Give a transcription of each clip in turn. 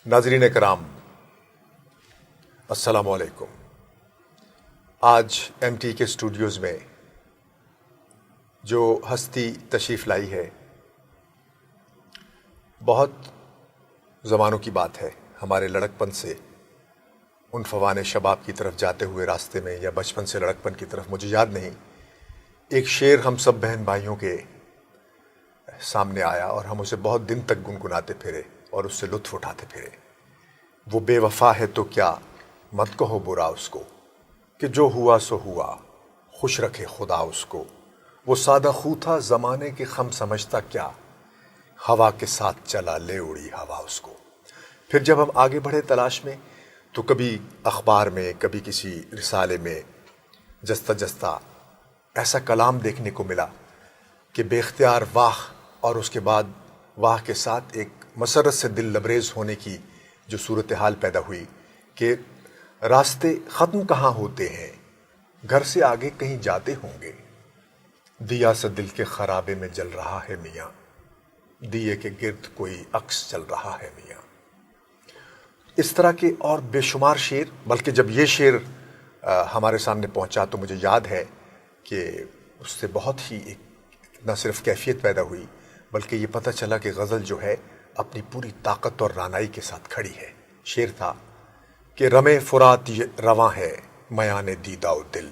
ناظرین کرام السلام علیکم۔ آج ایم ٹی کے اسٹوڈیوز میں جو ہستی تشریف لائی ہے، بہت زمانوں کی بات ہے، ہمارے لڑکپن سے ان فوان شباب کی طرف جاتے ہوئے راستے میں، یا بچپن سے لڑکپن کی طرف، مجھے یاد نہیں، ایک شعر ہم سب بہن بھائیوں کے سامنے آیا اور ہم اسے بہت دن تک گنگناتے پھرے اور اس سے لطف اٹھاتے پھرے۔ وہ بے وفا ہے تو کیا، مت کہو برا اس کو، کہ جو ہوا سو ہوا، خوش رکھے خدا اس کو۔ وہ سادہ خو تھا زمانے کے خم سمجھتا کیا، ہوا کے ساتھ چلا لے اڑی ہوا اس کو۔ پھر جب ہم آگے بڑھے تلاش میں، تو کبھی اخبار میں، کبھی کسی رسالے میں جستہ جستہ ایسا کلام دیکھنے کو ملا کہ بے اختیار واہ، اور اس کے بعد واہ کے ساتھ ایک مسرت سے دل لبریز ہونے کی جو صورتحال پیدا ہوئی کہ راستے ختم کہاں ہوتے ہیں، گھر سے آگے کہیں جاتے ہوں گے، دیا سا دل کے خرابے میں جل رہا ہے میاں، دیے کے گرد کوئی عکس چل رہا ہے میاں۔ اس طرح کے اور بے شمار شعر، بلکہ جب یہ شعر ہمارے سامنے پہنچا تو مجھے یاد ہے کہ اس سے بہت ہی ایک نہ صرف کیفیت پیدا ہوئی، بلکہ یہ پتہ چلا کہ غزل جو ہے اپنی پوری طاقت اور رانائی کے ساتھ کھڑی ہے۔ شعر تھا کہ رمے فرات یہ رواں ہے میان دیدہ و دل،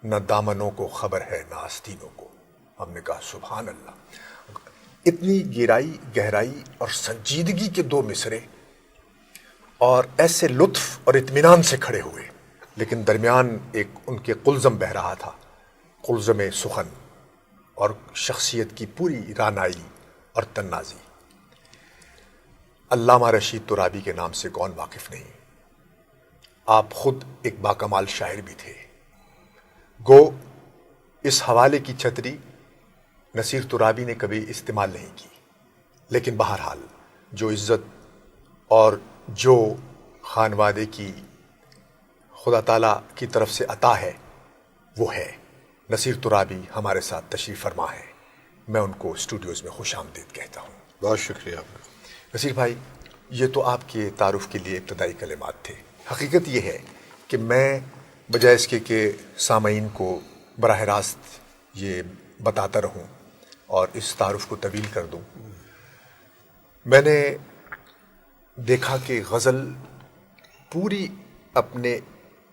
نہ دامنوں کو خبر ہے نہ آستینوں کو۔ ہم نے کہا سبحان اللہ، اتنی گہرائی اور سنجیدگی کے دو مصرے، اور ایسے لطف اور اطمینان سے کھڑے ہوئے، لیکن درمیان ایک ان کے قلزم بہہ رہا تھا، قلزم سخن اور شخصیت کی پوری رانائی اور تنازی۔ علامہ رشید ترابی کے نام سے کون واقف نہیں؟ آپ خود ایک باکمال شاعر بھی تھے، گو اس حوالے کی چھتری نصیر ترابی نے کبھی استعمال نہیں کی، لیکن بہرحال جو عزت اور جو خانوادے کی خدا تعالیٰ کی طرف سے عطا ہے وہ ہے۔ نصیر ترابی ہمارے ساتھ تشریف فرما ہے، میں ان کو اسٹوڈیوز میں خوش آمدید کہتا ہوں۔ بہت شکریہ آپ کا۔ نصیر بھائی، یہ تو آپ کے تعارف کے لیے ابتدائی کلمات تھے۔ حقیقت یہ ہے کہ میں بجائے اس کے کہ سامعین کو براہ راست یہ بتاتا رہوں اور اس تعارف کو طویل کر دوں، میں نے دیکھا کہ غزل پوری اپنے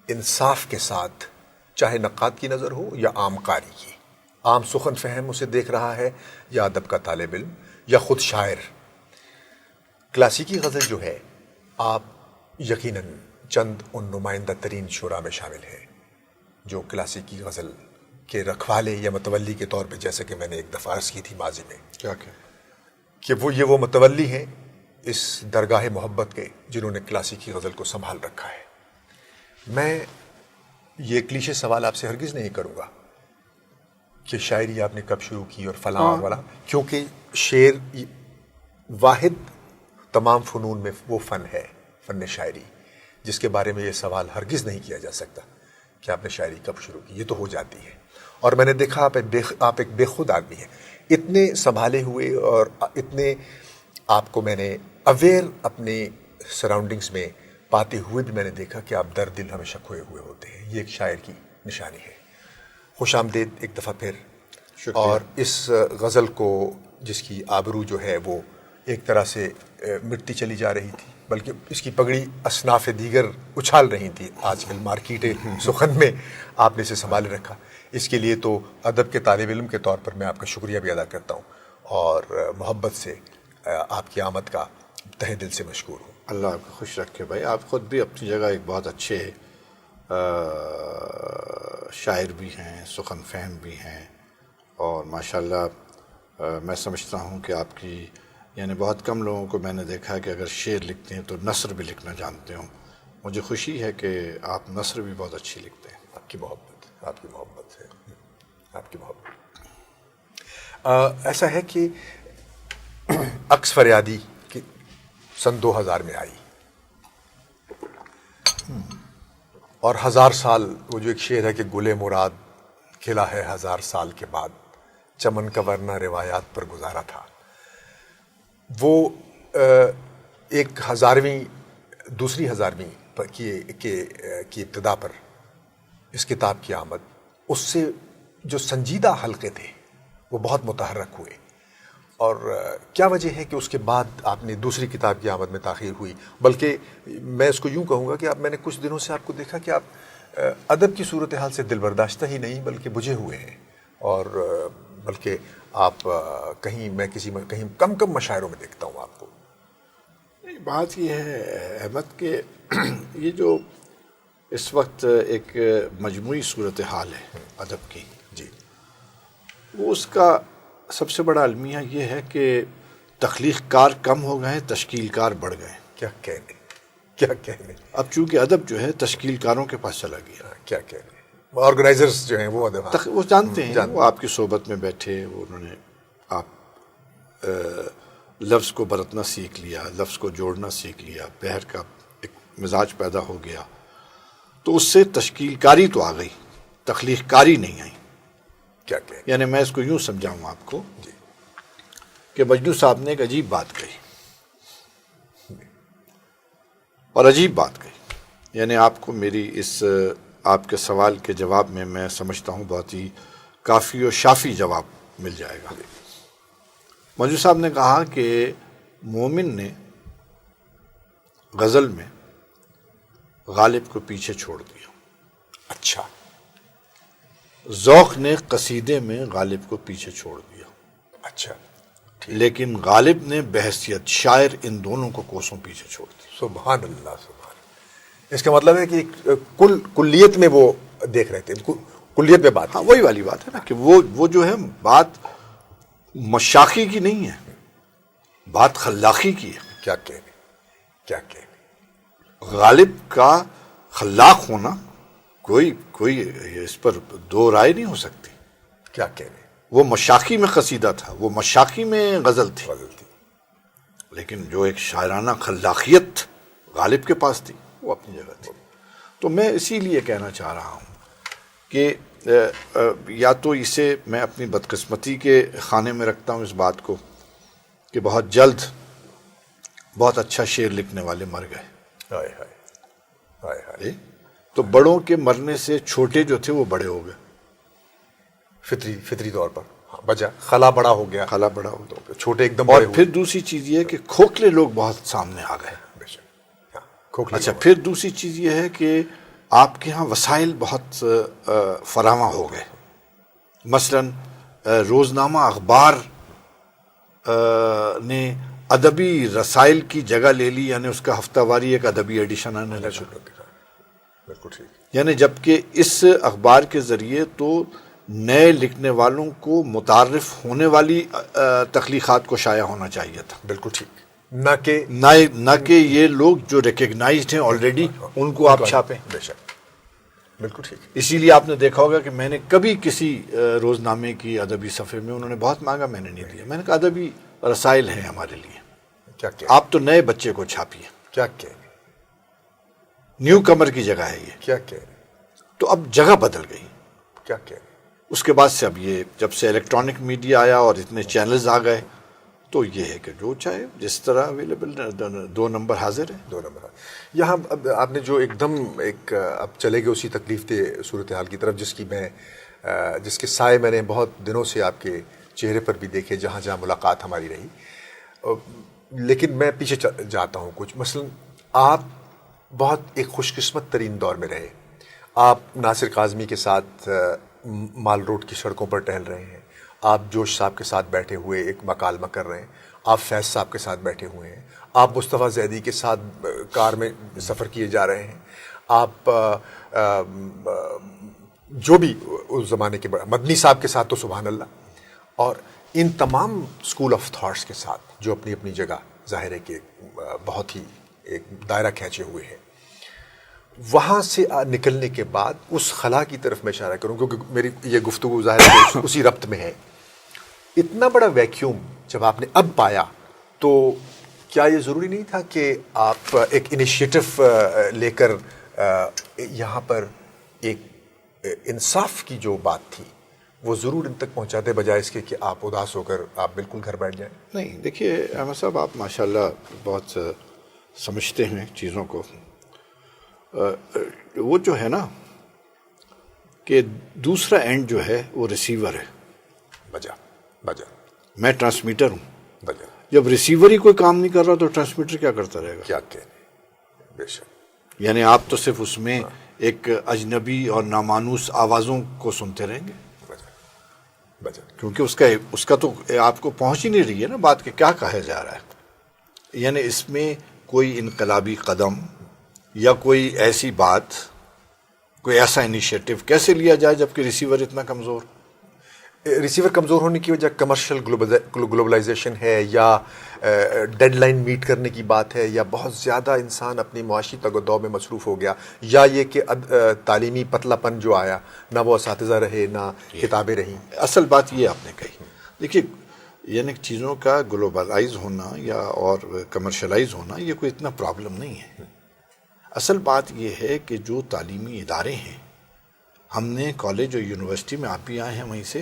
انصاف کے ساتھ، چاہے نقاد کی نظر ہو یا عام قاری کی، عام سخن فہم اسے دیکھ رہا ہے یا ادب کا طالب علم یا خود شاعر، کلاسیکی غزل جو ہے، آپ یقیناً چند ان نمائندہ ترین شعراء میں شامل ہیں جو کلاسیکی غزل کے رکھوالے یا متولی کے طور پہ، جیسے کہ میں نے ایک دفعہ عرض کی تھی ماضی میں کیا کہ وہ متولی ہیں اس درگاہ محبت کے جنہوں نے کلاسیکی غزل کو سنبھال رکھا ہے۔ میں یہ کلیشے سوال آپ سے ہرگز نہیں کروں گا کہ شاعری آپ نے کب شروع کی اور فلاں اور والا، کیونکہ شعر واحد تمام فنون میں وہ فن ہے، فن شاعری، جس کے بارے میں یہ سوال ہرگز نہیں کیا جا سکتا کہ آپ نے شاعری کب شروع کی، یہ تو ہو جاتی ہے۔ اور میں نے دیکھا آپ ایک بے خود آدمی ہیں، اتنے سنبھالے ہوئے اور اتنے آپ کو میں نے اویئر اپنے سراؤنڈنگز میں پاتے ہوئے بھی میں نے دیکھا کہ آپ در دل ہمیشہ کھوئے ہوئے ہوتے ہیں۔ یہ ایک شاعر کی نشانی ہے۔ خوش آمدید ایک دفعہ پھر۔ شکریہ۔ اور اس غزل کو، جس کی آبرو جو ہے وہ ایک طرح سے مٹتی چلی جا رہی تھی، بلکہ اس کی پگڑی اصناف دیگر اچھال رہی تھی آج کل مارکیٹ سخن میں، آپ نے اسے سنبھالے رکھا، اس کے لیے تو ادب کے طالب علم کے طور پر میں آپ کا شکریہ بھی ادا کرتا ہوں، اور محبت سے آپ کی آمد کا تہہ دل سے مشکور ہوں۔ اللہ آپ کو خوش رکھے بھائی۔ آپ خود بھی اپنی جگہ ایک بہت اچھے شاعر بھی ہیں، سخن فہم بھی ہیں، اور ماشاءاللہ میں سمجھتا ہوں کہ آپ کی، یعنی بہت کم لوگوں کو میں نے دیکھا ہے کہ اگر شعر لکھتے ہیں تو نثر بھی لکھنا جانتے ہوں۔ مجھے خوشی ہے کہ آپ نثر بھی بہت اچھی لکھتے ہیں۔ آپ کی محبت ہے، آپ کی محبت۔ ایسا ہے کہ عکس فریادی کی سن 2000 میں آئی، اور 1000 سال، وہ جو ایک شعر ہے کہ گل مراد کھلا ہے 1000 سال کے بعد، چمن کا ورنہ روایات پر گزارا تھا، وہ ایک ہزارویں دوسری ہزارویں کی ابتدا پر اس کتاب کی آمد، اس سے جو سنجیدہ حلقے تھے وہ بہت متحرک ہوئے، اور کیا وجہ ہے کہ اس کے بعد آپ نے دوسری کتاب کی آمد میں تاخیر ہوئی؟ بلکہ میں اس کو یوں کہوں گا کہ میں نے کچھ دنوں سے آپ کو دیکھا کہ آپ ادب کی صورتحال سے دل برداشتہ ہی نہیں بلکہ بجھے ہوئے ہیں، اور بلکہ آپ کہیں کم مشاعروں میں دیکھتا ہوں آپ کو۔ بات یہ ہے احمد کہ یہ جو اس وقت ایک مجموعی صورتحال ہے ادب کی، جی، وہ اس کا سب سے بڑا المیہ یہ ہے کہ تخلیق کار کم ہو گئے ہیں، تشکیل کار بڑھ گئے ہیں۔ کیا کہنے اب چونکہ ادب جو ہے تشکیل کاروں کے پاس چلا گیا، کیا کہنے، آرگنائزرز جو ہیں وہ ادب وہ جانتے ہیں، وہ آپ کی صحبت میں بیٹھے، انہوں نے آپ لفظ کو برتنا سیکھ لیا، لفظ کو جوڑنا سیکھ لیا، بحر کا ایک مزاج پیدا ہو گیا، تو اس سے تشکیل کاری تو آ گئی، تخلیق کاری نہیں آئی۔ کیا کہنے، یعنی میں اس کو یوں سمجھاؤں آپ کو کہ مجنو صاحب نے ایک عجیب بات کہی، اور عجیب بات کہی، یعنی آپ کو میری اس آپ کے سوال کے جواب میں سمجھتا ہوں بہت ہی کافی اور شافی جواب مل جائے گا۔ مجنو صاحب نے کہا کہ مومن نے غزل میں غالب کو پیچھے چھوڑ دیا، اچھا، ذوق نے قصیدے میں غالب کو پیچھے چھوڑ دیا، اچھا، لیکن غالب نے بحیثیت شاعر ان دونوں کو کوسوں پیچھے چھوڑ دیا۔ سبحان اللہ، سبحان اللہ۔ اس کا مطلب ہے کہ کلیت میں وہ دیکھ رہے تھے، کلیت میں بات۔ ہاں، وہی والی بات ہے نا کہ وہ جو ہے بات مشاخی کی نہیں ہے، بات خلاقی کی ہے۔ کیا کہنے، غالب کا خلاق ہونا کوئی اس پر دو رائے نہیں ہو سکتی۔ کیا کہنے، وہ مشاخی میں قصیدہ تھا، وہ مشاخی میں غزل تھی، لیکن جو ایک شاعرانہ خلاقیت غالب کے پاس تھی وہ اپنی جگہ تھی۔ تو میں اسی لیے کہنا چاہ رہا ہوں کہ یا تو اسے میں اپنی بدقسمتی کے خانے میں رکھتا ہوں اس بات کو کہ بہت جلد بہت اچھا شعر لکھنے والے مر گئے، ہائے ہائے ہائے ہائے، تو بڑوں کے مرنے سے چھوٹے جو تھے وہ بڑے ہو گئے، فطری طور پر بجا خلا بڑا ہو گیا، خلا بڑا ہو گیا، چھوٹے ایک دم اور بڑے ہوئے۔ پھر دوسری چیز یہ ہے کہ کھوکھلے لوگ بہت سامنے آ گئے۔ بے شک، ہاں، کھوکھلی اچھا، لوگ۔ پھر دوسری چیز یہ ہے کہ آپ کے ہاں وسائل بہت فراواں ہو گئے، مثلا روزنامہ اخبار نے ادبی رسائل کی جگہ لے لی، یعنی اس کا ہفتہ واری ایک ادبی ایڈیشن آنے لگا، بالکل ٹھیک، یعنی جبکہ اس اخبار کے ذریعے تو نئے لکھنے والوں کو متعارف ہونے والی تخلیقات کو شائع ہونا چاہیے تھا، بالکل ٹھیک، نہ کہ یہ لوگ جو ریکگنائزڈ ہیں آلریڈی ان کو آپ چھاپیں۔ بے شک، بالکل ٹھیک، اسی لیے آپ نے دیکھا ہوگا کہ میں نے کبھی کسی روزنامے کی ادبی صفحے میں، انہوں نے بہت مانگا، میں نے نہیں دیا، میں نے کہا ادبی رسائل ہیں ہمارے لیے، کیا آپ تو نئے بچے کو چھاپیے، کیا کہنے، نیو کمر کی جگہ ہے یہ، کیا کہنے، تو اب جگہ بدل گئی۔ کیا کہنے، اس کے بعد سے اب یہ جب سے الیکٹرانک میڈیا آیا اور اتنے چینلز آ گئے تو یہ ہے کہ جو چاہے جس طرح اویلیبل، 2 نمبر حاضر ہے۔ 2 نمبر یہاں اب آپ نے جو ایک دم اب چلے گئے اسی تکلیف دہ صورتحال کی طرف جس کے سائے میں نے بہت دنوں سے آپ کے چہرے پر بھی دیکھے جہاں جہاں ملاقات ہماری رہی، لیکن میں پیچھے جاتا ہوں کچھ، مثلا آپ بہت ایک خوش قسمت ترین دور میں رہے، آپ ناصر کاظمی کے ساتھ مال روڈ کی سڑکوں پر ٹہل رہے ہیں، آپ جوش صاحب کے ساتھ بیٹھے ہوئے ایک مکالمہ کر رہے ہیں، آپ فیض صاحب کے ساتھ بیٹھے ہوئے ہیں، آپ مصطفیٰ زیدی کے ساتھ کار میں سفر کیے جا رہے ہیں، آپ جو بھی اس زمانے کے مدنی صاحب کے ساتھ تو سبحان اللہ، اور ان تمام اسکول آف تھاٹس کے ساتھ جو اپنی اپنی جگہ ظاہر ہے کہ بہت ہی ایک دائرہ کھینچے ہوئے ہیں، وہاں سے نکلنے کے بعد اس خلا کی طرف میں اشارہ کروں کیونکہ میری یہ گفتگو ظاہر ہے اسی ربط میں ہے، اتنا بڑا ویکیوم جب آپ نے اب پایا تو کیا یہ ضروری نہیں تھا کہ آپ ایک انیشیٹو لے کر یہاں پر ایک انصاف کی جو بات تھی وہ ضرور ان تک پہنچاتے بجائے اس کے کہ آپ اداس ہو کر آپ بالکل گھر بیٹھ جائیں؟ نہیں، دیکھیے احمد صاحب، آپ ماشاءاللہ بہت سمجھتے ہیں چیزوں کو. وہ جو ہے نا کہ دوسرا اینڈ جو ہے وہ ریسیور ہے. بجا میں ٹرانسمیٹر ہوں. بجا جب ریسیور ہی کوئی کام نہیں کر رہا تو ٹرانسمیٹر کیا کرتا رہے گا؟ کیا کہنے، بے شک. یعنی آپ تو صرف اس میں ایک اجنبی اور نامانوس آوازوں کو سنتے رہیں گے، بجا کیونکہ اس کا تو آپ کو پہنچ ہی نہیں رہی ہے نا بات کہ کیا کہا جا رہا ہے. یعنی اس میں کوئی انقلابی قدم یا کوئی ایسی بات، کوئی ایسا انیشیٹو کیسے لیا جائے جبکہ ریسیور اتنا کمزور؟ ریسیور کمزور ہونے کی وجہ کمرشل گلوبلائزیشن ہے، یا ڈیڈ لائن میٹ کرنے کی بات ہے، یا بہت زیادہ انسان اپنی معاشی تگ و دو میں مصروف ہو گیا، یا یہ کہ تعلیمی پتلا پن جو آیا، نہ وہ اساتذہ رہے نہ کتابیں رہیں. اصل بات یہ آپ نے کہی. دیکھیے یعنی چیزوں کا گلوبلائز ہونا یا اور کمرشلائز ہونا یہ کوئی اتنا پرابلم نہیں ہے. اصل بات یہ ہے کہ جو تعلیمی ادارے ہیں، ہم نے کالج اور یونیورسٹی میں، آپ بھی آئے ہیں وہیں سے،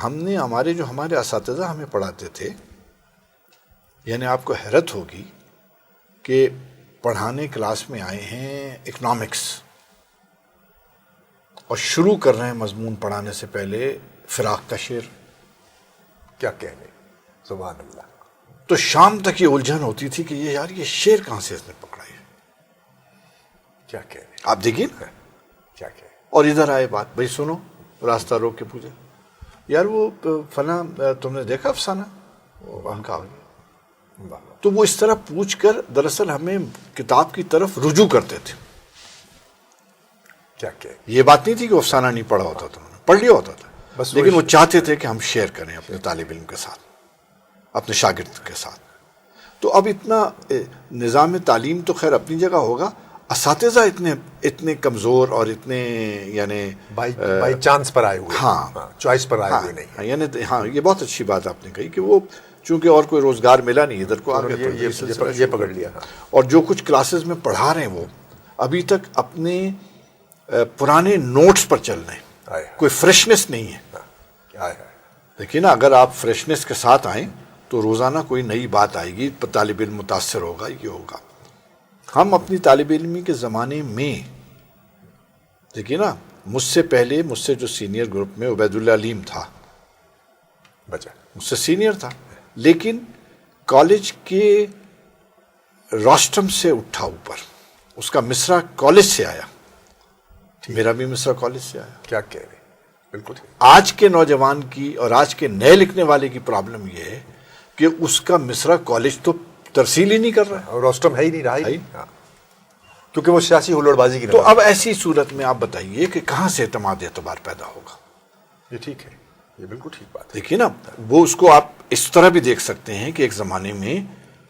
ہم نے ہمارے اساتذہ ہمیں پڑھاتے تھے، یعنی آپ کو حیرت ہوگی کہ پڑھانے کلاس میں آئے ہیں اکنامکس اور شروع کر رہے ہیں مضمون پڑھانے سے پہلے فراق کا شعر. کیا کہنے، سبحان اللہ. تو شام تک یہ الجھن ہوتی تھی کہ یہ شعر کہاں سے اس نے پکڑا ہے. کیا کہنے، آپ دیکھیے نا. کیا کہنے. اور ادھر آئے بات، بھائی سنو، راستہ روک کے پوچھا، یار وہ فلاں تم نے دیکھا افسانہ؟ ہم کہا تو وہ اس طرح پوچھ کر دراصل ہمیں کتاب کی طرف رجوع کرتے تھے. کیا کہ یہ بات نہیں تھی کہ افسانہ نہیں پڑھا ہوتا تھا، پڑھ لیا ہوتا تھا، بس لیکن وہ چاہتے تھے کہ ہم شیئر کریں اپنے طالب علم کے ساتھ، اپنے شاگرد کے ساتھ. تو اب اتنا نظام تعلیم تو خیر اپنی جگہ ہوگا، اساتذہ اتنے کمزور اور اتنے یعنی بائی چانس پر آئے ہوئے، ہاں چوائس پر آئے ہوئے نہیں. یعنی ہاں یہ بہت اچھی بات آپ نے کہی کہ وہ چونکہ اور کوئی روزگار ملا نہیں ادھر کو آ گئے، یہ پکڑ لیا. اور جو کچھ کلاسز میں پڑھا رہے ہیں وہ ابھی تک اپنے پرانے نوٹس پر چل رہے ہیں، کوئی فریشنس نہیں ہے. دیکھیے نا، اگر آپ فریشنس کے ساتھ آئیں تو روزانہ کوئی نئی بات آئے گی، طالب علم متاثر ہوگا، یہ ہوگا. ہم اپنی طالب علمی کے زمانے میں دیکھیے نا، مجھ سے جو سینئر گروپ میں عبید اللہ علیم تھا، مجھ سے سینئر تھا، لیکن کالج کے راسٹرم سے اٹھا اوپر، اس کا مصرع کالج سے آیا، میرا بھی مصرع کالج سے آیا. کیا کہہ رہے، بالکل. آج کے نوجوان کی اور آج کے نئے لکھنے والے کی پرابلم یہ ہے کہ اس کا مصرع کالج تو ترسیل ہی نہیں کر رہا ہے، اور روسٹم ہے ہی نہیں رہا ہی، کیونکہ وہ سیاسی ہلوڑ بازی کی. تو اب ایسی صورت میں آپ بتائیے کہ کہاں سے اعتماد اعتبار پیدا ہوگا؟ یہ ٹھیک ہے، یہ بالکل ٹھیک بات ہے. دیکھیے نا، وہ اس کو آپ اس طرح بھی دیکھ سکتے ہیں کہ ایک زمانے میں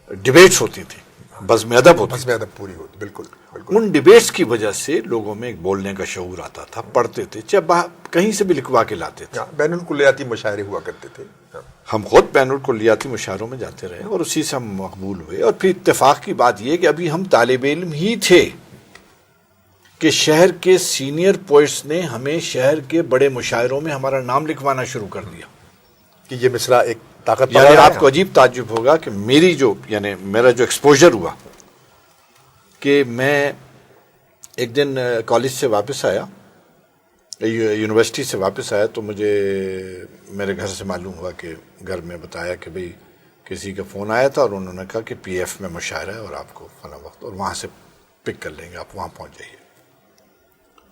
ڈیبیٹس ہوتی تھیں، بزم ادب ہوتی، بزم ادب پوری ہوتی، بالکل. ان ڈیبیٹس کی وجہ سے لوگوں میں ایک بولنے کا شعور آتا تھا، پڑھتے تھے، چاہے کہیں سے بھی لکھوا کے لاتے تھے. بین الکلیاتی مشاعرے ہوا کرتے تھے. ہم خود بین الکلیاتی مشاعروں میں جاتے رہے اور اسی سے ہم مقبول ہوئے. اور پھر اتفاق کی بات یہ کہ ابھی ہم طالب علم ہی تھے کہ شہر کے سینئر پوئٹس نے ہمیں شہر کے بڑے مشاعروں میں ہمارا نام لکھوانا شروع کر دیا کہ یہ مصرع ایک طاقت. یعنی آپ کو عجیب تعجب ہوگا کہ میرا جو ایکسپوجر ہوا کہ میں ایک دن کالج سے واپس آیا، یونیورسٹی سے واپس آیا، تو مجھے میرے گھر سے معلوم ہوا کہ گھر میں بتایا کہ بھئی کسی کا فون آیا تھا اور انہوں نے کہا کہ پی ایف میں مشاعرہ ہے اور آپ کو فلاں وقت اور وہاں سے پک کر لیں گے، آپ وہاں پہنچ جائیے.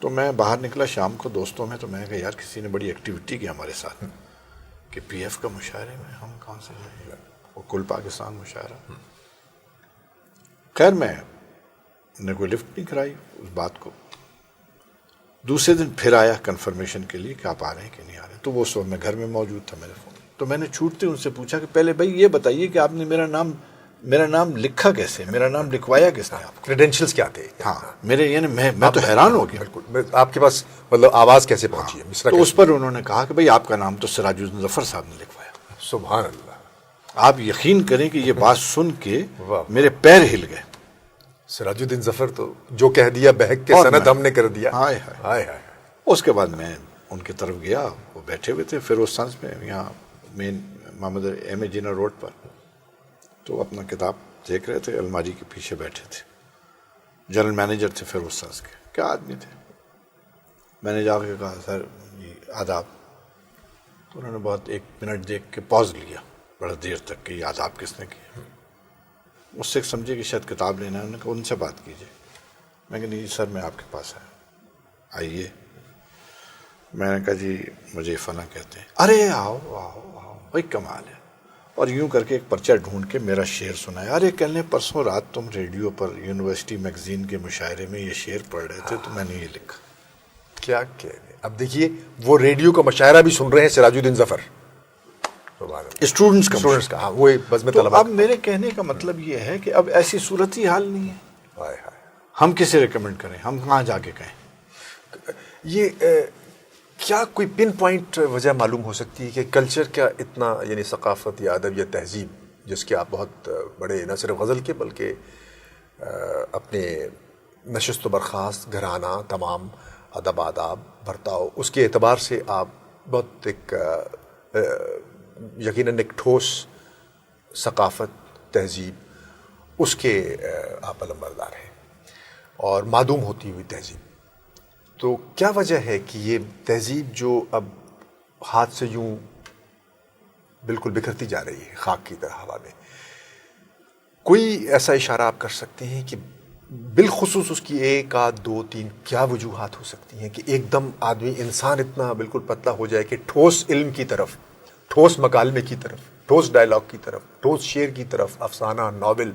تو میں باہر نکلا شام کو دوستوں میں، تو میں نے کہا یار کسی نے بڑی ایکٹیویٹی کی ہمارے ساتھ کہ پی ایف کا مشاعرے میں ہم کہاں سے جائیں گے، وہ کل پاکستان مشاعرہ. خیر میں نے کوئی لفٹ نہیں کرائی اس بات کو. دوسرے دن پھر آیا کنفرمیشن کے لیے کہ آپ آ رہے ہیں کہ نہیں آ رہے. تو وہ صبح میں گھر میں موجود تھا میرے فون. تو میں نے چھوٹتے ان سے پوچھا کہ پہلے بھائی یہ بتائیے کہ آپ نے میرا نام لکھا کیسے، میرا نام لکھوایا کس نے آپ کو، کریڈینشلز کیا تھے؟ ہاں میرے یعنی میں تو حیران ہو گیا. بالکل. آپ کے پاس مطلب آواز کیسے پہنچی ہے مصرع؟ تو اس پر انہوں نے کہا کہ بھائی آپ کا نام تو سراج الدین ظفر صاحب نے لکھوایا. سبحان اللہ. آپ یقین کریں کہ یہ بات سن کے میرے پیر ہل گئے. سراج الدین ظفر تو جو کہہ دیا بہک کے سند ہم نے کر دیا. ہائے ہائے. اس کے بعد میں ان کی طرف گیا، وہ بیٹھے ہوئے تھے پھر اس سنس میں یہاں مین محمد ایم اے جنرل روڈ پر. تو اپنا کتاب دیکھ رہے تھے، الماری کے پیچھے بیٹھے تھے، جنرل مینیجر تھے فیروز ساز کے. کیا آدمی تھے. میں نے جا کے کہا سر جی آداب. تو انہوں نے بہت 1 منٹ دیکھ کے پاز لیا بڑا دیر تک کہ یہ آداب کس نے کیا. مجھ سے سمجھے کہ شاید کتاب لینا ہے. انہوں نے کہا ان سے بات کیجیے. میں کہا نہیں سر میں آپ کے پاس آئیے. میں نے کہا جی مجھے فلاں کہتے ہیں. ارے آؤ آؤ آؤ بھائی کمال ہے. اور یوں کر کے ایک پرچہ ڈھونڈ کے میرا شعر سنایا. ارے کل نے پرسوں رات تم ریڈیو پر یونیورسٹی میگزین کے مشاعرے میں یہ شعر پڑھ رہے تھے تو میں نے یہ لکھا. کیا کہہ رہے. اب دیکھیے وہ ریڈیو کا مشاعرہ بھی سن رہے ہیں سراج الدین ظفر اسٹوڈنٹس کا. ہاں وہ بزم تو طلبہ. اب میرے کہنے کا مطلب یہ ہے کہ اب ایسی صورت ہی حال نہیں ہے. ہائے ہائے. ہم کسے ریکمنڈ کریں؟ ہم کہاں جا کے کہیں؟ یہ کیا کوئی پن پوائنٹ وجہ معلوم ہو سکتی ہے کہ کلچر کا اتنا یعنی ثقافت یا ادب یا تہذیب جس کے آپ بہت بڑے نہ صرف غزل کے بلکہ اپنے نشست و برخاست گھرانہ تمام ادب آداب برتاؤ اس کے اعتبار سے آپ بہت ایک یقیناً ایک ٹھوس ثقافت تہذیب اس کے آپ علمبردار ہیں اور معدوم ہوتی ہوئی تہذیب. تو کیا وجہ ہے کہ یہ تہذیب جو اب ہاتھ سے یوں بالکل بکھرتی جا رہی ہے خاک کی طرح ہوا میں، کوئی ایسا اشارہ آپ کر سکتے ہیں کہ بالخصوص اس کی 1 آدھ 2 3 کیا وجوہات ہو سکتی ہیں کہ ایک دم آدمی انسان اتنا بالکل پتلا ہو جائے کہ ٹھوس علم کی طرف، ٹھوس مکالمے کی طرف، ٹھوس ڈائلاگ کی طرف، ٹھوس شعر کی طرف، افسانہ ناول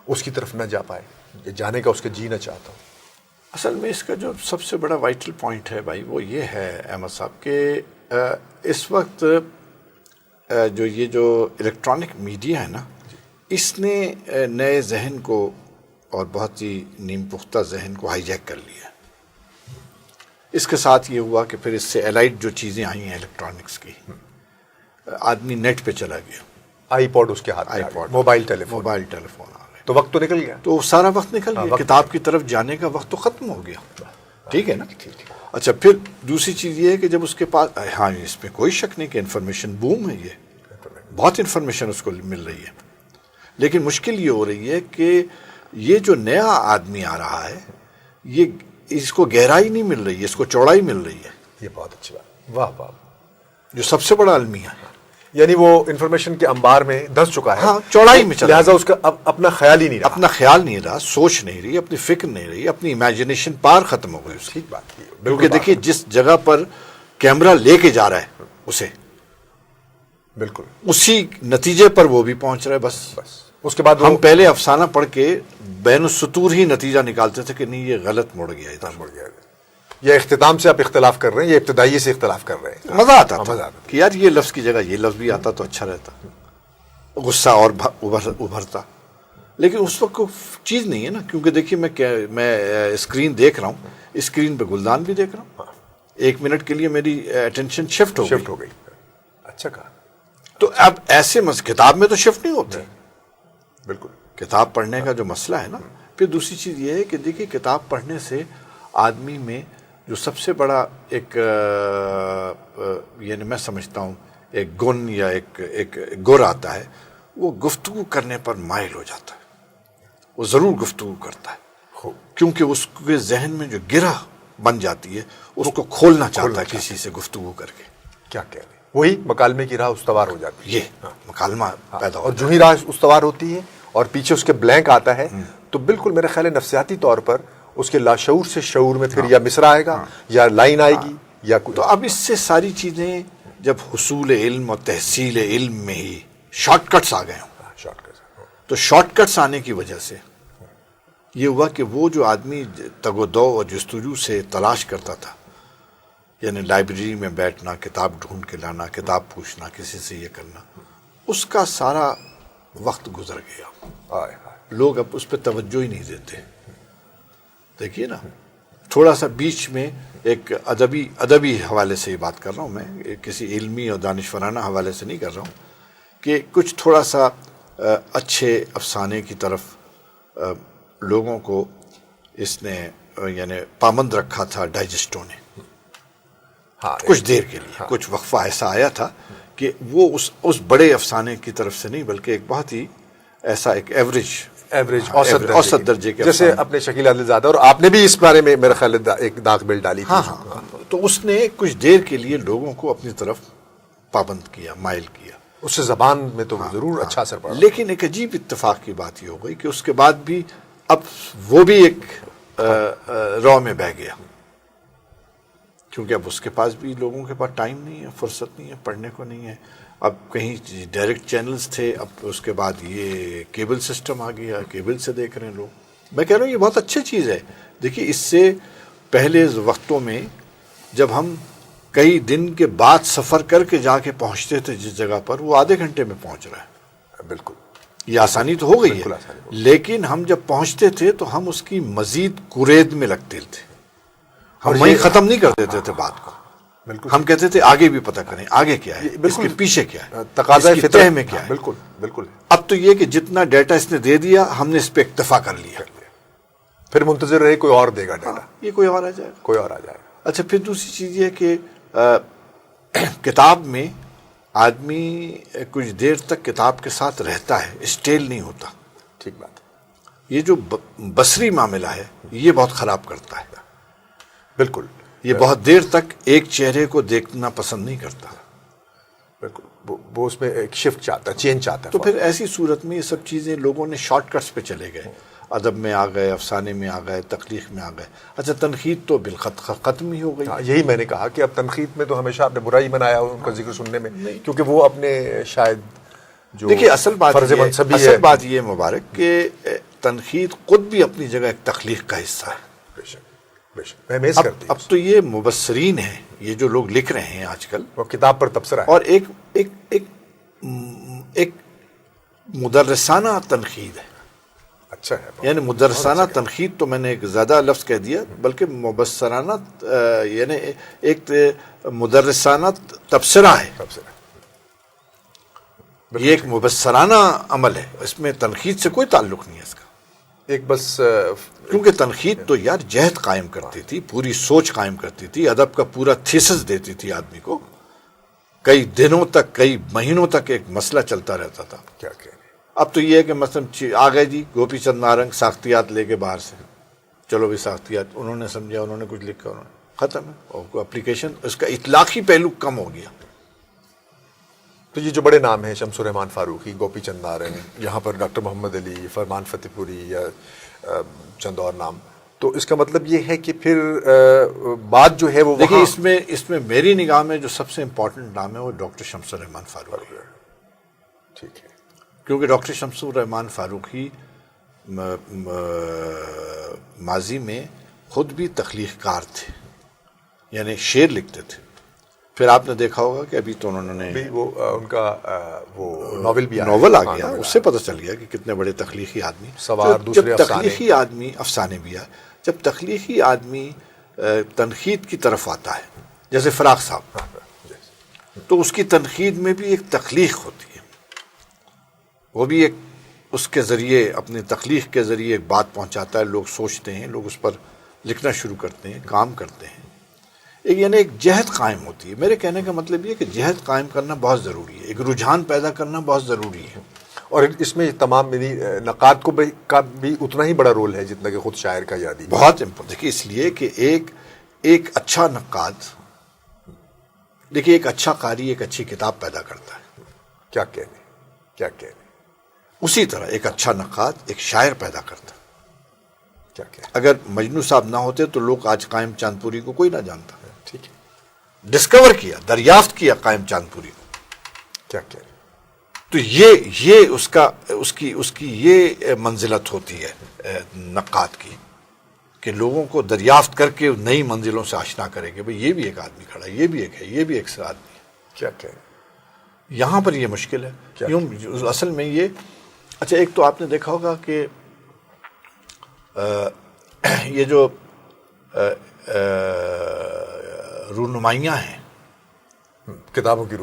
اس کی طرف نہ جا پائے، جانے کا اس کا جی نہ چاہتا ہوں. اصل میں اس کا جو سب سے بڑا وائٹل پوائنٹ ہے بھائی وہ یہ ہے احمد صاحب کہ اس وقت جو الیکٹرانک میڈیا ہے نا اس نے نئے ذہن کو اور بہت ہی نیم پختہ ذہن کو ہائی جیک کر لیا. اس کے ساتھ یہ ہوا کہ پھر اس سے الائڈ جو چیزیں آئی ہیں الیکٹرانکس کی، آدمی نیٹ پہ چلا گیا. آئی پوڈ اس کے ہاتھ میں، موبائل ٹیلی فون آ گئے تو وقت تو نکل گیا. تو سارا وقت نکل گیا. کتاب کی طرف جانے کا وقت تو ختم ہو گیا. ٹھیک ہے نا. اچھا پھر دوسری چیز یہ ہے کہ جب اس کے پاس ہاں اس میں کوئی شک نہیں کہ انفارمیشن بوم ہے، یہ بہت انفارمیشن اس کو مل رہی ہے. لیکن مشکل یہ ہو رہی ہے کہ یہ جو نیا آدمی آ رہا ہے یہ اس کو گہرائی نہیں مل رہی ہے، اس کو چوڑائی مل رہی ہے. یہ بہت اچھی بات. واہ واہ. جو سب سے بڑا المیہ ہے یعنی وہ انفارمیشن کے انبار میں دھنس چکا ہے. ہاں چوڑائی میں چلا، لہٰذا اس کا اب اپنا خیال ہی نہیں رہا. اپنا خیال نہیں رہا، سوچ نہیں رہی، اپنی فکر نہیں رہی، اپنی امیجنیشن پار ختم ہو گئی. ٹھیک بات کی. کیونکہ دیکھیے جس جگہ پر کیمرہ لے کے جا رہا ہے اسے بالکل اسی نتیجے پر وہ بھی پہنچ رہا ہے. بس اس کے بعد ہم پہلے افسانہ پڑھ کے بین السطور ہی نتیجہ نکالتے تھے کہ نہیں یہ غلط مڑ گیا، ادھر مڑ گیا. یہ اختتام سے آپ اختلاف کر رہے ہیں، یہ ابتدائی سے اختلاف کر رہے ہیں. مزہ آتا تھا کہ یار یہ لفظ کی جگہ یہ لفظ بھی آتا تو اچھا رہتا، غصہ اور ابھرتا. لیکن اس وقت کوئی چیز نہیں ہے نا. کیونکہ دیکھیے میں اسکرین دیکھ رہا ہوں، اسکرین پہ گلدان بھی دیکھ رہا ہوں. 1 منٹ کے لیے میری اٹینشن شفٹ ہو گئی. اچھا کہا. تو اب ایسے کتاب میں تو شفٹ نہیں ہوتے. بالکل. کتاب پڑھنے کا جو مسئلہ ہے نا. پھر دوسری چیز یہ ہے کہ دیکھیے کتاب پڑھنے سے آدمی میں جو سب سے بڑا ایک یعنی میں سمجھتا ہوں ایک گن یا ایک گر آتا ہے، وہ گفتگو کرنے پر مائل ہو جاتا ہے. وہ ضرور گفتگو کرتا ہے کیونکہ اس کے ذہن میں جو گرہ بن جاتی ہے اس کو کھولنا چاہتا ہے کسی سے گفتگو کر کے. کیا کہہ رہے ہیں، وہی مکالمے کی راہ استوار ہو جاتی ہے. یہ مکالمہ پیدا اور جو ہی راہ استوار ہوتی ہے اور پیچھے اس کے بلینک آتا ہے تو بالکل میرے خیال ہے نفسیاتی طور پر اس کے لاشعور سے شعور میں پھر یا مصرع آئے گا یا لائن آئے گی یا کوئی. تو اب اس سے ساری چیزیں جب حصول علم اور تحصیل علم میں ہی شارٹ کٹس آ گئے ہوں، تو شارٹ کٹس آنے کی وجہ سے یہ ہوا کہ وہ جو آدمی تگ و دو اور جستجو سے تلاش کرتا تھا، یعنی لائبریری میں بیٹھنا، کتاب ڈھونڈ کے لانا، کتاب پوچھنا، کسی سے یہ کرنا، اس کا سارا وقت گزر گیا. لوگ اب اس پہ توجہ ہی نہیں دیتے. دیکھیے نا، تھوڑا سا بیچ میں ایک ادبی حوالے سے یہ بات کر رہا ہوں میں، کسی علمی اور دانشورانہ حوالے سے نہیں کر رہا ہوں، کہ کچھ تھوڑا سا اچھے افسانے کی طرف لوگوں کو اس نے یعنی پابند رکھا تھا ڈائجسٹوں نے. کچھ دیر کے لیے کچھ وقفہ ایسا آیا تھا کہ وہ اس بڑے افسانے کی طرف سے نہیں بلکہ ایک بہت ہی ایسا ایک ایوریج اوسط درجے کے جیسے اپنے شکیل عادل زادہ، اور آپ نے بھی اس بارے میں میرا خیال ہے ایک داغ بیل ڈالی تھی. ہاں تو اس نے کچھ دیر کے لیے لوگوں کو اپنی طرف پابند کیا، مائل کیا. اس سے زبان میں تو ضرور اچھا اثر پڑا. لیکن ایک عجیب اتفاق کی بات یہ ہو گئی کہ اس کے بعد بھی اب وہ بھی ایک رو میں بہ گیا، کیونکہ اب اس کے پاس بھی لوگوں کے پاس ٹائم نہیں ہے، فرصت نہیں ہے، پڑھنے کو نہیں ہے. اب کہیں ڈائریکٹ چینلز تھے، اب اس کے بعد یہ کیبل سسٹم آ گیا، کیبل سے دیکھ رہے ہیں لوگ. میں کہہ رہا ہوں یہ بہت اچھی چیز ہے. دیکھیے اس سے پہلے وقتوں میں جب ہم کئی دن کے بعد سفر کر کے جا کے پہنچتے تھے جس جگہ پر، وہ آدھے گھنٹے میں پہنچ رہا ہے. بالکل یہ آسانی تو ہو گئی ہے، لیکن ہم جب پہنچتے تھے تو ہم اس کی مزید قرید میں لگتے تھے. ہم وہیں ختم نہیں کر دیتے تھے بات کو. بالکل ہم کہتے تھے آگے بھی پتہ کریں، آگے کیا ہے، اس کے پیچھے کیا ہے، تقاضۂ اس کی فطرت تہ میں کیا ہے. بالکل بالکل. اب تو یہ کہ جتنا ڈیٹا اس نے دے دیا ہم نے اس پہ اکتفا کر لیا، پھر منتظر رہے کوئی اور دے گا ڈیٹا، یہ کوئی اور آ جائے گا. کوئی اور آ جائے گا. اچھا پھر دوسری چیز یہ کہ کتاب میں آدمی کچھ دیر تک کتاب کے ساتھ رہتا ہے، اسٹیل نہیں ہوتا. ٹھیک بات ہے. یہ جو بصری معاملہ ہے یہ بہت خراب کرتا ہے. بالکل. یہ بہت دیر تک ایک چہرے کو دیکھنا پسند نہیں کرتا. بالکل وہ اس میں ایک شفٹ چاہتا ہے، چینج چاہتا ہے. تو پھر ایسی صورت میں یہ سب چیزیں لوگوں نے شارٹ کٹس پہ چلے گئے، ادب میں آ گئے، افسانے میں آ گئے، تخلیق میں آ گئے. اچھا تنقید تو بالخط ختم ہی ہو گئی. یہی میں نے کہا کہ اب تنقید میں تو ہمیشہ آپ نے برا ہی بنایا ان کا ذکر سننے میں، کیونکہ وہ اپنے شاید جو دیکھیے اصل بات یہ مبارک کہ تنقید خود بھی اپنی جگہ ایک تخلیق کا حصہ ہے. بے شک بے شک. میں میز کرتی اب تو یہ مبصرین ہیں، یہ جو لوگ لکھ رہے ہیں آج کل، وہ کتاب پر تبصرہ ہے. اور ایک مدرسانہ تنقید ہے. اچھا ہے. یعنی مدرسانہ تنقید تو میں نے ایک زیادہ لفظ کہہ دیا، بلکہ مبصرانہ یعنی ایک مدرسانہ تبصرہ ہے. یہ ایک مبصرانہ عمل ہے، اس میں تنقید سے کوئی تعلق نہیں ہے اس کا. ایک بس کیونکہ تنقید تو یار جہد قائم کرتی تھی، پوری سوچ قائم کرتی تھی، ادب کا پورا تھیسس دیتی تھی آدمی کو. کئی دنوں تک، کئی مہینوں تک ایک مسئلہ چلتا رہتا تھا. کیا کہہ رہے. اب تو یہ ہے کہ مثلا آ گئے جی گوپی چند نارنگ ساختیات لے کے باہر سے، چلو بھی ساختیات انہوں نے سمجھا، انہوں نے کچھ لکھا، انہوں نے ختم ہے. اور اپلیکیشن اس کا اطلاقی پہلو کم ہو گیا. تو یہ جو بڑے نام ہیں، شمس الرحمان فاروقی، گوپی چند نارنگ، یہاں پر ڈاکٹر محمد علی، فرمان فتح پوری یا چند اور نام، تو اس کا مطلب یہ ہے کہ پھر بات جو ہے وہ دیکھیے اس میں میری نگاہ میں جو سب سے امپورٹنٹ نام ہے وہ ڈاکٹر شمس الرحمان فاروقی ہے. ٹھیک ہے. کیونکہ ڈاکٹر شمس الرحمان فاروقی ماضی میں خود بھی تخلیق کار تھے، یعنی شعر لکھتے تھے. پھر آپ نے دیکھا ہوگا کہ ابھی تو انہوں نے وہ ان کا وہ ناول بھی ناول آ گیا، اس سے پتہ چل گیا کہ کتنے بڑے تخلیقی آدمی. سوار دوسرے جب تخلیقی آدمی افسانے بھی آئے، جب تخلیقی آدمی تنقید کی طرف آتا ہے، جیسے فراق صاحب، تو اس کی تنقید میں بھی ایک تخلیق ہوتی ہے. وہ بھی ایک اس کے ذریعے، اپنی تخلیق کے ذریعے ایک بات پہنچاتا ہے. لوگ سوچتے ہیں، لوگ اس پر لکھنا شروع کرتے ہیں، کام کرتے ہیں. یعنی ایک جہد قائم ہوتی ہے. میرے کہنے کا مطلب یہ کہ جہد قائم کرنا بہت ضروری ہے، ایک رجحان پیدا کرنا بہت ضروری ہے. اور اس میں تمام نقاد کا بھی اتنا ہی بڑا رول ہے جتنا کہ خود شاعر کا یادی. بہت دیکھیے اس لیے کہ ایک اچھا نقاد، دیکھیے ایک اچھا قاری ایک اچھی کتاب پیدا کرتا ہے. کیا کہنے. اسی طرح ایک اچھا نقاد ایک شاعر پیدا کرتا ہے. کیا کہنے. اگر مجنو صاحب نہ ہوتے تو لوگ آج قائم چاند پوری کو کوئی نہ جانتا. ٹھیک ہے. ڈسکور کیا، دریافت کیا قائم چاند پوری کو. کیا کہنے. تو یہ اس کی یہ منزلت ہوتی ہے نقاد کی، کہ لوگوں کو دریافت کر کے نئی منزلوں سے آشنا کرے کہ بھئی یہ بھی ایک آدمی کھڑا ہے، یہ بھی ایک ہے، یہ بھی ایک سے آدمی ہے. کیا کہنے. یہاں پر یہ مشکل ہے. اصل میں یہ اچھا، ایک تو آپ نے دیکھا ہوگا کہ یہ جو رونمائیاں ہیں، کتابوں کی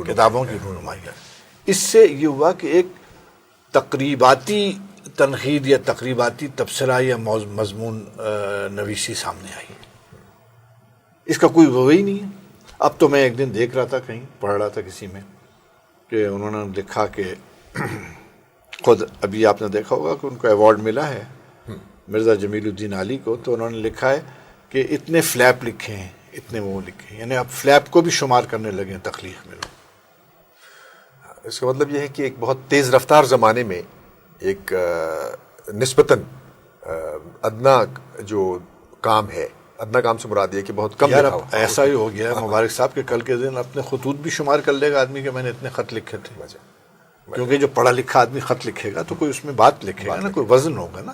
رونمائیاں، اس سے یہ ہوا کہ ایک تقریباتی تنقید یا تقریباتی تبصرہ یا مضمون نویسی سامنے آئی. اس کا کوئی وہی نہیں ہے. اب تو میں ایک دن دیکھ رہا تھا، کہیں پڑھ رہا تھا کسی میں، کہ انہوں نے لکھا کہ خود ابھی آپ نے دیکھا ہوگا کہ ان کو ایوارڈ ملا ہے مرزا جمیل الدین علی کو، تو انہوں نے لکھا ہے کہ اتنے فلیپ لکھے ہیں، اتنے وہ لکھے ہیں، یعنی اب فلیپ کو بھی شمار کرنے لگے ہیں تخلیق میں لوگ۔ اس کا مطلب یہ ہے کہ ایک بہت تیز رفتار زمانے میں ایک نسبتاً ادنا جو کام ہے، ادنا کام سے مراد یہ کہ بہت کم یار لکھا اب ہوا۔ ایسا ہی ہو گیا ہے مبارک صاحب کہ کل کے دن اپنے خطوط بھی شمار کر لے گا آدمی کہ میں نے اتنے خط لکھے تھے، کیونکہ جو پڑھا لکھا آدمی خط لکھے گا تو کوئی اس میں بات لکھے گا نا، کوئی وزن ہوگا نا۔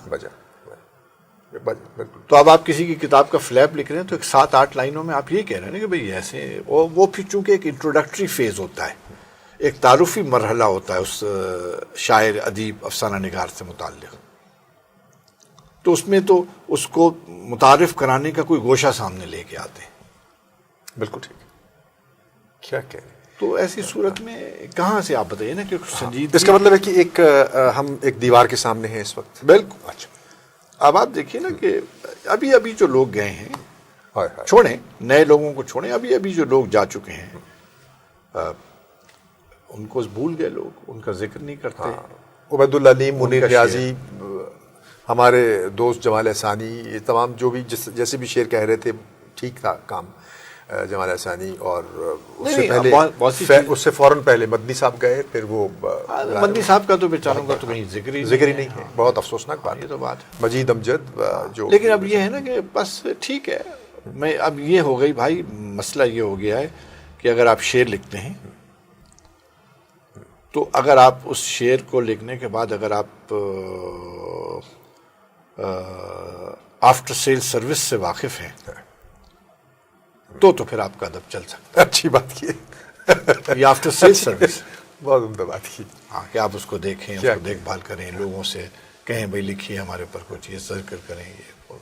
بالکل تو اب آپ کسی کی کتاب کا فلیپ لکھ رہے ہیں تو ایک 7-8 لائنوں میں آپ یہ کہہ رہے ہیں نا کہ بھئی ایسے، وہ پھر چونکہ ایک انٹروڈکٹری فیز ہوتا ہے، ایک تعارفی مرحلہ ہوتا ہے اس شاعر ادیب افسانہ نگار سے متعلق، تو اس میں تو اس کو متعارف کرانے کا کوئی گوشہ سامنے لے کے آتے ہیں۔ بالکل ٹھیک ہے، کیا کہہ رہے ہیں؟ تو ایسی صورت میں کہاں سے آپ بتائیے نا کہ سنجیدگی، اس کا مطلب ہے کہ ایک ہم ایک دیوار کے سامنے ہیں اس وقت۔ بالکل۔ اچھا اب آپ دیکھیے نا کہ ابھی جو لوگ گئے ہیں، چھوڑیں نئے لوگوں کو چھوڑیں، ابھی جو لوگ جا چکے ہیں ان کو بھول گئے لوگ، ان کا ذکر نہیں کرتے۔ عبید اللہ علیم، منیر ریاضی، ہمارے دوست جمال احسانی، یہ تمام جو بھی جیسے بھی شعر کہہ رہے تھے، ٹھیک تھا کام جمال احسانی، اور اس سے پہلے اس سے فوراً پہلے مدنی صاحب گئے، پھر وہ مدنی صاحب کا تو بیچاروں کا تو کہیں ذکر ہی نہیں ہے، بہت افسوسناک بات یہ تو بات ہے۔ مجید امجد جو، لیکن اب یہ ہے نا کہ بس ٹھیک ہے، میں اب یہ ہو گئی بھائی، مسئلہ یہ ہو گیا ہے کہ اگر آپ شعر لکھتے ہیں تو اگر آپ اس شعر کو لکھنے کے بعد اگر آپ آفٹر سیل سروس سے واقف ہیں تو پھر آپ کا ادب چل سکتا اچھی بات کی ہے، یہ آفٹر سیل سروس بہت عمدہ بات کی۔ ہاں کہ آپ اس کو دیکھیں، اس کو دیکھ بھال کریں، لوگوں سے کہیں بھائی لکھیے ہمارے اوپر کچھ، یہ ذکر کریں، یہ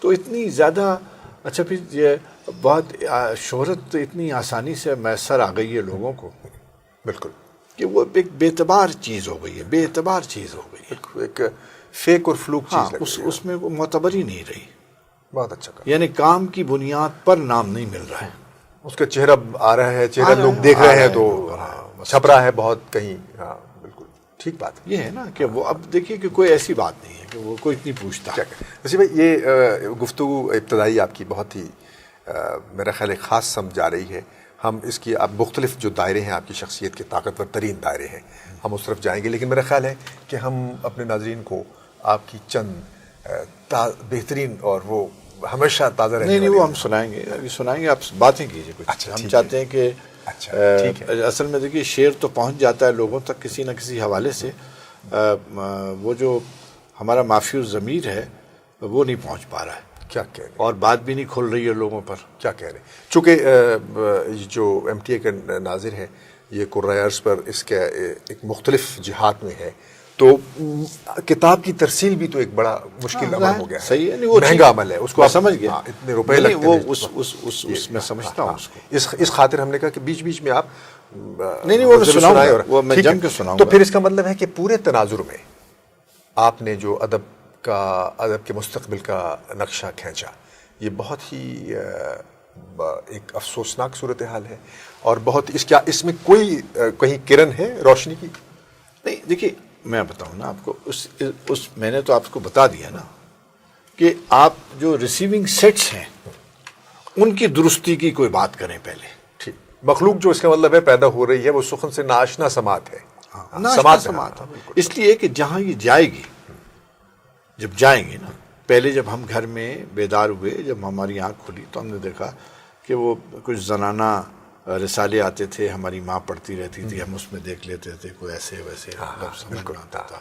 تو اتنی زیادہ۔ اچھا پھر یہ بہت شہرت اتنی آسانی سے میسر آ گئی ہے لوگوں کو، بالکل، کہ وہ ایک بے اعتبار چیز ہو گئی ہے، بے اعتبار چیز ہو گئی ہے، ایک فیک اور فلوک چیز لگ رہی ہے۔ اس میں وہ معتبر ہی نہیں رہی، بہت اچھا کہا۔ یعنی کام کی بنیاد پر نام نہیں مل رہا ہے، اس کا چہرہ آ رہا ہے، چہرہ لوگ دیکھ رہے ہیں تو چھپ رہا ہے بہت کہیں۔ ہاں بالکل ٹھیک بات ہے۔ یہ ہے نا کہ وہ اب دیکھیے کہ کوئی ایسی بات نہیں ہے کہ وہ کوئی اتنی پوچھتا ہے۔ ویسے بھائی یہ گفتگو ابتدائی آپ کی بہت ہی میرا خیال ہے خاص سمجھ آ رہی ہے۔ ہم اس کی اب مختلف جو دائرے ہیں آپ کی شخصیت کے طاقتور ترین دائرے ہیں، ہم اس طرف جائیں گے، لیکن میرا خیال ہے کہ ہم اپنے ناظرین کو آپ کی چند بہترین اور وہ ہمیشہ تازہ رہنے نہیں وہ ہم سنائیں گے، ابھی سنائیں گے، آپ باتیں کیجیے کچھ۔ اچھا ہم چاہتے ہیں کہ اصل میں دیکھیے شعر تو پہنچ جاتا ہے لوگوں تک کسی نہ کسی حوالے سے، وہ جو ہمارا مافی الضمیر ہے وہ نہیں پہنچ پا رہا ہے، کیا کہہ رہے ہیں، اور بات بھی نہیں کھل رہی ہے لوگوں پر۔ کیا کہہ رہے ہیں؟ چونکہ جو ایم ٹی اے کا ناظر ہے یہ قرۂ ارض پر اس کے ایک مختلف جہات میں ہے، تو کتاب کی ترسیل بھی تو ایک بڑا مشکل عمل ہو گیا ہے، صحیح ہے، مہنگا عمل ہے، اس کو میں سمجھ گیا، اتنے روپے لگتے ہیں اس میں سمجھتا ہوں اس کو، اس خاطر ہم نے کہا کہ بیچ بیچ میں آپ نہیں وہ میں سناؤں گا، وہ میں جم کے سناؤں گا۔ تو پھر اس کا مطلب ہے کہ پورے تناظر میں آپ نے جو ادب کے مستقبل کا نقشہ کھینچا، یہ بہت ہی ایک افسوسناک صورتحال ہے، اور بہت اس میں کوئی کہیں کرن ہے روشنی کی؟ نہیں دیکھیے میں بتاؤں نا آپ کو، میں نے تو آپ کو بتا دیا نا کہ آپ جو ریسیونگ سیٹس ہیں ان کی درستی کی کوئی بات کریں پہلے۔ ٹھیک، مخلوق جو اس کا مطلب ہے پیدا ہو رہی ہے وہ سخن سے ناشنا سماعت ہے، سماعت، اس لیے کہ جہاں یہ جائے گی، جب جائیں گے نا، پہلے جب ہم گھر میں بیدار ہوئے، جب ہماری آنکھ کھلی تو ہم نے دیکھا کہ وہ کچھ زنانہ رسالے آتے تھے، ہماری ماں پڑھتی رہتی تھی، ہم اس میں دیکھ لیتے تھے کوئی ایسے ویسے سمجھ میں آتا تھا۔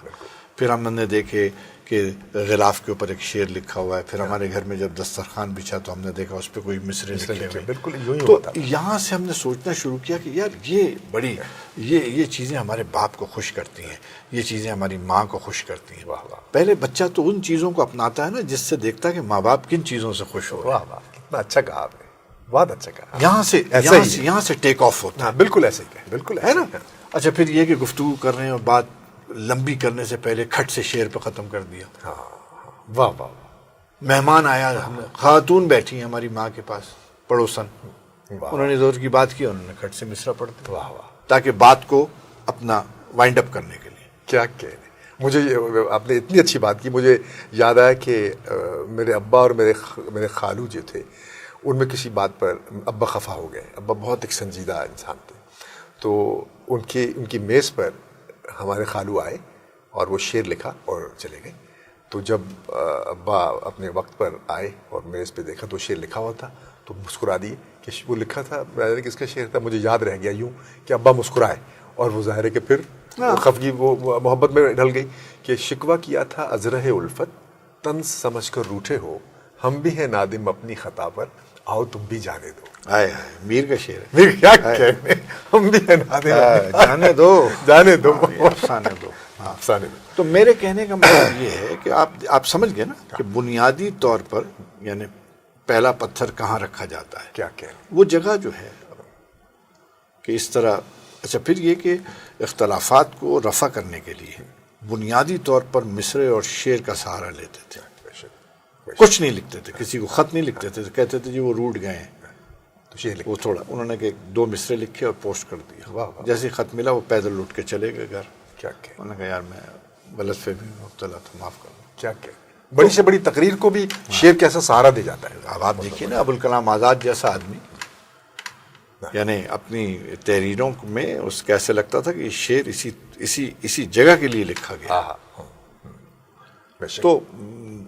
پھر ہم نے دیکھے کہ غلاف کے اوپر ایک شعر لکھا ہوا ہے، پھر ہمارے گھر میں جب دسترخوان بچھا تو ہم نے دیکھا اس پہ کوئی مصرے لکھے ہوئے، بالکل تو یہاں سے ہم نے سوچنا شروع کیا کہ یار یہ بڑی یہ چیزیں ہمارے باپ کو خوش کرتی ہیں، یہ چیزیں ہماری ماں کو خوش کرتی ہیں۔ پہلے بچہ تو ان چیزوں کو اپناتا ہے نا جس سے دیکھتا ہے کہ ماں باپ کن چیزوں سے خوش ہو رہے ہیں۔ واہ کتنا اچھا کہا آپ نے، بہت اچھا کہا۔ یہاں سے ٹیک آف ہوتا ہے، بالکل ایسے ہی بالکل ہے نا۔ اچھا پھر یہ کہ گفتگو کر رہے ہیں اور بات لمبی کرنے سے پہلے کھٹ سے شعر پہ ختم کر دیا۔ واہ واہ، مہمان آیا، خاتون بیٹھی ہیں ہماری ماں کے پاس پڑوسن، انہوں نے زور کی بات کی، انہوں نے کھٹ سے مصرع پڑھ دیا، واہ واہ، تاکہ بات کو اپنا وائنڈ اپ کرنے کے لیے۔ کیا کہہ رہے ہیں۔ مجھے آپ نے اتنی اچھی بات کی، مجھے یاد آیا کہ میرے ابا اور میرے خالو جو تھے، ان میں کسی بات پر ابا خفا ہو گئے. ابا بہت ایک سنجیدہ انسان تھے، تو ان کی میز پر ہمارے خالو آئے اور وہ شعر لکھا اور چلے گئے. تو جب ابا اپنے وقت پر آئے اور میز پہ دیکھا تو شعر لکھا ہوا تھا، تو مسکرا دیے کہ وہ لکھا تھا، کس کا شعر تھا مجھے یاد رہ گیا یوں کہ ابا مسکرائے، اور وہ ظاہر ہے کہ پھر خفگی وہ محبت میں ڈھل گئی کہ شکوہ کیا تھا ازرہ الفت، طنز سمجھ کر روٹھے ہو، ہم بھی ہیں نادم اپنی خطا پر، آؤ تم بھی جانے دو. آئے میر کا شعر ہے. میر کیا کہنے، ہم بھی ہیں نادم، جانے دو جانے دو، افسانے دو. افسانے دو. تو میرے کہنے کا مطلب یہ ہے کہ آپ سمجھ گئے نا کہ بنیادی طور پر یعنی پہلا پتھر کہاں رکھا جاتا ہے، کیا کہنے، وہ جگہ جو ہے کہ اس طرح. اچھا پھر یہ کہ اختلافات کو رفع کرنے کے لیے بنیادی طور پر مصرعے اور شعر کا سہارا لیتے تھے. کچھ نہیں لکھتے تھے، کسی کو خط نہیں لکھتے تھے، کہتے تھے جی وہ روٹ گئے ہیں تو شعر وہ تھوڑا انہوں نے کہ 2 مصرے لکھے اور پوسٹ کر دیا. جیسے خط ملا وہ پیدل لوٹ کے چلے گئے گھر. کیا کہ انہوں نے کہا یار میں غلط فہمی میں مبتلا تھا، معاف کر دو. کیا کہ بڑی سے بڑی تقریر کو بھی شعر کیسا سہارا دے جاتا ہے. اب آپ دیکھیے نا ابوالکلام آزاد جیسا آدمی، یعنی اپنی تحریروں میں اس کیسے لگتا تھا کہ یہ شعر اسی جگہ کے لیے لکھا گیا. تو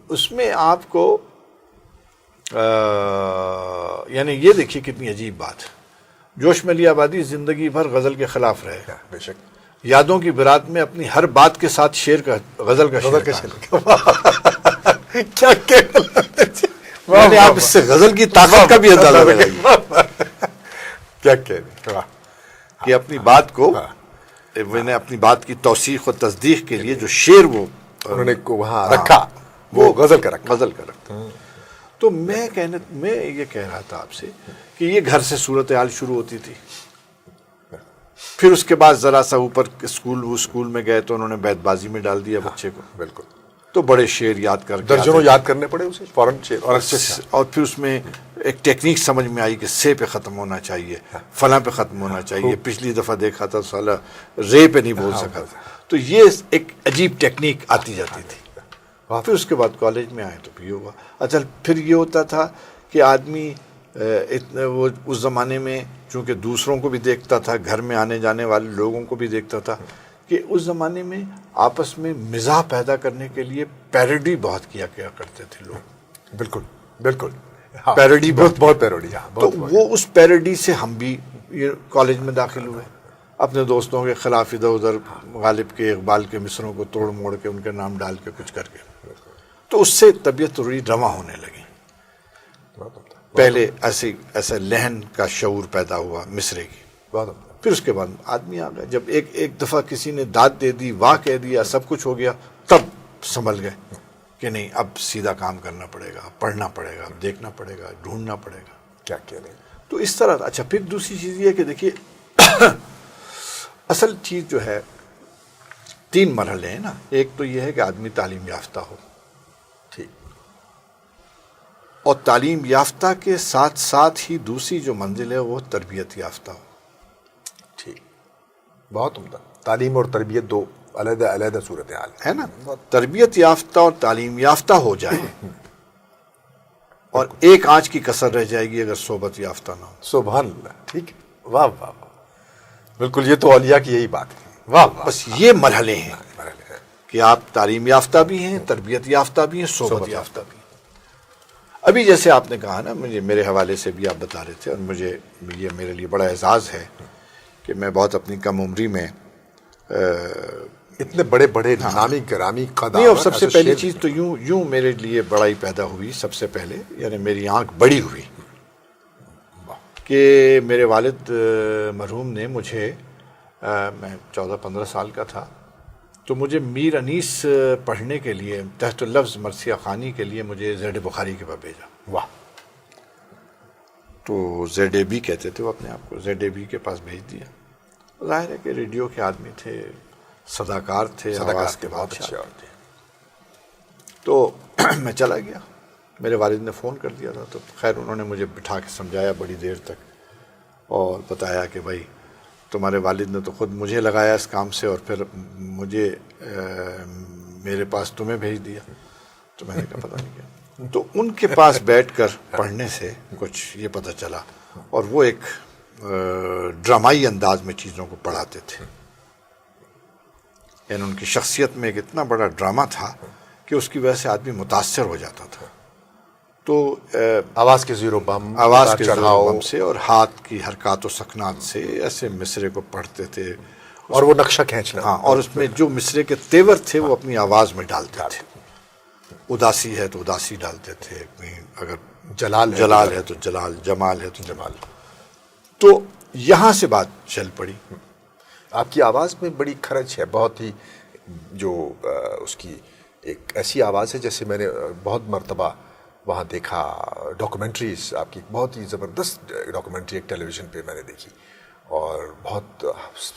اس میں آپ کو یعنی یہ دیکھیے کتنی عجیب بات ہے. جوش ملی آبادی زندگی بھر غزل کے خلاف رہے. بے شک. یادوں کی برات میں اپنی ہر بات کے ساتھ شعر کا غزل کا شعر کیا یعنی آپ اس سے غزل کی طاقت کا بھی اندازہ لگائیے کیا کہنے کہ اپنی بات کو میں نے اپنی بات کی توثیق و تصدیق کے لیے جو شعر وہ انہوں نے وہاں رکھا وہ غزل کا رکھا. تو میں یہ کہہ رہا تھا آپ سے کہ یہ گھر سے صورتحال شروع ہوتی تھی. پھر اس کے بعد ذرا سا اوپر اسکول میں گئے تو انہوں نے بیت بازی میں ڈال دیا بچے کو. بالکل. تو بڑے شعر یاد کر کے درجنوں یاد کرنے پڑے اسے فوراً شعر. اور پھر اس میں ایک ٹیکنیک سمجھ میں آئی کہ سے پہ ختم ہونا چاہیے، فلاں پہ ختم ہونا چاہیے. پچھلی دفعہ دیکھا تھا سالہ رے پہ نہیں بول سکا تھا. تو یہ ایک عجیب ٹیکنیک آتی جاتی تھی. پھر اس کے بعد کالج میں آئے تو بھی ہوا. اچھا پھر یہ ہوتا تھا کہ آدمی وہ اس زمانے میں چونکہ دوسروں کو بھی دیکھتا تھا، گھر میں آنے جانے والے لوگوں کو بھی دیکھتا تھا کہ اس زمانے میں آپس میں مزاح پیدا کرنے کے لیے پیروڈی بہت کیا کرتے تھے لوگ. بالکل بالکل. پیروڈی بہت پیروڈی. تو وہ اس پیروڈی سے ہم بھی کالج میں داخل ہوئے، اپنے دوستوں کے خلاف ادھر ادھر غالب کے اقبال کے مصروں کو توڑ موڑ کے ان کے نام ڈال کے کچھ کر کے. تو اس سے طبیعت تھوڑی رواں ہونے لگی. پہلے ایسے لہن کا شعور پیدا ہوا مصرے کی. پھر اس کے بعد آدمی آ گیا، جب ایک دفعہ کسی نے داد دے دی، واہ کہہ دیا، سب کچھ ہو گیا، تب سنبھل گئے کہ نہیں اب سیدھا کام کرنا پڑے گا، پڑھنا پڑے گا، دیکھنا پڑے گا، ڈھونڈنا پڑے گا. کیا کہہ رہے ہیں. تو اس طرح. اچھا پھر دوسری چیز یہ کہ دیکھیے اصل چیز جو ہے 3 مرحلے ہیں نا. ایک تو یہ ہے کہ آدمی تعلیم یافتہ ہو، ٹھیک، اور تعلیم یافتہ کے ساتھ ساتھ ہی دوسری جو منزل ہے وہ تربیت یافتہ ہو. ٹھیک، بہت عمدہ. تعلیم اور تربیت 2 علیحدہ علیحدہ صورتحال ہے نا. تربیت یافتہ اور تعلیم یافتہ ہو جائے اور ایک آنچ کی کسر رہ جائے گی اگر صحبت یافتہ نہ ہو. سبحان اللہ. ٹھیک. واہ واہ واہ. بالکل یہ تو اولیاء کی یہی بات ہے. واہ واہ. بس یہ مرحلے ہیں کہ آپ تعلیم یافتہ بھی ہیں، تربیت یافتہ بھی ہیں، صحبت یافتہ بھی ہیں. ابھی جیسے آپ نے کہا نا، میرے حوالے سے بھی آپ بتا رہے تھے، اور مجھے یہ میرے لیے بڑا اعزاز ہے کہ میں بہت اپنی کم عمری میں اتنے بڑے بڑے نامی گرامی قدامت. نہیں، اور سب سے پہلی چیز تو یوں میرے لیے بڑائی پیدا ہوئی سب سے پہلے، یعنی میری آنکھ بڑی ہوئی کہ میرے والد مرحوم نے مجھے، میں 14-15 سال کا تھا، تو مجھے میر انیس پڑھنے کے لیے تحت اللفظ مرثیہ خوانی کے لیے مجھے زید بخاری کے پاس بھیجا. واہ. تو زید بی کہتے تھے وہ اپنے آپ کو، زید بی کے پاس بھیج دیا. ظاہر ہے کہ ریڈیو کے آدمی تھے، صداکار تھے، آواز کے بہت اچھے تھے. تو میں چلا گیا. میرے والد نے فون کر دیا تھا، تو خیر انہوں نے مجھے بٹھا کے سمجھایا بڑی دیر تک اور بتایا کہ بھائی تمہارے والد نے تو خود مجھے لگایا اس کام سے اور پھر مجھے میرے پاس تمہیں بھیج دیا. تو میں نے کہا پتہ نہیں کیا. تو ان کے پاس بیٹھ کر پڑھنے سے کچھ یہ پتہ چلا, اور وہ ایک ڈرامائی انداز میں چیزوں کو پڑھاتے تھے. یعنی ان کی شخصیت میں ایک اتنا بڑا ڈرامہ تھا کہ اس کی وجہ سے آدمی متاثر ہو جاتا تھا. تو آواز کے زیر و بم, آواز کے چڑھاؤ سے اور ہاتھ کی حرکات و سکنات سے ایسے مصرے کو پڑھتے تھے, اور وہ نقشہ کھینچنا. ہاں, اور اس میں جو مصرے کے تیور تھے وہ اپنی آواز میں ڈالتے تھے. اداسی ہے تو اداسی ڈالتے تھے, اگر جلال ہے تو جلال, جمال ہے تو جمال. تو یہاں سے بات چل پڑی. آپ کی آواز میں بڑی کھرچ ہے, بہت ہی, جو اس کی ایک ایسی آواز ہے جیسے میں نے بہت مرتبہ وہاں دیکھا. ڈاکومنٹریز آپ کی, بہت ہی زبردست ڈاکومنٹری ایک ٹیلی ویژن پہ میں نے دیکھی, اور بہت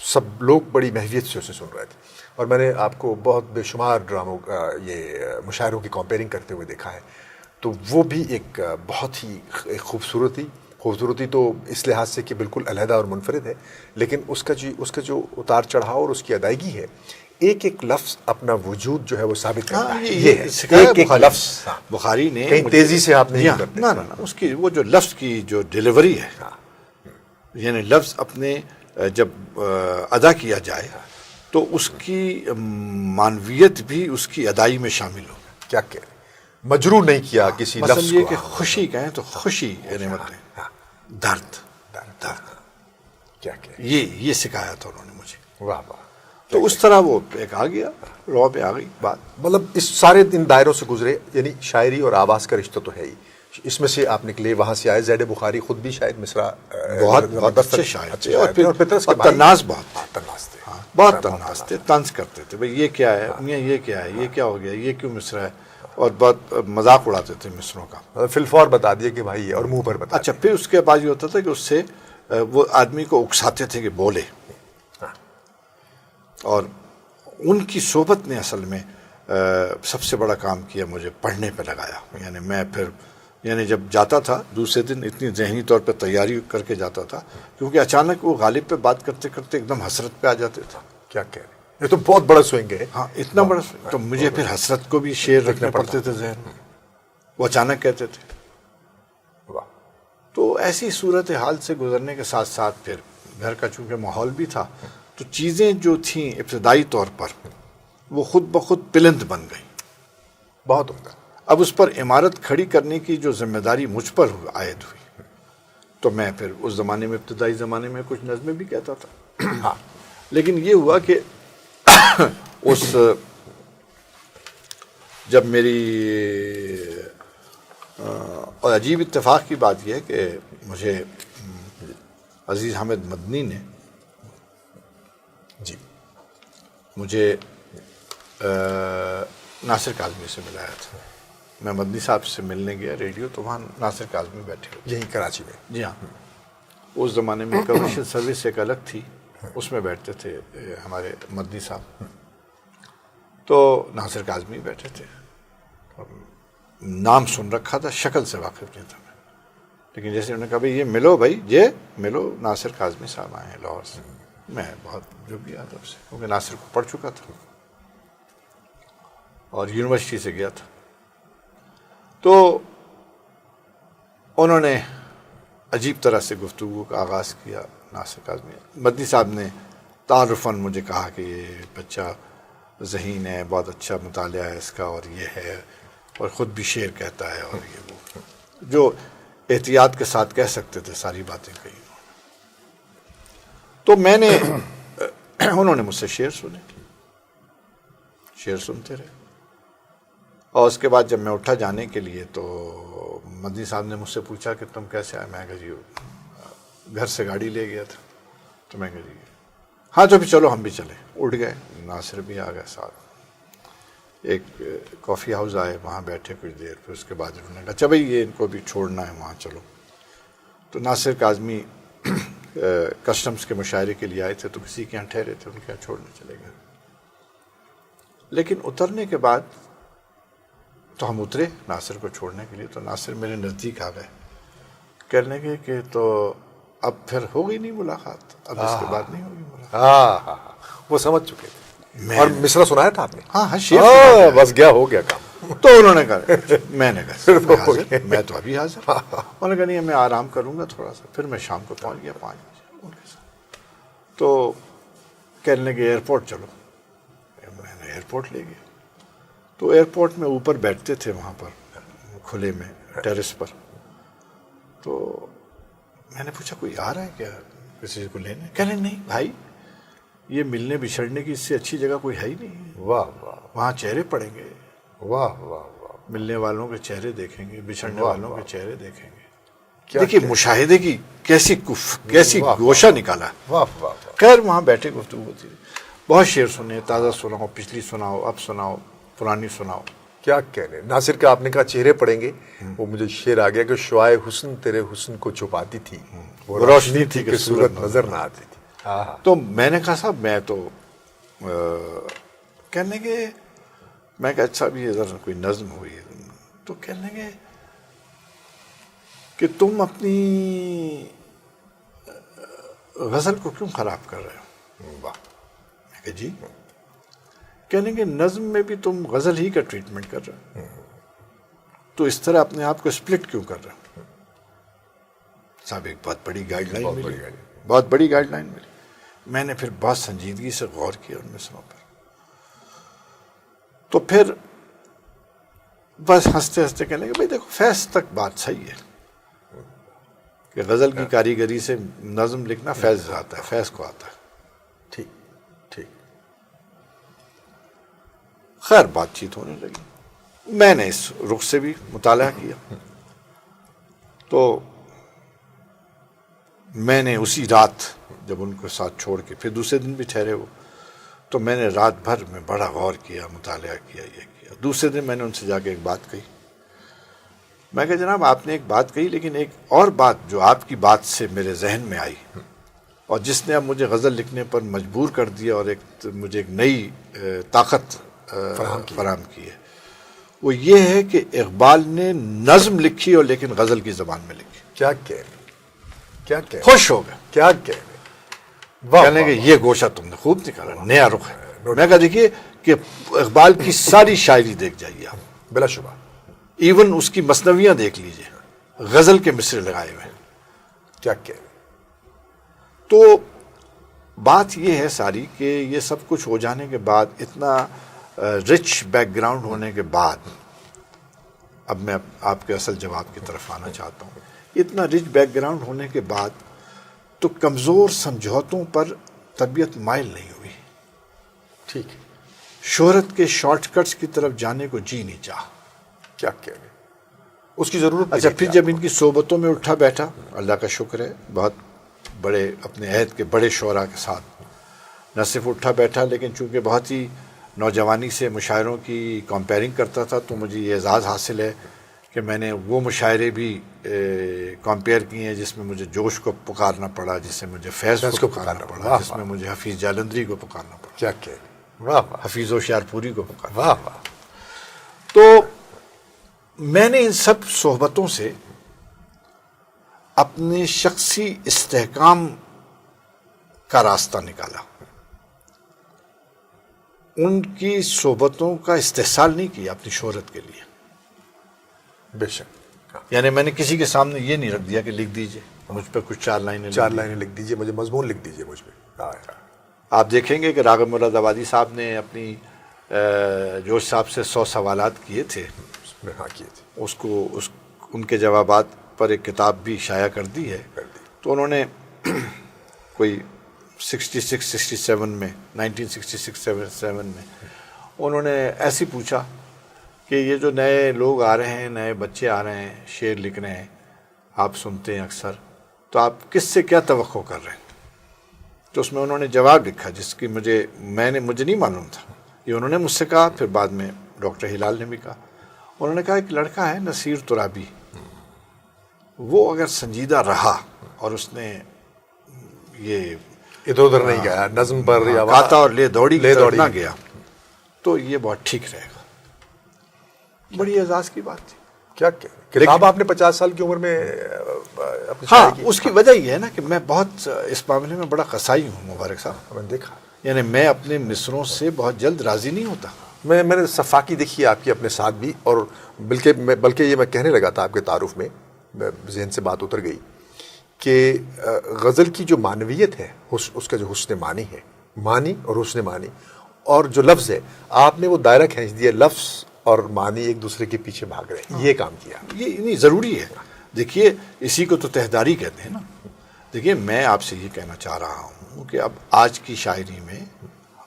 سب لوگ بڑی محویت سے اسے سن رہے تھے. اور میں نے آپ کو بہت بے شمار ڈراموں یہ مشاعروں کی کمپیئرنگ کرتے ہوئے دیکھا ہے. تو وہ بھی ایک بہت ہی ایک خوبصورتی تو اس لحاظ سے کہ بالکل علیحدہ اور منفرد ہے, لیکن اس کا جو اتار چڑھاؤ اور اس کی ادائیگی ہے, ایک ایک لفظ اپنا وجود جو ہے وہ ثابت کرتا ہے. یہ ایک ایک لفظ بخاری نے کہیں تیزی سے آپ نہیں کرتے. نہ اس کی وہ جو لفظ کی جو ڈیلیوری ہے, یعنی لفظ اپنے جب ادا کیا جائے تو اس کی معنویت بھی اس کی ادائی میں شامل ہو. کیا کہہ رہے, مجروح نہیں کیا کسی لفظ مثلا یہ کو. کہ خوشی کہیں تو خوشی یعنی مطلب درد, کیا کہہ رہے, یہ سکھایا تھا انہوں نے مجھے. واہ واہ. تو اس طرح وہ ایک آ گیا, رو پہ آ گئی بات. مطلب اس سارے ان دائروں سے گزرے, یعنی شاعری اور آواز کا رشتہ تو ہے ہی. اس میں سے آپ نکلے, وہاں سے آئے. زید بخاری خود بھی شاید مصرع بہت اچھے شاعر تھے, اور طناز بہت طناز تھے. طنز کرتے تھے, بھئی یہ کیا ہے, یہ کیا ہے, یہ کیا ہو گیا, یہ کیوں مصرع ہے, اور بہت مذاق اڑاتے تھے مصروں کا. فلفور بتا دیے کہ بھائی, اور منہ پر بتا. اچھا, پھر اس کے بعد یہ ہوتا تھا کہ اس سے وہ آدمی کو اکساتے تھے کہ بولے. اور ان کی صحبت نے اصل میں سب سے بڑا کام کیا, مجھے پڑھنے پہ لگایا. یعنی میں پھر جب جاتا تھا دوسرے دن اتنی ذہنی طور پہ تیاری کر کے جاتا تھا, کیونکہ اچانک وہ غالب پہ بات کرتے کرتے ایک دم حسرت پہ آ جاتے تھے. کیا کہہ رہے, یہ تو بہت بڑا سوئنگ ہے. ہاں, اتنا بڑا. تو مجھے پھر حسرت کو بھی شعر رکھنے پڑتے تھے ذہن میں, وہ اچانک کہتے تھے. تو ایسی صورت حال سے گزرنے کے ساتھ ساتھ پھر گھر کا چونکہ ماحول بھی تھا, تو چیزیں جو تھیں ابتدائی طور پر وہ خود بخود پلند بن گئیں. بہت عمدہ. اب اس پر عمارت کھڑی کرنے کی جو ذمہ داری مجھ پر عائد ہوئی, تو میں پھر اس زمانے میں, ابتدائی زمانے میں کچھ نظمیں بھی کہتا تھا. ہاں, لیکن یہ ہوا کہ جب میری اور عجیب اتفاق کی بات یہ ہے کہ مجھے عزیز حامد مدنی نے مجھے ناصر کاظمی سے ملایا تھا. میں مدنی صاحب سے ملنے گیا ریڈیو, تو وہاں ناصر کاظمی بیٹھے ہوئے, یہیں کراچی میں. جی ہاں, اس زمانے میں کمرشل سروس ایک الگ تھی, اس میں بیٹھتے تھے ہمارے مدنی صاحب. تو ناصر کاظمی بیٹھے تھے, نام سن رکھا تھا, شکل سے واقف نہیں تھا میں, لیکن جیسے انہوں نے کہا بھائی یہ ملو, بھائی یہ ملو, ناصر کاظمی صاحب آئے ہیں لاہور سے. میں بہت جو بھی آتا سے, کیونکہ ناصر کو پڑھ چکا تھا اور یونیورسٹی سے گیا تھا. تو انہوں نے عجیب طرح سے گفتگو کا آغاز کیا. ناصر کاظمی, مدنی صاحب نے تعارفاً مجھے کہا کہ یہ بچہ ذہین ہے, بہت اچھا مطالعہ ہے اس کا, اور یہ ہے, اور خود بھی شعر کہتا ہے, اور یہ وہ جو احتیاط کے ساتھ کہہ سکتے تھے ساری باتیں کہی. تو میں نے انہوں نے مجھ سے شعر سنے, شعر سنتے رہے. اور اس کے بعد جب میں اٹھا جانے کے لیے تو مدنی صاحب نے مجھ سے پوچھا کہ تم کیسے آئے. میں کہا جی گھر سے گاڑی لے گیا تھا. تو میں کہا جی ہاں, تو پھر چلو ہم بھی چلے. اٹھ گئے, ناصر بھی آ گئے ساتھ. ایک کافی ہاؤس آئے, وہاں بیٹھے کچھ دیر. پھر اس کے بعد انہوں نے کہا اچھا بھائی یہ ان کو بھی چھوڑنا ہے وہاں, چلو. تو ناصر کاظمی کسٹمز کے مشاعرے کے لیے آئے تھے, تو کسی کے یہاں ٹھہرے تھے, ان کے یہاں چھوڑنے چلے گئے. لیکن اترنے کے بعد تو ہم اترے ناصر کو چھوڑنے کے لیے, تو ناصر میرے نزدیک آ گئے, کہنے لگے کہ تو اب پھر ہو گئی نہیں ملاقات، اب اس کے بعد نہیں ہوگی ملاقات. ہاں وہ سمجھ چکے تھے. اور مصرع سنایا تھا آپ نے؟ ہاں شیر بس گیا ہو گیا کام. تو انہوں نے کہا، میں نے کہا میں تو ابھی حاضر. انہوں نے کہا نہیں میں آرام کروں گا تھوڑا سا. پھر میں شام کو پہنچ گیا 5 بجے ان کے ساتھ. تو کہنے لگے ایئرپورٹ چلو. میں نے ایئرپورٹ لے گیا. تو ایئرپورٹ میں اوپر بیٹھتے تھے وہاں پر کھلے میں ٹیرس پر. تو میں نے پوچھا کوئی آ رہا ہے کیا کسی کو لینے؟ کہنے نہیں بھائی یہ ملنے بچھڑنے کی اس سے اچھی جگہ کوئی ہے ہی نہیں. واہ واہ وہاں چہرے پڑیں گے، واہ واہ واہ. ملنے والوں کے چہرے دیکھیں گے، بچھڑنے والوں کے چہرے دیکھیں گے. کیا دیکھیے مشاہدے کی کیسی گوشہ نکالا. واہ واہ واہ. خیر وہاں بیٹھے گفتگو ہوتی رہی. بہت شعر سنے، تازہ سناؤ، پچھلی سناؤ، اب سناؤ، پرانی سناؤ. کیا کہنے. ناصر کا آپ نے کہا چہرے پڑیں گے، وہ مجھے شعر آ گیا کہ شعائے حسن تیرے حسن کو چھپاتی تھی، وہ روشنی تھی کہ صورت نظر نہ آتی تھی. تو میں نے کہا صاحب میں تو کہنے لگے، میں کہا اچھا اب یہ ذرا کوئی نظم ہوئی ہے. تو کہنے لگے کہ تم اپنی غزل کو کیوں خراب کر رہے ہو؟ واہ. میں کہا جی. کہنے کہ نظم میں بھی تم غزل ہی کا ٹریٹمنٹ کر رہے ہو، تو اس طرح اپنے آپ کو سپلٹ کیوں کر رہے ہو؟ صاحب ایک بہت بڑی گائیڈ لائن ملی، بہت بڑی گائیڈ لائن ملی. میں نے پھر بہت سنجیدگی سے غور کیا ان مصرعوں پر. تو پھر بس ہنستے ہنستے کہنے کہ بھائی دیکھو فیض تک بات صحیح ہے کہ غزل کی کاریگری سے نظم لکھنا فیض آتا ہے، فیض کو آتا ہے. ٹھیک ٹھیک. خیر بات چیت ہونے لگی. میں نے اس رخ سے بھی مطالعہ کیا. تو میں نے اسی رات جب ان کو ساتھ چھوڑ کے پھر دوسرے دن بھی ٹھہرے وہ، تو میں نے رات بھر میں بڑا غور کیا، مطالعہ کیا، یہ کیا. دوسرے دن میں نے ان سے جا کے ایک بات کہی. میں کہا جناب آپ نے ایک بات کہی، لیکن ایک اور بات جو آپ کی بات سے میرے ذہن میں آئی اور جس نے اب مجھے غزل لکھنے پر مجبور کر دیا اور مجھے ایک نئی طاقت فراہم کی ہے، وہ یہ ہے کہ اقبال نے نظم لکھی اور لیکن غزل کی زبان میں لکھی. کیا کہنے. کیا کہنے. خوش ہو گئے. کیا کہنے. کہنے کہ یہ گوشہ تم نے خوب نکالا، نیا رخ ہے. میں کہا دیکھیے کہ اقبال کی ساری شاعری دیکھ جائیے آپ، بلا شبہ. ایون اس کی مثنویاں دیکھ لیجئے، غزل کے مصرے لگائے ہوئے. کیا کہنے. تو بات یہ ہے ساری کہ یہ سب کچھ ہو جانے کے بعد، اتنا رچ بیک گراؤنڈ ہونے کے بعد، اب میں آپ کے اصل جواب کی طرف آنا چاہتا ہوں. اتنا رچ بیک گراؤنڈ ہونے کے بعد تو کمزور سمجھوتوں پر طبیعت مائل نہیں ہوئی. ٹھیک. شہرت کے شارٹ کٹس کی طرف جانے کو جی نہیں چاہا. کیا کہنے. اس کی ضرورت. اچھا پھر جب ان کی صحبتوں میں اٹھا بیٹھا، اللہ کا شکر ہے بہت بڑے اپنے عہد کے بڑے شعراء کے ساتھ نہ صرف اٹھا بیٹھا، لیکن چونکہ بہت ہی نوجوانی سے مشاعروں کی کمپیئرنگ کرتا تھا، تو مجھے یہ اعزاز حاصل ہے کہ میں نے وہ مشاعرے بھی کمپیئر کیے ہیں جس میں مجھے جوش کو پکارنا پڑا، جس سے مجھے فیض کو پکارنا پڑا، جس میں مجھے حفیظ جالندری کو پکارنا پڑا. کیا کہنے. واہ واہ. حفیظ و شیارپوری کو پکارنا. واہ واہ. تو میں نے ان سب صحبتوں سے اپنے شخصی استحکام کا راستہ نکالا. ان کی صحبتوں کا استحصال نہیں کیا اپنی شہرت کے لیے. بے شک. یعنی میں نے کسی کے سامنے یہ نہیں رکھ دیا کہ لکھ دیجئے مجھ پہ کچھ 4 لائنیں، 4 لائنیں لکھ دیجئے، مجھے مضمون لکھ دیجئے مجھ پہ. آپ دیکھیں گے کہ راغب مراد آبادی صاحب نے اپنی جوش صاحب سے 100 سوالات کیے تھے. ہاں کیے تھے. اس کو ان کے جوابات پر ایک کتاب بھی شائع کر دی ہے. تو انہوں نے کوئی 66-67 میں 1966-67 میں انہوں نے ایسے پوچھا کہ یہ جو نئے لوگ آ رہے ہیں، نئے بچے آ رہے ہیں، شعر لکھ رہے ہیں، آپ سنتے ہیں اکثر، تو آپ کس سے کیا توقع کر رہے ہیں؟ تو اس میں انہوں نے جواب لکھا جس کی مجھے نہیں معلوم تھا. یہ انہوں نے مجھ سے کہا، پھر بعد میں ڈاکٹر ہلال نے بھی کہا. انہوں نے کہا ایک لڑکا ہے نصیر ترابی، وہ اگر سنجیدہ رہا اور اس نے یہ ادھر ادھر نہیں گیا نظم پر یا گاتا اور لے دوڑی نہ گیا، تو یہ بہت ٹھیک رہے گا. بڑی اعزاز کی بات تھی. کیا کتاب آپ نے 50 سال کی عمر میں اپنی ہاں، شاعری کی؟ اس کی وجہ یہ ہے نا کہ میں بہت اس معاملے میں بڑا قصائی ہوں مبارک صاحب. میں نے دیکھا، یعنی میں اپنے مصروں سے بہت جلد راضی نہیں ہوتا. میں نے صفاقی دیکھی ہے آپ کی اپنے ساتھ بھی، اور بلکہ یہ میں کہنے لگا تھا آپ کے تعارف میں، ذہن سے بات اتر گئی کہ غزل کی جو معنویت ہے، اس کا جو حسن معنی ہے، معنی اور حسن معنی، اور جو لفظ ہے آپ نے وہ دائرہ کھینچ دیا، لفظ اور معنی ایک دوسرے کے پیچھے بھاگ رہے ہیں، یہ کام کیا. یہ نہیں ضروری ہے. دیکھیے اسی کو تو تہداری کہتے ہیں نا. دیکھیے میں آپ سے یہ کہنا چاہ رہا ہوں کہ اب آج کی شاعری میں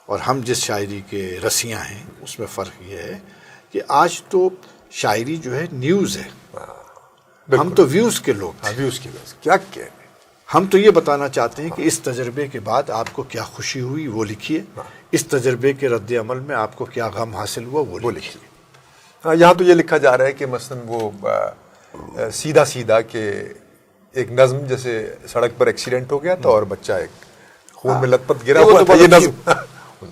اور ہم جس شاعری کے رسیاں ہیں اس میں فرق یہ ہے کہ آج تو شاعری جو ہے نیوز ہے. ہم تو ویوز کے لوگ ہیں. ویوز کی وجہ کیا کہنے. ہم تو یہ بتانا چاہتے ہیں کہ اس تجربے کے بعد آپ کو کیا خوشی ہوئی وہ لکھیے، اس تجربے کے رد عمل میں آپ کو کیا غم حاصل ہوا وہ لکھیے. یہاں تو یہ لکھا جا رہا ہے کہ مثلا وہ سیدھا سیدھا کہ ایک نظم جیسے سڑک پر ایکسیڈنٹ ہو گیا تھا اور بچہ ایک خون میں لت پت گرا ہوا تھا، یہ نظم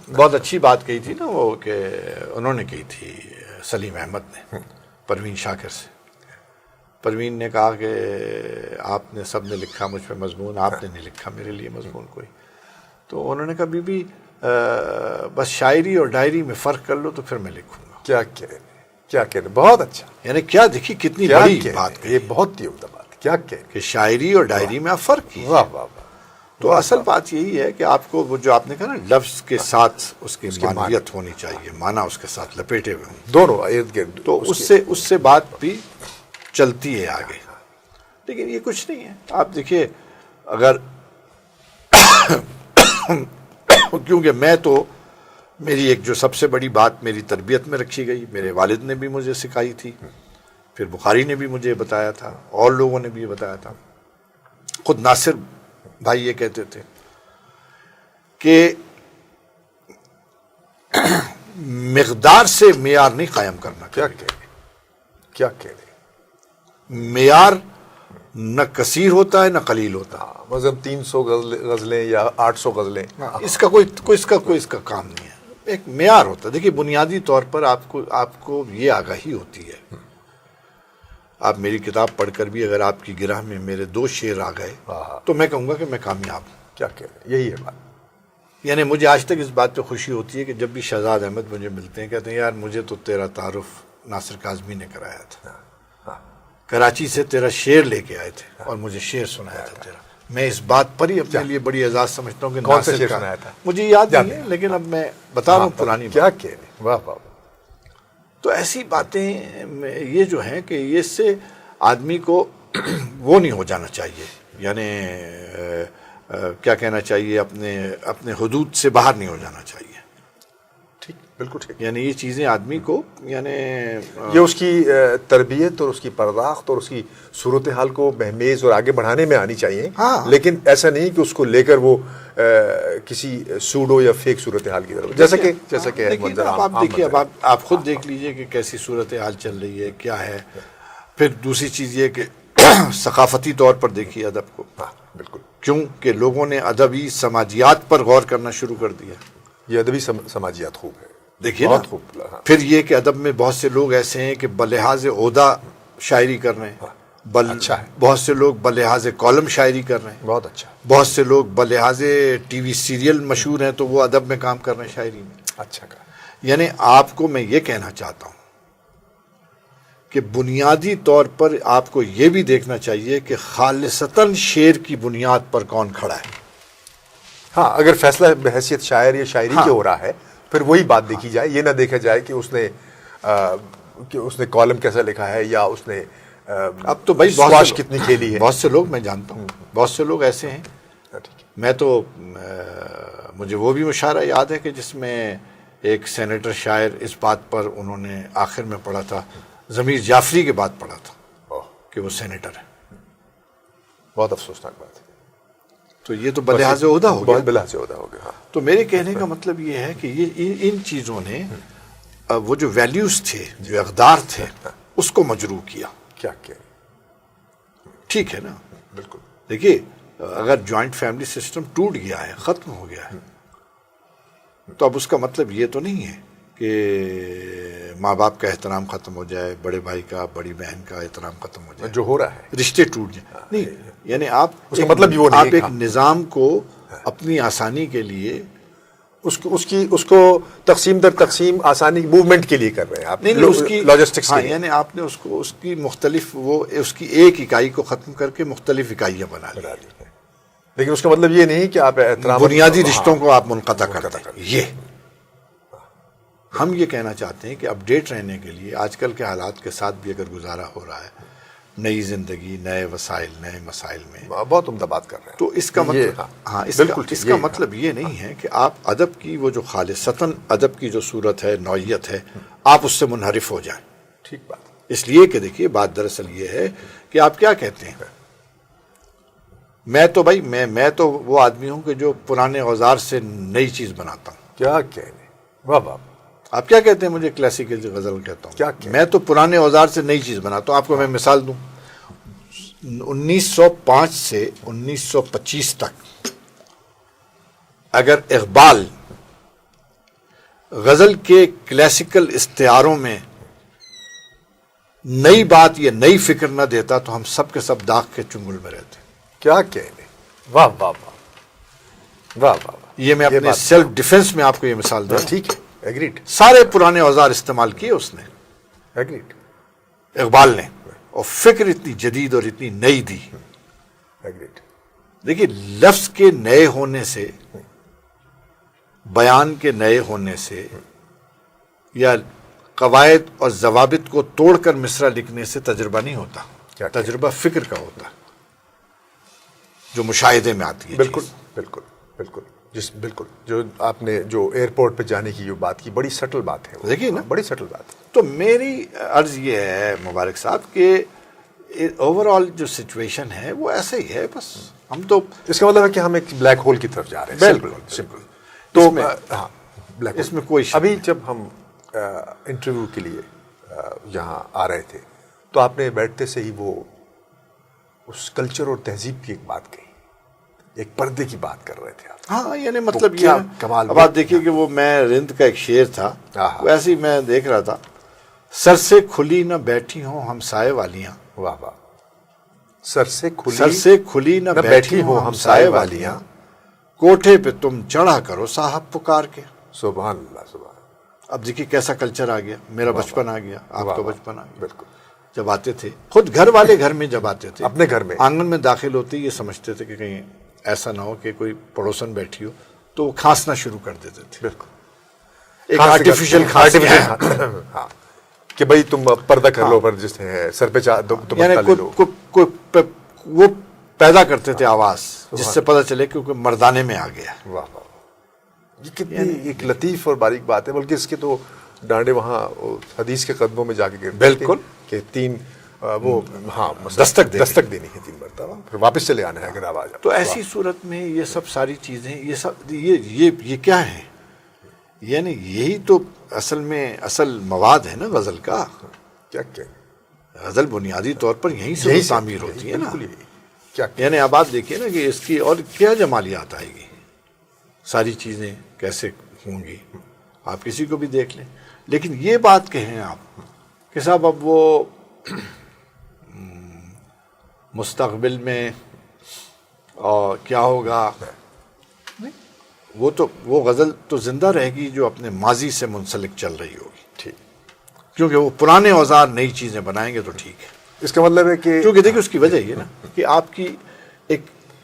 بہت اچھی بات کہی تھی نا وہ، کہ انہوں نے کہی تھی سلیم احمد نے پروین شاکر سے. پروین نے کہا کہ آپ نے سب نے لکھا مجھ پہ مضمون، آپ نے نہیں لکھا میرے لیے مضمون کوئی. تو انہوں نے کہا بی بی بس شاعری اور ڈائری میں فرق کر لو تو پھر میں لکھوں گا. کیا کہنے، کیا کہنے، بہت اچھا. یعنی کیا دیکھی کتنی بڑی بات یہ بہت ہی عمدہ بات. کیا کہنے کہ شاعری اور ڈائری میں آپ فرق کیجیے. واہ واہ واہ. تو اصل بات یہی ہے کہ آپ کو وہ جو آپ نے کہا نا لفظ کے ساتھ اس کی معنویت ہونی چاہیے، معنی اس کے ساتھ لپیٹے ہوئے ہوں دونوں ارد گرد، تو اس سے بات بھی چلتی ہے آگے. لیکن یہ کچھ نہیں ہے. آپ دیکھیے اگر کیونکہ میں تو میری ایک جو سب سے بڑی بات میری تربیت میں رکھی گئی، میرے والد نے بھی مجھے سکھائی تھی، پھر بخاری نے بھی مجھے بتایا تھا، اور لوگوں نے بھی یہ بتایا تھا. خود ناصر بھائی یہ کہتے تھے کہ مقدار سے معیار نہیں قائم کرنا. کیا کہنے، کیا کہنے. معیار نہ کثیر ہوتا ہے نہ قلیل ہوتا ہے. مثلا 300 غزلیں یا 800 غزلیں، اس کا کوئی کام نہیں ہے. ایک معیار ہوتا ہے. دیکھیے بنیادی طور پر آپ کو یہ آگاہی ہوتی ہے. آپ میری کتاب پڑھ کر بھی اگر آپ کی گرہ میں میرے 2 شعر آ گئے تو میں کہوں گا کہ میں کامیاب ہوں. کیا کہنے، یہی ہے بات. یعنی مجھے آج تک اس بات پہ خوشی ہوتی ہے کہ جب بھی شہزاد احمد مجھے ملتے ہیں کہتے ہیں یار مجھے تو تیرا تعارف ناصر کاظمی نے کرایا تھا، کراچی سے تیرا شعر لے کے آئے تھے اور مجھے شعر سنایا تھا تیرا. میں اس بات پر ہی اپنے لیے بڑی اعزاز سمجھتا ہوں کہ کون سا ناصر شعر کا سنایا تھا مجھے یاد نہیں ہے، لیکن اب میں بتا رہا ہوں پرانی کیا کہنے. واہ واہ. تو ایسی باتیں یہ جو ہیں کہ یہ سے آدمی کو وہ نہیں ہو جانا چاہیے، یعنی کیا کہنا چاہیے، اپنے حدود سے باہر نہیں ہو جانا چاہیے. ٹھیک، بالکل ٹھیک. یعنی یہ چیزیں آدمی کو یعنی یہ اس کی تربیت اور اس کی پرداخت اور اس کی صورتحال کو مہمیز اور آگے بڑھانے میں آنی چاہیے. لیکن ایسا نہیں کہ اس کو لے کر وہ کسی سوڈو یا فیک صورتحال کی طرف، جیسا کہ منظر آپ دیکھیے. اب آپ خود دیکھ لیجئے کہ کیسی صورتحال چل رہی ہے، کیا ہے. پھر دوسری چیز یہ کہ ثقافتی طور پر دیکھیے ادب کو. بالکل. کیوں کہ لوگوں نے ادبی سماجیات پر غور کرنا شروع کر دیا. یہ ادبی سماجیات خوب ہے، دیکھیے بہت نا. خوب. پھر یہ کہ ادب میں بہت سے لوگ ایسے ہیں کہ بلحاظ عہدہ شاعری کر رہے ہیں، اچھا ہے. بہت سے لوگ بلحاظ کالم شاعری کر رہے ہیں، بہت اچھا. بہت سے لوگ بلحاظ ٹی وی سیریل مشہور ہیں تو وہ ادب میں کام کر رہے ہیں، شاعری میں. اچھا کہا. یعنی آپ کو میں یہ کہنا چاہتا ہوں کہ بنیادی طور پر آپ کو یہ بھی دیکھنا چاہیے کہ خالصتاً شعر کی بنیاد پر کون کھڑا ہے. ہاں، اگر فیصلہ بحیثیت شاعر یا شاعری کے ہو رہا ہے پھر وہی بات دیکھی جائے. یہ نہ دیکھا جائے کہ اس نے کالم کیسا لکھا ہے یا اس نے اب تو بھائی سواش کتنی کھیلی ہے. بہت سے لوگ میں جانتا ہوں، بہت سے لوگ ایسے ہیں. میں تو مجھے وہ بھی مشاعرہ یاد ہے کہ جس میں ایک سینیٹر شاعر اس بات پر انہوں نے آخر میں پڑھا تھا، ضمیر جعفری کے بعد پڑھا تھا کہ وہ سینیٹر ہے. بہت افسوسناک بات ہے. تو یہ تو بلحاظ عہدہ ہو گیا. بہت بلحاظ عہدہ ہو گیا. تو میرے کہنے کا مطلب یہ ہے کہ یہ ان چیزوں نے وہ جو ویلیوز تھے، جو اقدار تھے، اس کو مجروح کیا. کیا کیا. ٹھیک ہے نا. بالکل. دیکھیے اگر جوائنٹ فیملی سسٹم ٹوٹ گیا ہے، ختم ہو گیا ہے، تو اب اس کا مطلب یہ تو نہیں ہے کہ ماں باپ کا احترام ختم ہو جائے، بڑے بھائی کا، بڑی بہن کا احترام ختم ہو جائے، جو ہو رہا ہے رشتے ٹوٹ جائیں. نہیں، یعنی آپ اس کا مطلب یہ وہ نہیں آپ ہے. ایک نظام کو اپنی آسانی کے لیے اس کو تقسیم در تقسیم آسانی موومنٹ کے لیے کر رہے ہیں آپ. نہیں اس کی لاجسٹکس ہاں، یعنی آپ نے اس کی مختلف اس کی ایک اکائی کو ختم کر کے مختلف اکائیاں بنا لی. لیکن اس کا مطلب یہ نہیں کہ آپ احترام بنیادی رشتوں کو آپ منقطع کرتے ہیں. یہ ہم یہ کہنا چاہتے ہیں کہ اپڈیٹ رہنے کے لیے آج کل کے حالات کے ساتھ بھی اگر گزارا ہو رہا ہے، نئی زندگی، نئے وسائل، نئے مسائل میں، بہت عمدہ بات کر رہے ہیں. تو اس کا مطلب اس کا مطلب یہ نہیں ہے کہ آپ ادب کی وہ جو خالصتاً ادب کی جو صورت ہے، نوعیت ہے، آپ اس سے منحرف ہو جائیں. ٹھیک بات. اس لیے کہ دیکھیے بات دراصل یہ ہے کہ آپ کیا کہتے ہیں. میں تو وہ آدمی ہوں کہ جو پرانے اوزار سے نئی چیز بناتا ہوں. کیا کہنے، واہ واہ. آپ کیا کہتے ہیں؟ مجھے کلاسیکل غزل کہتا ہوں. کیا میں تو پرانے اوزار سے نئی چیز بناتا ہوں. آپ کو میں مثال دوں، 1905 سے 1925 تک اگر اقبال غزل کے کلاسیکل استعاروں میں نئی بات یا نئی فکر نہ دیتا تو ہم سب کے سب داغ کے چنگل میں رہتے. کیا کہنے، واہ واہ واہ واہ واہ. یہ میں اپنے سیلف ڈیفنس میں آپ کو یہ مثال دوں. ٹھیک ہے، ایگریڈ. سارے پرانے اوزار استعمال کیے اس نے، ایگریڈ. اقبال نے، اور فکر اتنی جدید اور اتنی نئی دی. ایگریڈ. دیکھیے لفظ کے نئے ہونے سے، بیان کے نئے ہونے سے، یا قواعد اور ضوابط کو توڑ کر مصرع لکھنے سے تجربہ نہیں ہوتا. تجربہ فکر کا ہوتا جو مشاہدے میں آتی ہے. بالکل بالکل بالکل. بالکل جو آپ نے جو ایئرپورٹ پہ جانے کی جو بات کی، بڑی سٹل بات ہے. دیکھیے نا، بڑی سٹل بات ہے. تو میری عرض یہ ہے مبارک صاحب کہ اوور آل جو سچویشن ہے وہ ایسا ہی ہے. بس ہم تو اس کا مطلب ہے کہ ہم ایک بلیک ہول کی طرف جا رہے ہیں. بالکل. تو ہاں، اس میں کوئی ابھی جب ہم انٹرویو کے لیے یہاں آ رہے تھے تو آپ نے بیٹھتے سے ہی وہ اس کلچر اور تہذیب کی ایک بات کہی، ایک پردے کی بات کر رہے تھے آپ. ہاں، یعنی مطلب یہ کمال. اب آپ دیکھیے کہ وہ میں رند کا ایک شعر تھا، ویسے ہی میں دیکھ رہا تھا. سر سے کھلی نہ بیٹھی ہوں ہم سائے والیاں. واہ واہ. سر سے کھلی نہ بیٹھی ہوں ہم سائے والیاں، کوٹھے پہ تم چڑھا کرو صاحب پکار کے. سبحان اللہ سبحان. اب دیکھیے کیسا کلچر آ گیا. میرا بچپن آ گیا، آپ کا بچپن آ گیا. بالکل. جب آتے تھے خود گھر والے گھر میں، جب آتے تھے اپنے گھر میں، آنگن میں داخل ہوتے یہ سمجھتے تھے کہ کہیں ایسا نہ ہو کہ کوئی پڑوسن بیٹھی ہو تو وہ کھانسنا شروع کر دیتے تھے. بالکل. ایک آرٹیفیشل کھانسی، ہاں، کہ بھائی تم پردہ کر لو، پر جس ہے سر پہ یعنی وہ پیدا کرتے تھے آواز جس سے پتہ چلے کہ مردانے میں آ گیا. واہ واہ. یہ کتنی ایک لطیف اور باریک بات ہے. بلکہ اس کے تو ڈانڈے وہاں حدیث کے قدموں میں جا کے گرتے. بالکل. کہ تین وہ ہاں دستک دینی ہے 3 مرتبہ، پھر واپس چلے آنا ہے اگر آواز. تو ایسی صورت میں یہ سب ساری چیزیں، یہ سب یہ کیا ہے؟ یعنی یہی تو اصل مواد ہے نا غزل کا. کیا کہ غزل بنیادی طور پر یہیں سے تعمیر ہوتی ہے نا. کیا یعنی اب آپ دیکھیے نا کہ اس کی اور کیا جمالیات آئے گی، ساری چیزیں کیسے ہوں گی، آپ کسی کو بھی دیکھ لیں. لیکن یہ بات کہیں آپ کہ صاحب اب وہ مستقبل میں اور کیا ہوگا، وہ غزل تو زندہ رہے گی جو اپنے ماضی سے منسلک چل رہی ہوگی. ٹھیک. کیونکہ وہ پرانے اوزار نئی چیزیں بنائیں گے تو ٹھیک ہے. اس کا مطلب ہے کہ کیونکہ دیکھیں اس کی وجہ یہ نا کہ آپ کی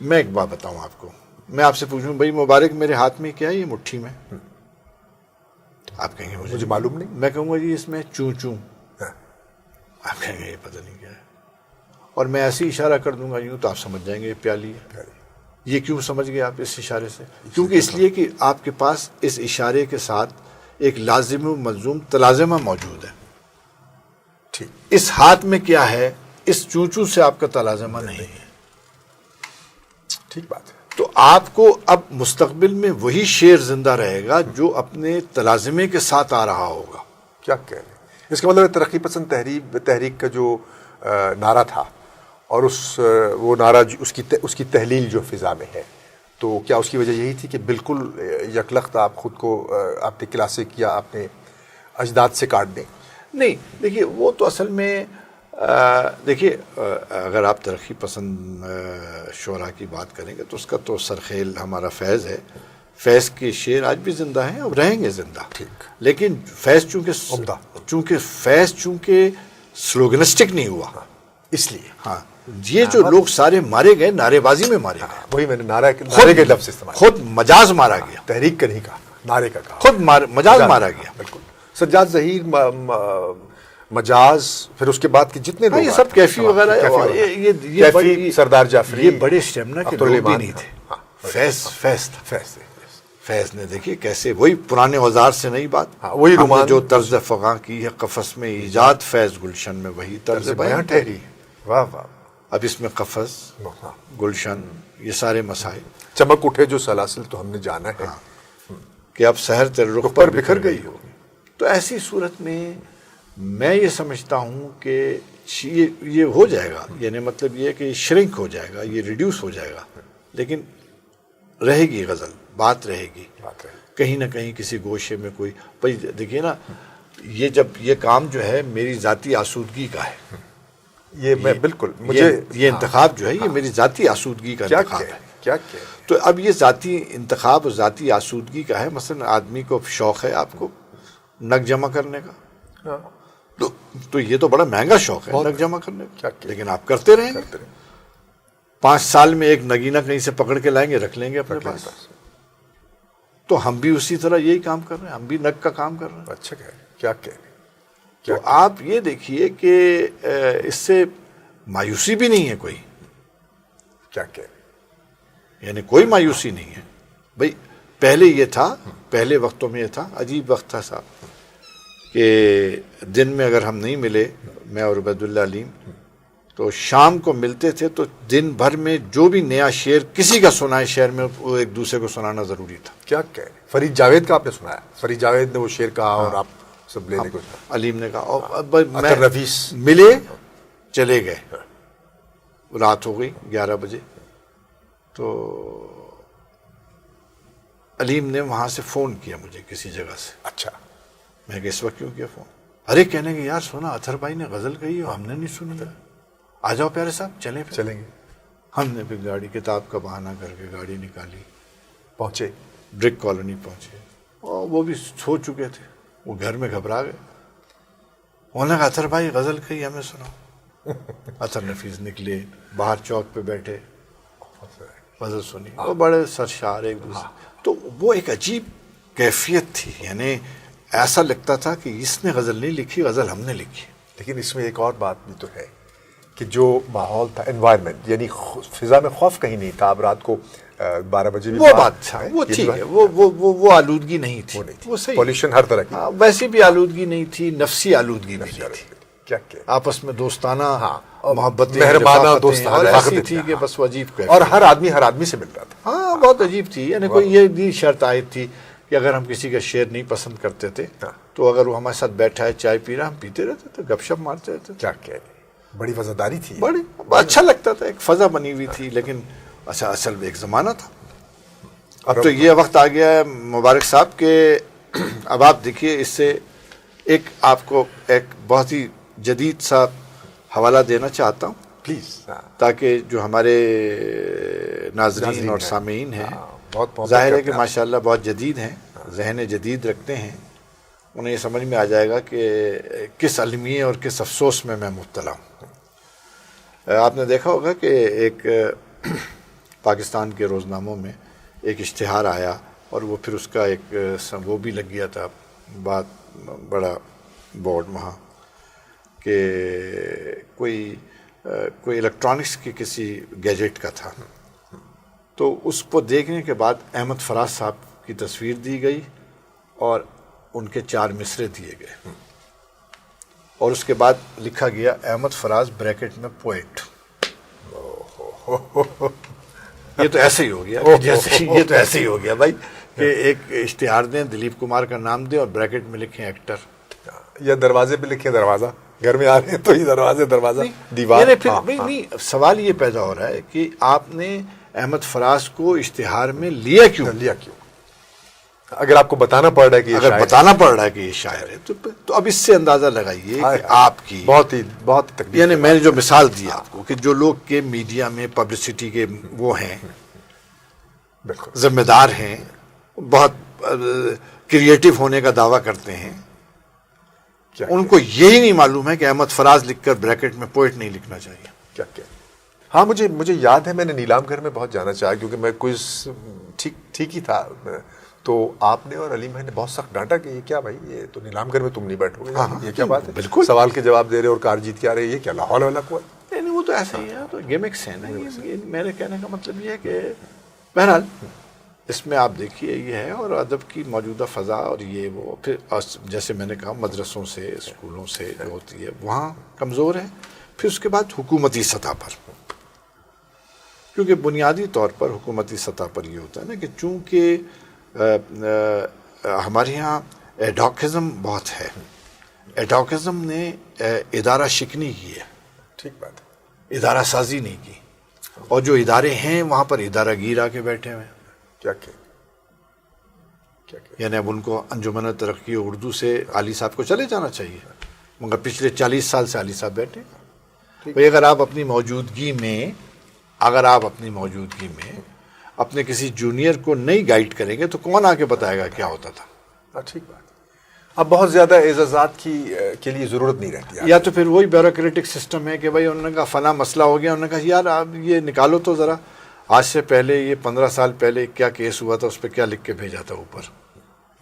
میں ایک بات بتاؤں آپ کو. میں آپ سے پوچھوں بھائی مبارک میرے ہاتھ میں کیا ہے یہ مٹھی میں؟ آپ کہیں گے مجھے معلوم نہیں. میں کہوں گا جی اس میں چوں چوں. آپ کہیں گے یہ پتہ نہیں کیا ہے. اور میں ایسی اشارہ کر دوں گا یوں تو آپ سمجھ جائیں گے یہ پیالی ہے. یہ کیوں سمجھ گئے آپ اس اشارے سے؟ کیونکہ اس لیے کہ آپ کے پاس اس اشارے کے ساتھ ایک لازم و ملزوم تلازمہ موجود ہے. ٹھیک. اس ہاتھ میں کیا ہے، اس چونچو سے آپ کا تلازمہ نہیں ہے. ٹھیک بات ہے. تو آپ کو اب مستقبل میں وہی شعر زندہ رہے گا جو اپنے تلازمے کے ساتھ آ رہا ہوگا. کیا کہہ رہے ہیں؟ اس کا مطلب ہے ترقی پسند تحریک کا جو نعرہ تھا اور وہ نعرہ اس کی تحلیل جو فضا میں ہے، تو کیا اس کی وجہ یہی تھی کہ بالکل یکلخت آپ خود کو آپ نے کلاسک یا آپ نے اجداد سے کاٹ دیں؟ نہیں دیکھیے وہ تو اصل میں دیکھیے اگر آپ ترقی پسند شعراء کی بات کریں گے تو اس کا تو سرخیل ہمارا فیض ہے. فیض کے شعر آج بھی زندہ ہیں اور رہیں گے زندہ. ٹھیک. لیکن فیض چونکہ سلوگنسٹک نہیں ہوا اس لیے ہاں یہ جو لوگ سارے مارے گئے نعرے بازی میں مارے گئے. وہی میں نے نعرے کے لفظ استعمال خود مجاز مارا گیا. تحریک کا نہیں کہا, نعرے کا کہا. خود مجاز مارا گیا. بالکل. سجاد ظہیر مجاز, پھر اس کے بعد کے جتنے لوگ یہ سب کیفی وغیرہ کیفی, سردار جعفری, یہ بڑے اسٹیمنا کے لوگ بھی نہیں تھے. فیض نے دیکھیے کیسے وہی پرانے اوزار سے نئی بات, وہی ہم نے جو طرز فغاں کی ہے قفس میں ایجاد فیض گلشن میں وہی طرز بیاں ٹھہری. واہ واہ. اب اس میں قفس گلشن یہ سارے مسائل. چمک اٹھے جو سلاسل تو ہم نے جانا ہے کہ اب سحر تیرے رخ پر بکھر گئی ہو. تو ایسی صورت میں میں یہ سمجھتا ہوں کہ یہ ہو جائے گا, یعنی مطلب یہ کہ شرنک ہو جائے گا, یہ ریڈیوس ہو جائے گا, لیکن رہے گی غزل, بات رہے گی کہیں نہ کہیں کسی گوشے میں کوئی. بھائی دیکھیے نا یہ جب یہ کام جو ہے میری ذاتی آسودگی کا ہے, یہ میں بالکل مجھے یہ انتخاب جو ہے یہ میری ذاتی آسودگی کا انتخاب ہے. کیا تو اب یہ ذاتی انتخاب اور ذاتی آسودگی کا ہے. مثلا آدمی کو شوق ہے آپ کو نگ جمع کرنے کا, تو یہ تو بڑا مہنگا شوق ہے نگ جمع کرنے کا, لیکن آپ کرتے رہیں گے. 5 سال میں ایک نگینہ کہیں سے پکڑ کے لائیں گے, رکھ لیں گے اپنے پاس. تو ہم بھی اسی طرح یہی کام کر رہے ہیں, ہم بھی نگ کا کام کر رہے ہیں. اچھا کہہ رہے, کیا کہہ رہے. تو آپ یہ دیکھیے کہ اس سے مایوسی بھی نہیں ہے کوئی. کیا کہہ رہے, یعنی کوئی مایوسی نہیں ہے. بھائی پہلے یہ تھا, پہلے وقتوں میں یہ تھا, عجیب وقت تھا صاحب, کہ دن میں اگر ہم نہیں ملے میں اور عبید اللہ علیم تو شام کو ملتے تھے, تو دن بھر میں جو بھی نیا شعر کسی کا سنائے شہر میں وہ ایک دوسرے کو سنانا ضروری تھا. کیا کہہ رہے. فرید جاوید کا آپ نے سنایا, فرید جاوید نے وہ شعر کہا اور آپ سب لینے کو, علیم نے کہا, اور اطہر رفیس ملے چلے گئے, رات ہو گئی 11 بجے, تو علیم نے وہاں سے فون کیا مجھے کسی جگہ سے. اچھا. میں کہ اس وقت کیوں کیا فون؟ ارے کہنے گے یار سنا اطہر بھائی نے غزل کہی اور ہم نے نہیں سنی, آ جاؤ پیارے صاحب چلیں گے. ہم نے پھر گاڑی کتاب کا بہانہ کر کے گاڑی نکالی, پہنچے برک کالونی پہنچے, اور وہ بھی سو چکے تھے, وہ گھر میں گھبرا گئے. انہوں نے کہا اطہر بھائی غزل کہی ہمیں سناؤ. اطہر نفیس نکلے, باہر چوک پہ بیٹھے, غزل سنی, وہ بڑے سرشار ایک دوسرے. تو وہ ایک عجیب کیفیت تھی, یعنی ایسا لگتا تھا کہ اس نے غزل نہیں لکھی, غزل ہم نے لکھی. لیکن اس میں ایک اور بات بھی تو ہے کہ جو ماحول تھا, انوائرمنٹ, یعنی فضا میں خوف کہیں نہیں تھا. اب رات کو 12 بجے بھی وہ بات تھا, وہ ٹھیک ہے, وہ آلودگی نہیں تھی, وہ صحیح, پولیوشن ہر طرح کی, ویسی بھی آلودگی نہیں تھی, نفسی آلودگی بھی نہیں تھی. کیا آپس میں دوستانہ محبت مہربانہ دوستانہ ایسی تھی کہ بس وہ عجیب, اور ہر آدمی سے ملتا تھا. ہاں بہت عجیب تھی. یعنی کوئی یہ نہیں شرط عائد تھی کہ اگر ہم کسی کا شعر نہیں پسند کرتے تھے تو اگر وہ ہمارے ساتھ بیٹھا ہے چائے پی رہا, ہم پیتے رہتے تھے, گپ شپ مارتے رہتے. کیا کہہ رہے, بڑی وفاداری تھی, بڑی اچھا لگتا تھا, ایک فضا بنی ہوئی تھی. لیکن اصل ایک زمانہ تھا. اب تو یہ وقت آ گیا ہے مبارک صاحب کہ اب آپ دیکھیے, اس سے ایک آپ کو ایک بہت ہی جدید سا حوالہ دینا چاہتا ہوں پلیز, تاکہ جو ہمارے ناظرین اور سامعین ہیں, ظاہر ہے کہ ماشاءاللہ بہت جدید ہیں, ذہن جدید رکھتے ہیں, انہیں یہ سمجھ میں آ جائے گا کہ کس المیے اور کس افسوس میں مبتلا ہوں. آپ نے دیکھا ہوگا کہ ایک پاکستان کے روزناموں میں ایک اشتہار آیا, اور وہ پھر اس کا ایک وہ بھی لگ گیا تھا بات, بڑا بورڈ وہاں, کہ کوئی الیکٹرانکس کے کسی گیجٹ کا تھا. تو اس کو دیکھنے کے بعد احمد فراز صاحب کی تصویر دی گئی اور ان کے 4 مصرے دیے گئے, اور اس کے بعد لکھا گیا احمد فراز بریکٹ میں پوئٹ. یہ تو ایسے ہی ہو گیا, یہ تو ایسے ہی ہو گیا بھائی کہ ایک اشتہار دیں, دلیپ کمار کا نام دیں اور بریکٹ میں لکھیں ایکٹر, یا دروازے پہ لکھیں دروازہ, گھر میں آ رہے ہیں تو یہ دروازہ دیوار. نہیں, سوال یہ پیدا ہو رہا ہے کہ آپ نے احمد فراز کو اشتہار میں لیا کیوں؟ اگر آپ کو بتانا پڑ رہا ہے کہ یہ اگر شاعر بتانا پڑ رہا ہے کہ یہ شاعر ہے تو اب اس سے اندازہ لگائیے کہ آپ کی بہت تکلیف، یعنی میں نے جو مثال دی آپ کو کہ جو لوگ کے میڈیا میں پبلسٹی کے وہ ہیں، بالکل ذمہ دار ہیں، بہت کریٹو ہونے کا دعویٰ کرتے ہیں، ان کو یہی نہیں معلوم ہے کہ احمد فراز لکھ کر بریکٹ میں پوئٹ نہیں لکھنا چاہیے. کیا ہاں مجھے یاد ہے میں نے نیلام گھر میں بہت جانا چاہا کیونکہ میں کوئی ٹھیک ہی تھا، تو آپ نے اور علیم بھائی نے بہت سخت ڈانٹا کہ یہ کیا بھائی، یہ تو نیلام گھر میں تم نہیں بیٹھو گے، یہ کیا بات ہے، بالکل سوال کے جواب دے رہے اور کار جیت کے آ رہے، یہ کیا لاہور والا کو. نہیں وہ تو ایسا ہی ہے، تو گیمکس ہیں نا. میرے کہنے کا مطلب یہ ہے کہ بہرحال اس میں آپ دیکھیے یہ ہے، اور ادب کی موجودہ فضا اور یہ وہ پھر جیسے میں نے کہا مدرسوں سے اسکولوں سے جو ہوتی ہے وہاں کمزور ہے. پھر اس کے بعد حکومتی سطح پر، کیونکہ بنیادی طور پر حکومتی سطح پر یہ ہوتا ہے نا کہ چونکہ ہمارے یہاں ایڈاکزم بہت ہے، ایڈاکزم نے ادارہ شکنی کی ہے، ٹھیک بات ہے، ادارہ سازی نہیں کی، اور جو ادارے ہیں وہاں پر ادارہ گیر آ کے بیٹھے ہوئے ہیں. کیا یعنی اب ان کو انجمن ترقی اردو سے علی صاحب کو چلے جانا چاہیے، مگر پچھلے 40 سال سے علی صاحب بیٹھے. بھئی اگر آپ اپنی موجودگی میں اپنے کسی جونیئر کو نہیں گائیڈ کریں گے تو کون آ کے بتائے گا کیا ہوتا تھا. ٹھیک بات. اب بہت زیادہ اعزازات کے لیے ضرورت نہیں رہتی، یا تو پھر وہی بیوروکریٹک سسٹم ہے کہ بھائی انہوں نے کہا فلاں مسئلہ ہو گیا، انہوں نے کہا یار آپ یہ نکالو تو ذرا، آج سے پہلے یہ 15 سال پہلے کیا کیس ہوا تھا، اس پہ کیا لکھ کے بھیجا تھا اوپر.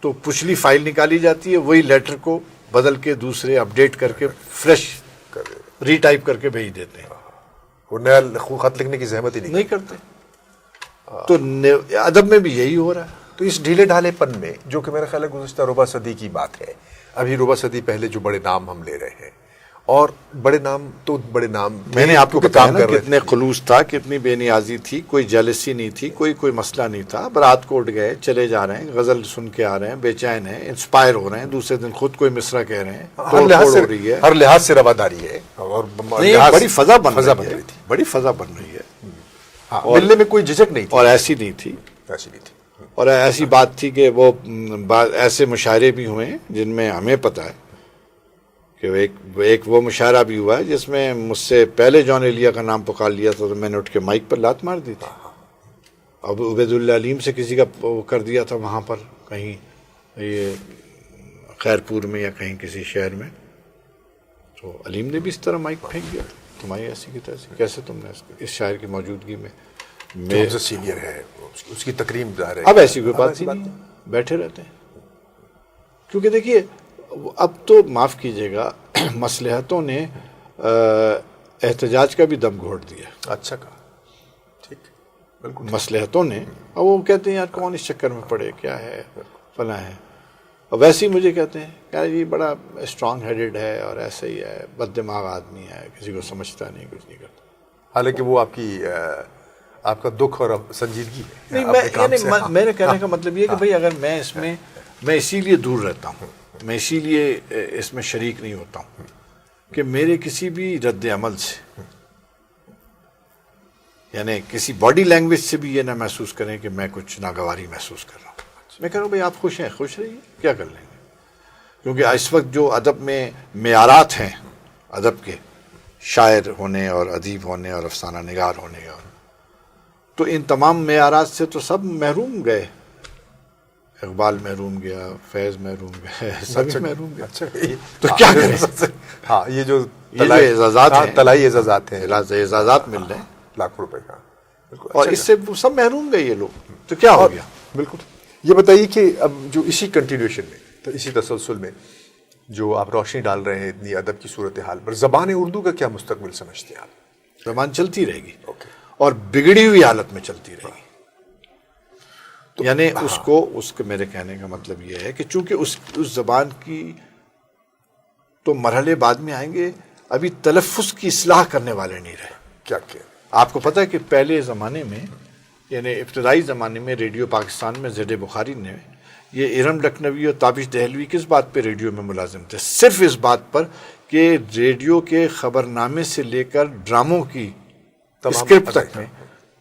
تو پچھلی فائل نکالی جاتی ہے، وہی لیٹر کو بدل کے دوسرے اپڈیٹ کر کے فریش ری ٹائپ کر کے بھیج دیتے ہیں. وہ نیا خط لکھنے کی زحمت ہی نہیں کرتے. تو ادب میں بھی یہی ہو رہا ہے. تو اس ڈھیلے ڈھالے پن میں، جو کہ میرا خیال ہے گزشتہ ربع صدی کی بات ہے، ابھی ربع صدی پہلے جو بڑے نام ہم لے رہے ہیں، اور بڑے نام میں نے آپ کو بتایا نا کتنے خلوص تھا، کتنی بے نیازی تھی، کوئی جیلسی نہیں تھی، کوئی مسئلہ نہیں تھا. برات کوٹ گئے، چلے جا رہے ہیں، غزل سن کے آ رہے ہیں، بے چین ہیں، انسپائر ہو رہے ہیں، دوسرے دن خود کوئی مصرع کہہ رہے ہیں. ہر لحاظ سے رواداری ہے، اور بڑی فضا بن رہی تھی، بڑی فضا بن رہی ہے. ملنے میں کوئی جھجک نہیں تھی، اور ایسی نہیں تھی. اور ایسی بات تھی کہ وہ ایسے مشاعرے بھی ہوئے جن میں ہمیں پتہ ہے کہ ایک وہ مشاعرہ بھی ہوا ہے جس میں مجھ سے پہلے جان ایلیا کا نام پکار لیا تھا تو میں نے اٹھ کے مائک پر لات مار دی تھی. اب عبید اللہ علیم سے کسی کا کر دیا تھا وہاں پر کہیں یہ خیرپور میں یا کہیں کسی شہر میں، تو علیم نے بھی اس طرح مائک پھینک دیا، تمہاری ایسی کی تیسی، کیسے تم نے اس شاعر کی موجودگی میں سینئر ہے اس کی تکریم ظاہر ہے. اب ایسی کوئی بات ہی نہیں، بیٹھے رہتے ہیں. کیونکہ دیکھیے اب تو معاف کیجیے گا، مصلحتوں نے احتجاج کا بھی دم گھوڑ دیا. اچھا کہا، ٹھیک، بالکل. مصلحتوں نے، اب وہ کہتے ہیں یار کون اس چکر میں پڑے، کیا ہے فلاں ہے. اور ویسے ہی مجھے کہتے ہیں کہ یہ بڑا اسٹرانگ ہیڈڈ ہے اور ایسا ہی ہے، بد دماغ آدمی ہے، کسی کو سمجھتا نہیں، کچھ نہیں کرتا. حالانکہ وہ آپ کا دکھ اور سنجیدگی ہے. نہیں، میرے کہنے کا مطلب یہ کہ بھئی اگر میں اسی لیے دور رہتا ہوں، میں اسی لیے اس میں شریک نہیں ہوتا ہوں کہ میرے کسی بھی رد عمل سے، یعنی کسی باڈی لینگویج سے بھی یہ نہ محسوس کریں کہ میں کچھ ناگواری محسوس کر رہا ہوں. میں کہہ رہا ہوں بھئی آپ خوش ہیں، خوش رہیے، کیا کر لیں گے. کیونکہ اس وقت جو ادب میں معیارات ہیں، ادب کے شاعر ہونے اور ادیب ہونے اور افسانہ نگار ہونے، اور تو ان تمام معیارات سے تو سب محروم گئے. اقبال محروم گیا، فیض محروم گئے، سبھی محروم گئے. تو کیا کریں؟ ہاں، یہ جو اعزازات ہیں، طلائی اعزازات ہیں، اعزازات مل رہے ہیں لاکھوں روپے کا، اور اس سے سب محروم گئے یہ لوگ. تو کیا ہو گیا؟ بالکل. یہ بتائیے کہ اب جو اسی کنٹینیوشن میں، تو اسی تسلسل میں جو آپ روشنی ڈال رہے ہیں اتنی ادب کی صورتحال پر، زبان اردو کا کیا مستقبل سمجھتے ہیں آپ؟ زبان چلتی رہے گی اور بگڑی ہوئی حالت میں چلتی رہے گی. یعنی اس کو میرے کہنے کا مطلب یہ ہے کہ چونکہ اس زبان کی تو مرحلے بعد میں آئیں گے، ابھی تلفظ کی اصلاح کرنے والے نہیں رہے. کیا آپ کو پتہ ہے کہ پہلے زمانے میں، یعنی ابتدائی زمانے میں ریڈیو پاکستان میں زید بخاری نے، یہ ارم لکھنوی اور تابش دہلوی کس بات پہ ریڈیو میں ملازم تھے؟ صرف اس بات پر کہ ریڈیو کے خبرنامے سے لے کر ڈراموں کی اسکرپٹ تک میں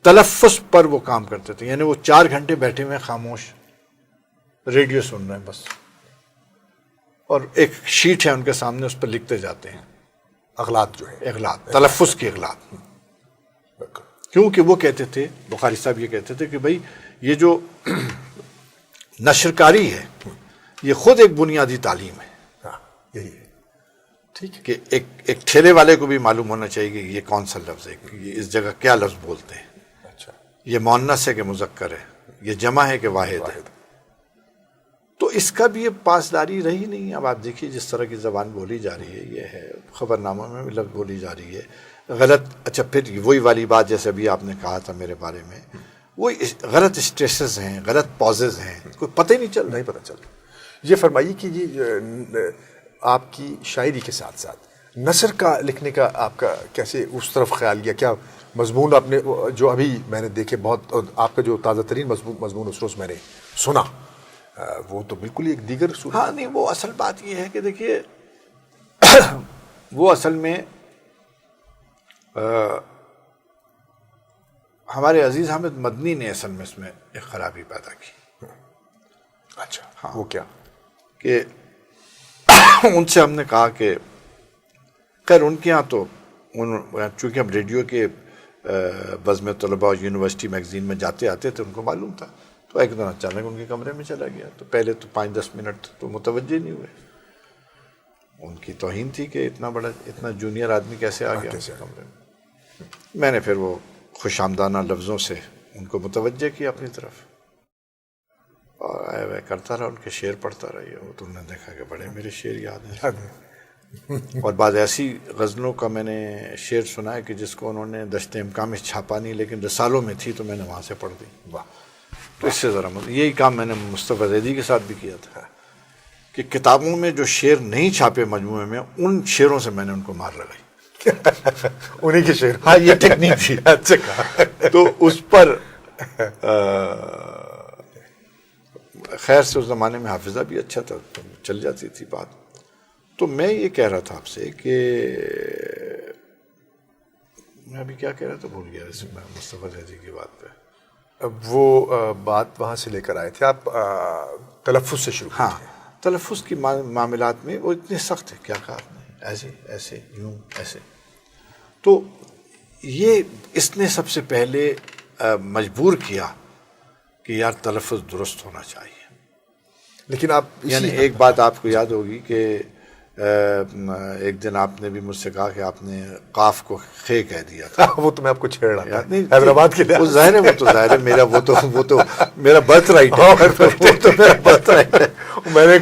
تلفظ پر وہ کام کرتے تھے. یعنی وہ 4 گھنٹے بیٹھے ہوئے خاموش، ریڈیو سن رہے ہیں بس، اور ایک شیٹ ہے ان کے سامنے، اس پر لکھتے جاتے ہیں اغلاط جو ہے، اغلاط، تلفظ کی اغلاط. کیونکہ وہ کہتے تھے، بخاری صاحب یہ کہتے تھے کہ بھائی یہ جو نشرکاری ہے یہ خود ایک بنیادی تعلیم ہے. ہاں یہی ہے. ٹھیک ہے. کہ ایک ٹھیلے والے کو بھی معلوم ہونا چاہیے کہ یہ کون سا لفظ ہے، کہ یہ اس جگہ کیا لفظ بولتے ہیں، اچھا یہ مؤنث ہے کہ مذکر ہے، یہ جمع ہے کہ واحد ہے. تو اس کا بھی یہ پاسداری رہی نہیں. اب آپ دیکھیے جس طرح کی زبان بولی جا رہی ہے، یہ ہے خبر ناموں میں بھی لفظ بولی جا رہی ہے غلط. اچھا پھر وہی والی بات جیسے ابھی آپ نے کہا تھا میرے بارے میں، وہی غلط اسٹریسز ہیں، غلط پازز ہیں، کوئی پتہ ہی نہیں چل رہا. نہیں پتہ چل رہا. یہ فرمائیے کہ یہ آپ کی شاعری کے ساتھ ساتھ نثر کا لکھنے کا آپ کا کیسے اس طرف خیال گیا؟ کیا مضمون آپ نے جو ابھی میں نے دیکھے بہت، آپ کا جو تازہ ترین مضمون اس روز میں نے سنا وہ تو بالکل ایک دیگر صورت. ہاں نہیں، وہ اصل بات یہ ہے کہ دیکھیے وہ اصل میں ہمارے عزیز حامد مدنی نے اصل میں اس میں ایک خرابی پیدا کی. اچھا ہاں وہ کیا؟ کہ ان سے ہم نے کہا کہ خیر ان کے یہاں تو چونکہ ہم ریڈیو کے بزم طلباء اور یونیورسٹی میگزین میں جاتے آتے تھے، ان کو معلوم تھا. تو ایک دن اچانک ان کے کمرے میں چلا گیا. تو پہلے تو 5-10 منٹ تو متوجہ نہیں ہوئے. ان کی توہین تھی کہ اتنا بڑا، اتنا جونیئر آدمی کیسے آ گیا کمرے میں. میں نے پھر وہ خوش آمدانہ لفظوں سے ان کو متوجہ کیا اپنی طرف، اور کرتا رہا، ان کے شعر پڑھتا رہا. وہ تو انہوں نے دیکھا کہ بڑے میرے شعر یاد ہیں. اور بعض ایسی غزلوں کا میں نے شعر سنا ہے کہ جس کو انہوں نے دشت امکان میں چھاپا نہیں، لیکن رسالوں میں تھی تو میں نے وہاں سے پڑھ دی. واہ. تو اس سے ذرا یہی کام میں نے مصطفیٰ زیدی کے ساتھ بھی کیا تھا کہ کتابوں میں جو شعر نہیں چھاپے مجموعے میں، ان شعروں سے میں نے ان کو مار لگائی. انہیں کے شعر. ہاں یہ ٹیکنیک تھی. اچھا کہا. تو اس پر خیر سے اس زمانے میں حافظہ بھی اچھا تھا، چل جاتی تھی بات. تو میں یہ کہہ رہا تھا آپ سے کہ میں ابھی کیا کہہ رہا تھا، بھول گیا اس میں مصطفیٰ زیدی کی بات پہ. وہ بات وہاں سے لے کر آئے تھے آپ، تلفظ سے شروع. ہاں تلفظ کی معاملات میں وہ اتنے سخت ہے. کیا کہا آپ نے، ایسے ایسے یوں ایسے. تو یہ اس نے سب سے پہلے مجبور کیا کہ یار تلفظ درست ہونا چاہیے. لیکن آپ یعنی ایک بات آپ کو یاد ہوگی کہ ایک دن آپ نے بھی مجھ سے کہا کہ آپ نے قاف کو خے کہہ دیا تھا. وہ تو میں آپ کو چھیڑ رہا تھا حیدرآباد کے لیے. وہ ظاہر ہے، وہ تو ظاہر ہے میرا وہ تو میرا برتھ رائٹ ہے. وہ تو میرا برتھ رائٹ ہے. میں نے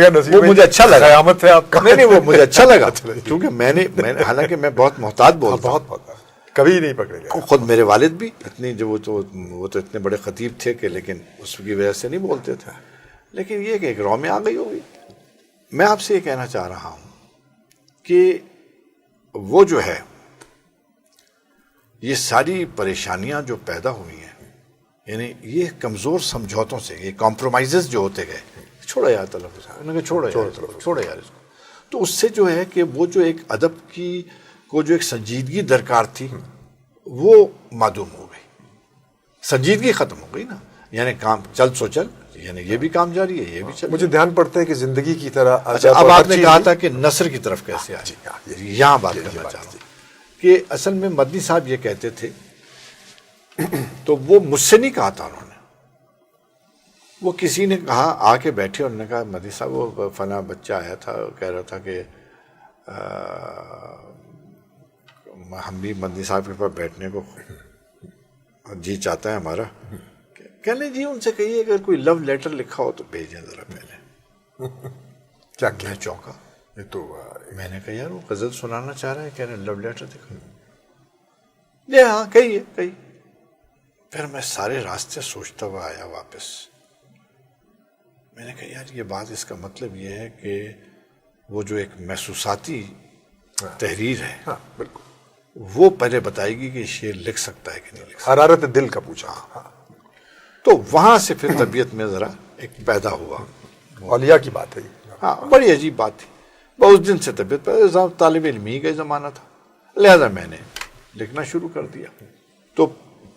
وہ مجھے اچھا لگا. قیامت ہے آپ کا. نہیں وہ مجھے اچھا لگا کیونکہ میں نے حالانکہ میں بہت محتاط بولتا ہوں، بہت کبھی نہیں پکڑے گا. خود میرے والد بھی اتنی جو وہ تو اتنے بڑے خطیب تھے کہ لیکن اس کی وجہ سے نہیں بولتے تھے. لیکن یہ کہ ایک رو میں آ گئی ہوگی. میں آپ سے یہ کہنا چاہ رہا ہوں کہ وہ جو ہے یہ ساری پریشانیاں جو پیدا ہوئی ہیں، یعنی یہ کمزور سمجھوتوں سے، یہ کمپرومائزز جو ہوتے گئے، چھوڑا یار تلفظ، انہوں نے کہا چھوڑا یار اس کو. تو اس سے جو ہے کہ وہ جو ایک ادب کی کو جو ایک سنجیدگی درکار تھی وہ معدوم ہو گئی. سنجیدگی ختم ہو گئی نا. یعنی کام چل سو چل، یعنی یہ بھی کام جاری ہے، یہ بھی چل. مجھے دھیان پڑتا ہے کہ زندگی کی طرح. اچھا اب آپ نے کہا تھا کہ نثر کی طرف کیسے آئے، یہاں بات کرنا چاہ رہا ہوں کہ اصل میں مدنی صاحب یہ کہتے تھے، تو وہ مجھ سے نہیں کہا تھا انہوں نے، وہ کسی نے کہا آ کے بیٹھے، انہوں نے کہا مدنی صاحب وہ فلاں بچہ آیا تھا، کہہ رہا تھا کہ ہم بھی مدنی صاحب کے پاس بیٹھنے کو جی چاہتا ہے ہمارا. کہنے جی ان سے کہیے اگر کوئی لو لیٹر لکھا ہو تو بھیجیں ذرا پہلے. کیا میں چونکا. یہ تو میں نے کہا یار وہ غزل سنانا چاہ رہا ہے، کہہ رہے لو لیٹر دکھا. جی ہاں کہیے. پھر میں سارے راستے سوچتا ہوا آیا واپس. میں نے کہا یار یہ بات، اس کا مطلب یہ ہے کہ وہ جو ایک محسوساتی تحریر ہے، ہاں بالکل، وہ پہلے بتائے گی کہ شعر لکھ سکتا ہے کہ نہیں لکھ سکتا. حرارت دل کا پوچھا. تو وہاں سے پھر طبیعت میں ذرا ایک پیدا ہوا. اولیاء کی بات ہے. ہاں بڑی عجیب بات تھی. اس دن سے طبیعت پیدا، طالب علم ہی کا زمانہ تھا، لہذا میں نے لکھنا شروع کر دیا. تو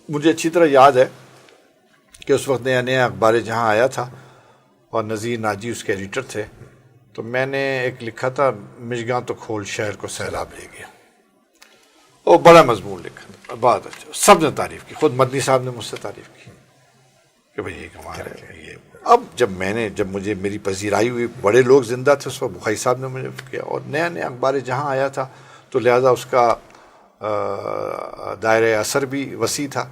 مجھے اچھی طرح یاد ہے کہ اس وقت نیا نیا اخبار جہاں آیا تھا اور نذیر ناجی اس کے ایڈیٹر تھے. تو میں نے ایک لکھا تھا مشگاں تو کھول شہر کو سیلاب لے گیا. وہ بڑا مضمون لکھا، بہت اچھا، سب نے تعریف کی، خود مدنی صاحب نے مجھ سے تعریف کی کہ بھئی یہ کمال ہے یہ. اب جب مجھے میری پذیرائی ہوئی، بڑے لوگ زندہ تھے اس وقت، بخاری صاحب نے مجھے کیا، اور نیا نیا اخبار جہاں آیا تھا تو لہذا اس کا دائرۂ اثر بھی وسیع تھا.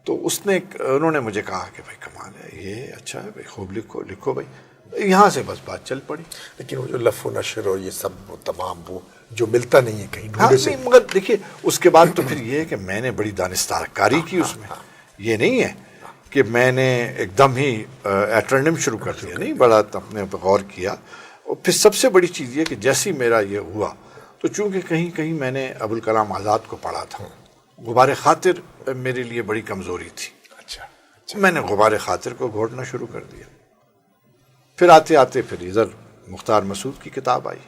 تو انہوں نے مجھے کہا کہ بھائی کمال ہے یہ، اچھا ہے بھائی، خوب لکھو بھائی. یہاں سے بس بات چل پڑی. لیکن وہ جو لف و نشر اور یہ سب وہ تمام وہ جو ملتا نہیں ہے کہیں ڈھونڈے سے. نہیں، مگر دیکھیے اس کے بعد تو پھر یہ ہے کہ میں نے بڑی دانستہ کاری کی اس میں. یہ نہیں ہے کہ میں نے ایک دم ہی ایٹرنم شروع کر دیا، نہیں، بڑا اپنے پہ غور کیا. اور پھر سب سے بڑی چیز یہ کہ جیسے میرا یہ ہوا تو چونکہ کہیں کہیں میں نے ابوالکلام آزاد کو پڑھا تھا، غبار خاطر میرے لیے بڑی کمزوری تھی. اچھا میں نے غبار خاطر کو گھوٹنا شروع کر دیا. پھر آتے آتے پھر ادھر مختار مسعود کی کتاب آئی،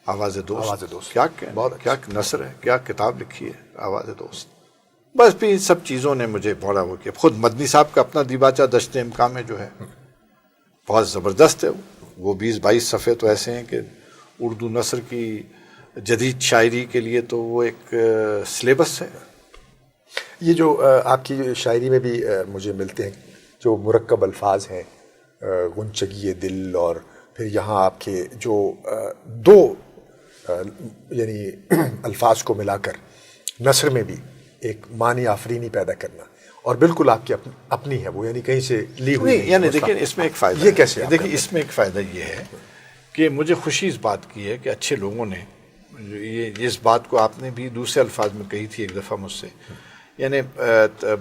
آواز دوست. کیا نثر ہے، کیا کتاب لکھی ہے آواز دوست. بس پھر ان سب چیزوں نے مجھے بڑا وہ کیا. خود مدنی صاحب کا اپنا دیباچہ دشت امکان میں جو ہے بہت زبردست ہے. وہ 20-22 صفحے تو ایسے ہیں کہ اردو نثر کی جدید شاعری کے لیے تو وہ ایک سلیبس ہے. یہ جو آپ کی شاعری میں بھی مجھے ملتے ہیں جو مرکب الفاظ ہیں، غنچگی دل، اور پھر یہاں آپ کے جو دو یعنی الفاظ کو ملا کر نثر میں بھی ایک معنی آفرینی پیدا کرنا، اور بالکل آپ کی اپنی ہے وہ، یعنی کہیں سے لی ہوئی نہیں. یعنی دیکھیں اس میں ایک فائدہ یہ کیسے؟ دیکھیں اس میں ایک فائدہ یہ ہے کہ مجھے خوشی اس بات کی ہے کہ اچھے لوگوں نے یہ اس بات کو آپ نے بھی دوسرے الفاظ میں کہی تھی ایک دفعہ مجھ سے، یعنی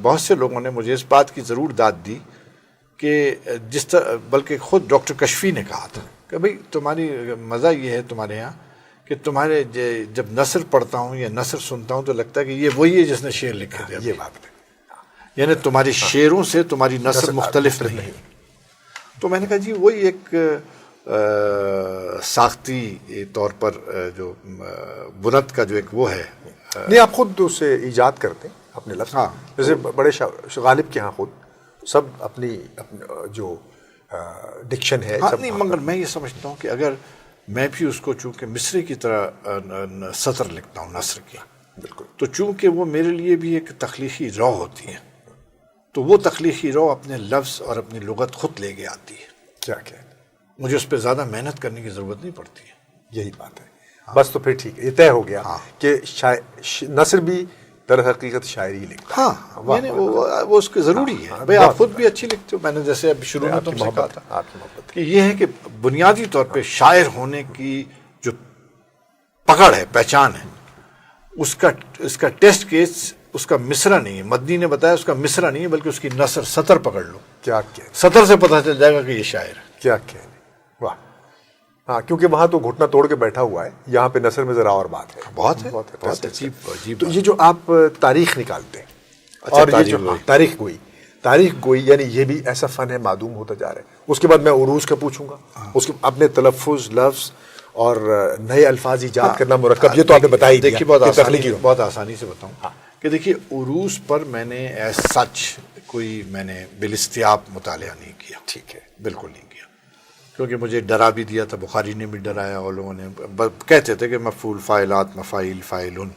بہت سے لوگوں نے مجھے اس بات کی ضرور داد دی کہ جس طرح، بلکہ خود ڈاکٹر کشفی نے کہا تھا کہ بھئی تمہاری مزہ یہ ہے تمہارے یہاں کہ تمہارے جب نثر پڑھتا ہوں یا نثر سنتا ہوں تو لگتا ہے کہ یہ وہی ہے جس نے شعر لکھے تھے. یہ بات ہے، یعنی تمہاری شعروں سے تمہاری نثر مختلف نہیں. تو میں نے کہا جی وہی ایک ساختی طور پر جو بنت کا جو ایک وہ ہے. نہیں، آپ خود اسے ایجاد کرتے ہیں اپنے لفظ. جیسے بڑے غالب کے ہاں خود سب اپنی جو ڈکشن ہے. نہیں، مگر میں یہ سمجھتا ہوں کہ اگر میں بھی اس کو چونکہ مصرے کی طرح سطر لکھتا ہوں نثر کی، بالکل، تو چونکہ وہ میرے لیے بھی ایک تخلیقی رو ہوتی ہے، تو وہ تخلیقی رو اپنے لفظ اور اپنی لغت خود لے کے آتی ہے. کیا کہ مجھے اس پہ زیادہ محنت کرنے کی ضرورت نہیں پڑتی ہے. یہی بات ہے. بس تو پھر ٹھیک ہے، یہ طے ہو گیا کہ نثر بھی در حقیقت شاعری لکھتا ہے. ہاں، یعنی وہ اس کے ضروری ہے. بھئی آپ خود بھی اچھی لکھتے ہو. میں نے جیسے اب شروع میں تم سے کہا تھا آپ کی محبت کہ یہ ہے کہ بنیادی طور پہ شاعر ہونے کی جو پکڑ ہے، پہچان ہے، اس کا ٹیسٹ کیس اس کا مصرع نہیں ہے. مدنی نے بتایا اس کا مصرع نہیں ہے بلکہ اس کی نثر سطر پکڑ لو. کیا کہنے، سطر سے پتہ چل جائے گا کہ یہ شاعر ہے. کیا کہنے. واہ. ہاں، کیونکہ وہاں تو گھٹنا توڑ کے بیٹھا ہوا ہے، یہاں پہ نثر میں ذرا اور بات ہے. بہت عجیب. تو یہ جو آپ تاریخ نکالتے ہیں اور یہ جو تاریخ گوئی یعنی یہ بھی ایسا فن ہے معدوم ہوتا جا رہا ہے. اس کے بعد میں عروج کا پوچھوں گا، اس کے اپنے تلفظ، لفظ اور نئے الفاظ ایجاد کرنا مرکب، یہ تو آپ نے بتائی. دیکھیے بہت آسانی سے بتاؤں کہ دیکھیے عروج پر میں نے ایز سچ کوئی میں نے بالاستیاب مطالعہ نہیں کیا. ٹھیک ہے، بالکل نہیں کیا، کیونکہ مجھے ڈرا بھی دیا تھا، بخاری نے بھی ڈرایا، اور لوگوں نے کہتے تھے کہ مفعول فاعلات مفاعیل فاعلون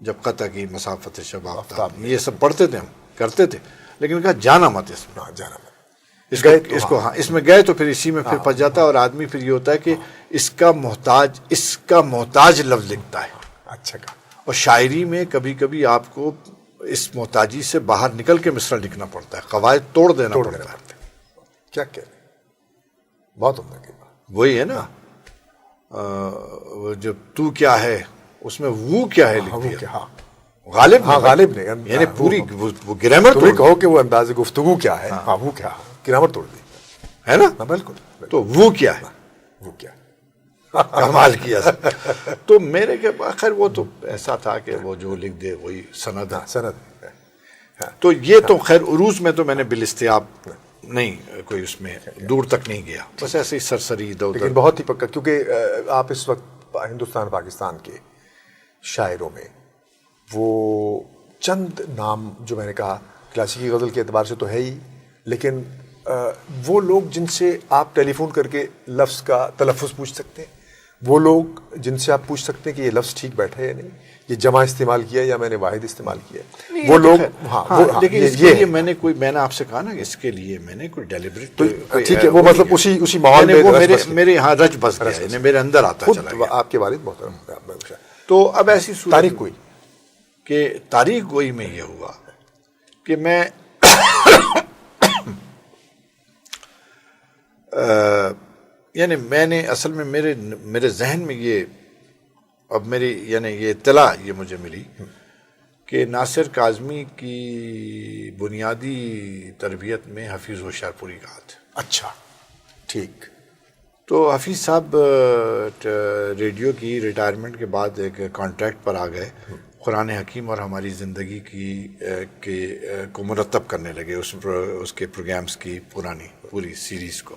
جب قطع کی مسافت شب آفتاب، یہ سب پڑھتے تھے، ہم کرتے تھے، لیکن کہا جانا مت اس میں. جانا مت اس میں گئے تو پھر اسی میں پھر پھنس جاتا ہے. اور آدمی پھر یہ ہوتا ہے کہ اس کا محتاج لفظ لکھتا ہے. اچھا کہا. اور شاعری میں کبھی کبھی آپ کو اس محتاجی سے باہر نکل کے مصرع لکھنا پڑتا ہے، قواعد توڑ دینا پڑتا ہے. کیا کہتے ہیں، بہت عمدہ کی بات. وہی ہے نا، جو تو کیا ہے اس میں وہ کیا ہے لکھ دیا. غالب نے یعنی پوری وہ گرامر تمہیں کہو کہ وہ انداز گفتگو کیا ہے، ہاں وہ کیا گرامر توڑ دی ہے نا. بالکل. تو وہ کیا ہے، وہ کیا کمال کیا. تو میرے کے آخر وہ تو ایسا تھا کہ وہ جو لکھ دے وہی سند ہے. تو یہ تو خیر عروج میں تو میں نے بالاستیاب نہیں کوئی اس میں دور تک نہیں گیا، بس ایسے ہی سرسری ادھر ادھر. لیکن بہت ہی پکا، کیونکہ آپ اس وقت ہندوستان پاکستان کے شاعروں میں وہ چند نام جو میں نے کہا کلاسیکی غزل کے اعتبار سے تو ہے ہی، لیکن وہ لوگ جن سے آپ ٹیلی فون کر کے لفظ کا تلفظ پوچھ سکتے ہیں، وہ لوگ جن سے آپ پوچھ سکتے ہیں کہ یہ لفظ ٹھیک بیٹھا ہے یا نہیں، یہ جمع استعمال کیا یا میں نے واحد استعمال کیا ہے، وہ لوگ لیکن اس کے لیے میں نے آپ سے کہا نا کہ اس کے لیے میں نے کوئی ڈیلیبریٹ ٹھیک ہے، وہ مطلب اسی ماحول میں وہ میرے یہاں رچ بس گیا، یعنی میرے اندر آتا چلا گیا. آپ کے والد محترم. تو اب ایسی تاریخ کوئی کہ تاریخ گوئی میں یہ ہوا کہ میں یعنی میں نے اصل میں میرے ذہن میں یہ اب میری یعنی یہ اطلاع یہ مجھے ملی کہ ناصر کاظمی کی بنیادی تربیت میں حفیظ ہوشیارپوری کا ہاتھ. اچھا ٹھیک. تو حفیظ صاحب ریڈیو کی ریٹائرمنٹ کے بعد ایک کانٹریکٹ پر آ گئے، قرآن حکیم اور ہماری زندگی کو مرتب کرنے لگے، اس کے پروگرامز کی پوری سیریز کو.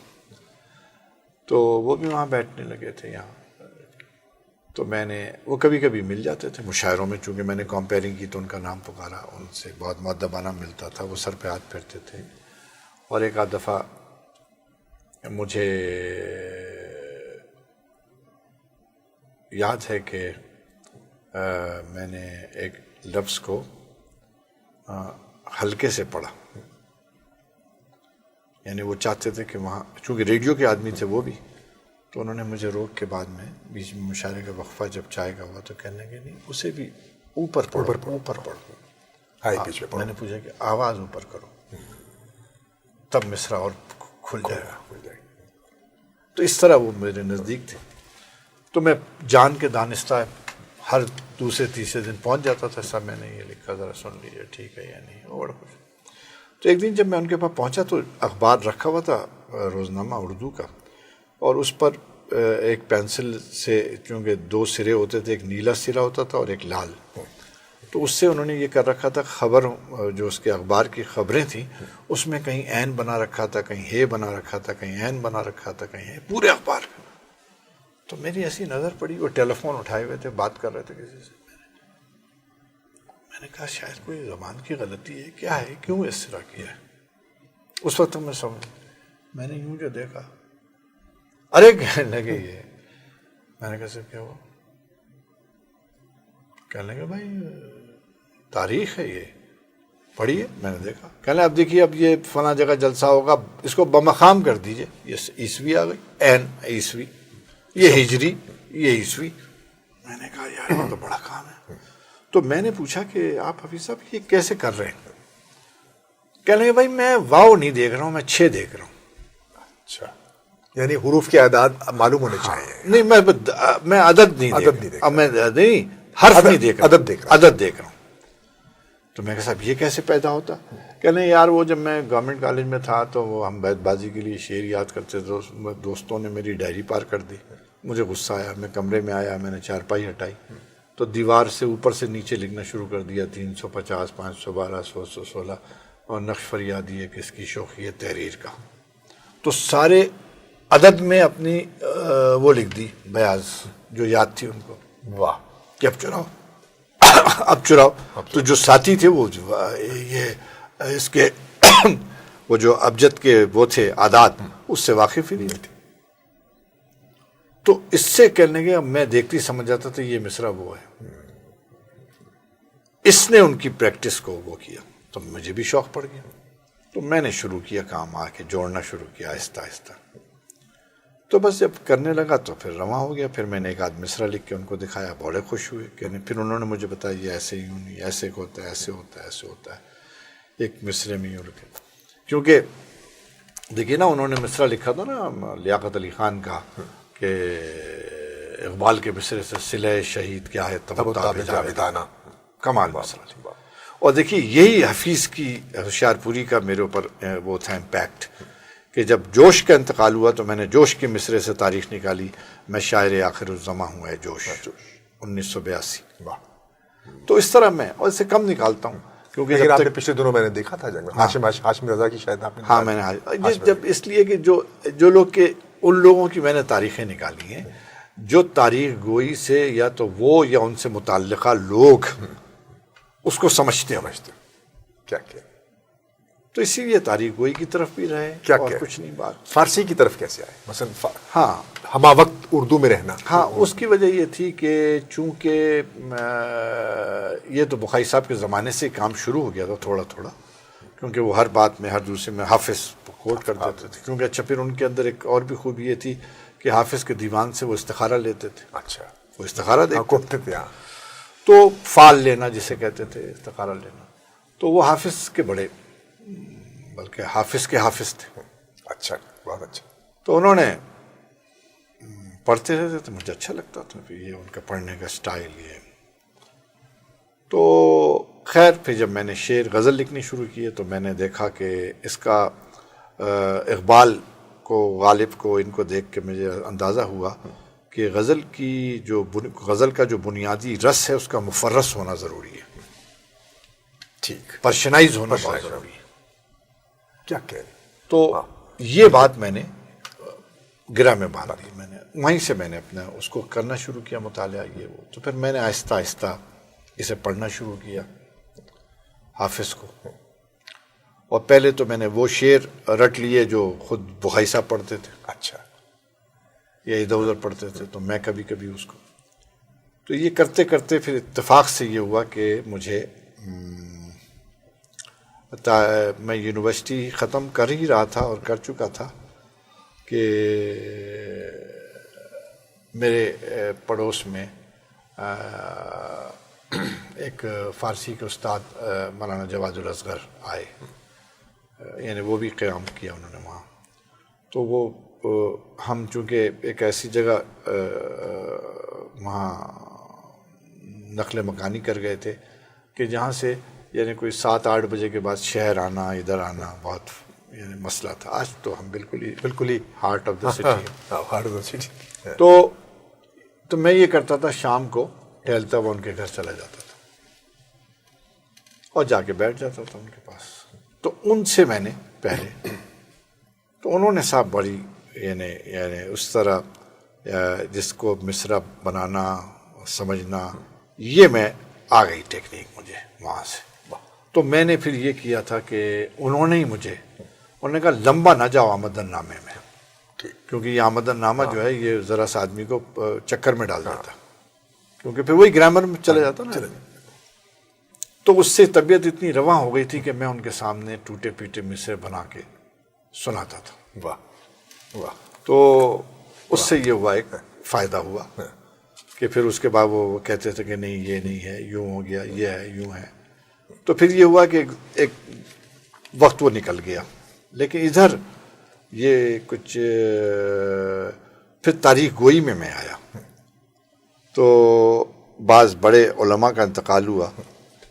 تو وہ بھی وہاں بیٹھنے لگے تھے یہاں. تو میں نے وہ کبھی کبھی مل جاتے تھے مشاعروں میں، چونکہ میں نے کمپیئرنگ کی تو ان کا نام پکارا، ان سے بہت مؤدبانہ ملتا تھا، وہ سر پہ ہاتھ پھیرتے تھے. اور ایک آدھ دفعہ مجھے یاد ہے کہ میں نے ایک لفظ کو ہلکے سے پڑھا، یعنی وہ چاہتے تھے کہ وہاں چونکہ ریڈیو کے آدمی تھے وہ بھی، تو انہوں نے مجھے روک کے بعد میں بیچ میں مشاعرے کا وقفہ جب چائے کا ہوا تو کہنے لگے نہیں اسے بھی اوپر پڑھو. میں نے پوچھا کہ آواز اوپر کرو تب مصرع اور کھل جائے گا. تو اس طرح وہ میرے نزدیک تھے. تو میں جان کے دانستہ ہر دوسرے تیسرے دن پہنچ جاتا تھا، سب میں نے یہ لکھا ذرا سن لیجیے ٹھیک ہے یا نہیں، اور کچھ. تو ایک دن جب میں ان کے پاس پہنچا تو اخبار رکھا ہوا تھا روزنامہ اردو کا، اور اس پر ایک پینسل سے چونکہ دو سرے ہوتے تھے، ایک نیلا سرا ہوتا تھا اور ایک لال، تو اس سے انہوں نے یہ کر رکھا تھا خبر جو اس کے اخبار کی خبریں تھیں اس میں کہیں عین بنا رکھا تھا، کہیں ہے بنا رکھا تھا، کہیں عین بنا رکھا تھا، کہیں ہے، پورے اخبار پہ. تو میری ایسی نظر پڑی، وہ ٹیلی فون اٹھائے ہوئے تھے، بات کر رہے تھے کسی سے. میں نے کہا شاید کوئی زبان کی غلطی ہے، کیا ہے، کیوں اس طرح کیا ہے. اس وقت میں سمجھ میں نے یوں جو دیکھا، ارے کہنے لگے یہ. میں نے کہا سر کیا ہوا؟ کہنے لگے بھائی تاریخ ہے یہ پڑھیے. میں نے دیکھا، کہنے لگے اب دیکھیے اب یہ فلاں جگہ جلسہ ہوگا، اس کو بمقام کر دیجئے. یہ عیسوی آ گئی، عین عیسوی، یہ ہجری، یہ عیسوی. میں نے کہا یار یہ تو بڑا کام ہے. تو میں نے پوچھا کہ آپ حفیظ صاحب یہ کیسے کر رہے ہیں؟ کہنے لگے بھائی میں واو نہیں دیکھ رہا ہوں، میں 6 دیکھ رہا ہوں. اچھا، یعنی حروف کے اعداد معلوم ہونے چاہیے. نہیں میں عدد نہیں دیکھ رہا، میں نہیں حرف نہیں دیکھ رہا، عدد دیکھ رہا ہوں. تو میں کہا صاحب یہ کیسے پیدا ہوتا؟ کہنے یار وہ جب میں گورنمنٹ کالج میں تھا تو وہ ہم بیت بازی کے لیے شعر یاد کرتے تھے، دوستوں نے میری ڈائری پار کر دی. مجھے غصہ آیا، میں کمرے میں آیا، میں نے چارپائی ہٹائی تو دیوار سے اوپر سے نیچے لکھنا شروع کر دیا، 350 512 116 اور نقش فریادی ہے کہ اس کی شوخی تحریر کا. تو سارے عدد میں اپنی وہ لکھ دی بیاض جو یاد تھی ان کو. واہ، کہ اب چراؤ. تو جو ساتھی تھے وہ یہ اس کے وہ جو ابجد کے وہ تھے عادات، اس سے واقف ہی نہیں تھے. تو اس سے کہنے کے میں دیکھتی سمجھ جاتا تھا یہ مصرع وہ ہے. اس نے ان کی پریکٹس کو وہ کیا تو مجھے بھی شوق پڑ گیا. تو میں نے شروع کیا کام، آ کے جوڑنا شروع کیا آہستہ آہستہ. تو بس جب کرنے لگا تو پھر رواں ہو گیا. پھر میں نے ایک آدھ مصرع لکھ کے ان کو دکھایا، بڑے خوش ہوئے. پھر انہوں نے مجھے بتایا یہ ایسے یوں نہیں، ایسے ہوتا ہے، ایسے ہوتا ہے، ایسے ہوتا ہے. ایک مصرے میں یوں لکھے، کیونکہ دیکھیے نا انہوں نے مصرع لکھا تھا نا لیاقت علی خان کا کہ اقبال کے مصرے سے صلہ شہید کیا ہے تب جاویدانہ، کمال مصرع. اور دیکھیے یہی حفیظ کی ہوشیارپوری کا میرے اوپر وہ تھا امپیکٹ کہ جب جوش کا انتقال ہوا تو میں نے جوش کے مصرے سے تاریخ نکالی. میں شاعر آخر الزماں ہوں ہے جوش 1982. تو اس طرح میں اور اس سے کم نکالتا ہوں کیونکہ آپ نے پچھلے دنوں میں نے دیکھا تھا ہاشم رضا کی شاید آپ نے. ہاں میں نے جب اس لیے کہ جو لوگ کے ان لوگوں کی میں نے تاریخیں نکالی ہیں جو تاریخ گوئی سے یا تو وہ یا ان سے متعلقہ لوگ اس کو سمجھتے کیا تو اسی لیے تاریخ گوئی کی طرف بھی رہے کیا اور کیا کچھ نہیں بات. فارسی کی طرف کیسے آئے مثلا ہاں ہما وقت اردو میں رہنا؟ ہاں اس کی وجہ یہ تھی کہ چونکہ یہ تو بخاری صاحب کے زمانے سے کام شروع ہو گیا تھا تھوڑا تھوڑا، کیونکہ وہ ہر بات میں ہر دوسرے میں حافظ کوٹ کر دیتے تھے. کیونکہ اچھا پھر ان کے اندر ایک اور بھی خوبی یہ تھی کہ حافظ کے دیوان سے وہ استخارہ لیتے تھے. اچھا وہ استخارہ دیکھتے کوٹتے تھے. ہاں تو فال لینا جسے کہتے تھے، استخارہ لینا. تو وہ حافظ کے بڑے، بلکہ حافظ کے حافظ تھے. اچھا بہت اچھا. تو انہوں نے پڑھتے رہتے تو مجھے اچھا لگتا تھا پھر یہ ان کا پڑھنے کا سٹائل یہ. تو خیر پھر جب میں نے شعر غزل لکھنی شروع کیے تو میں نے دیکھا کہ اس کا اقبال کو، غالب کو، ان کو دیکھ کے مجھے اندازہ ہوا کہ غزل کا جو بنیادی رس ہے اس کا مفرس ہونا ضروری ہے. ٹھیک. پرشنائز ہونا بہت ضروری ہے. کیا کہہ رہے؟ تو یہ بات میں نے گرہ میں باندھ دی. میں نے وہیں سے میں نے اپنا اس کو کرنا شروع کیا مطالعہ یہ وہ. تو پھر میں نے آہستہ آہستہ اسے پڑھنا شروع کیا حافظ کو. اور پہلے تو میں نے وہ شعر رٹ لیے جو خود بخاری صاحب پڑھتے تھے اچھا یا ادھر ادھر پڑھتے تھے، تو میں کبھی کبھی اس کو. تو یہ کرتے کرتے پھر اتفاق سے یہ ہوا کہ مجھے میں یونیورسٹی ختم کر ہی رہا تھا اور کر چکا تھا کہ میرے پڑوس میں ایک فارسی کے استاد مولانا جواد الاصغر آئے. یعنی وہ بھی قیام کیا انہوں نے وہاں. تو وہ ہم چونکہ ایک ایسی جگہ وہاں نقل مکانی کر گئے تھے کہ جہاں سے یعنی کوئی 7-8 بجے کے بعد شہر آنا، ادھر آنا بہت یعنی مسئلہ تھا. آج تو ہم بالکل ہی ہارٹ آف دا سٹی. تو میں یہ کرتا تھا شام کو ٹہلتا ہوا ان کے گھر چلا جاتا تھا اور جا کے بیٹھ جاتا تھا ان کے پاس. تو ان سے میں نے پہلے، تو انہوں نے صاحب بڑی یعنی اس طرح جس کو مصرع بنانا سمجھنا، یہ میں آ گئی ٹیکنیک مجھے وہاں سے. تو میں نے پھر یہ کیا تھا کہ انہوں نے ہی مجھے، انہوں نے کہا لمبا نہ جاؤ آمدن نامے میں، کیونکہ یہ آمدن نامہ جو ہے یہ ذرا سا آدمی کو چکر میں ڈال دیتا، کیونکہ پھر وہی گرامر میں چلے جاتا نا. تو اس سے طبیعت اتنی رواں ہو گئی تھی کہ میں ان کے سامنے ٹوٹے پیٹے مصرے بنا کے سناتا تھا. واہ واہ. تو اس سے یہ ہوا، ایک فائدہ ہوا کہ پھر اس کے بعد وہ کہتے تھے کہ نہیں یہ نہیں ہے، یوں ہو گیا، یہ ہے، یوں ہے. تو پھر یہ ہوا کہ ایک وقت وہ نکل گیا. لیکن ادھر یہ کچھ پھر تاریخ گوئی میں آیا تو بعض بڑے علماء کا انتقال ہوا.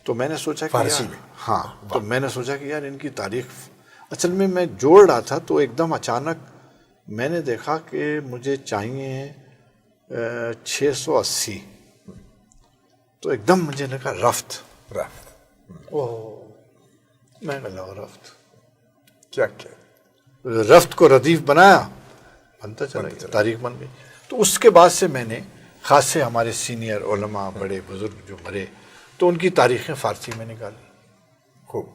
تو میں نے سوچا کہ فارسی میں، ہاں، تو میں نے سوچا کہ یار ان کی تاریخ اصل میں جوڑ رہا تھا. تو ایک دم اچانک میں نے دیکھا کہ مجھے چاہیے 680. تو ایک دم مجھے لگا رفت. میں نے لگا رفت کیا کیا رفت کو ردیف بنایا، بنتا چلا گیا، تاریخ بن گئی. تو اس کے بعد سے میں نے خاصے ہمارے سینئر علماء بڑے بزرگ جو مرے تو ان کی تاریخیں فارسی میں نکالی. خوب.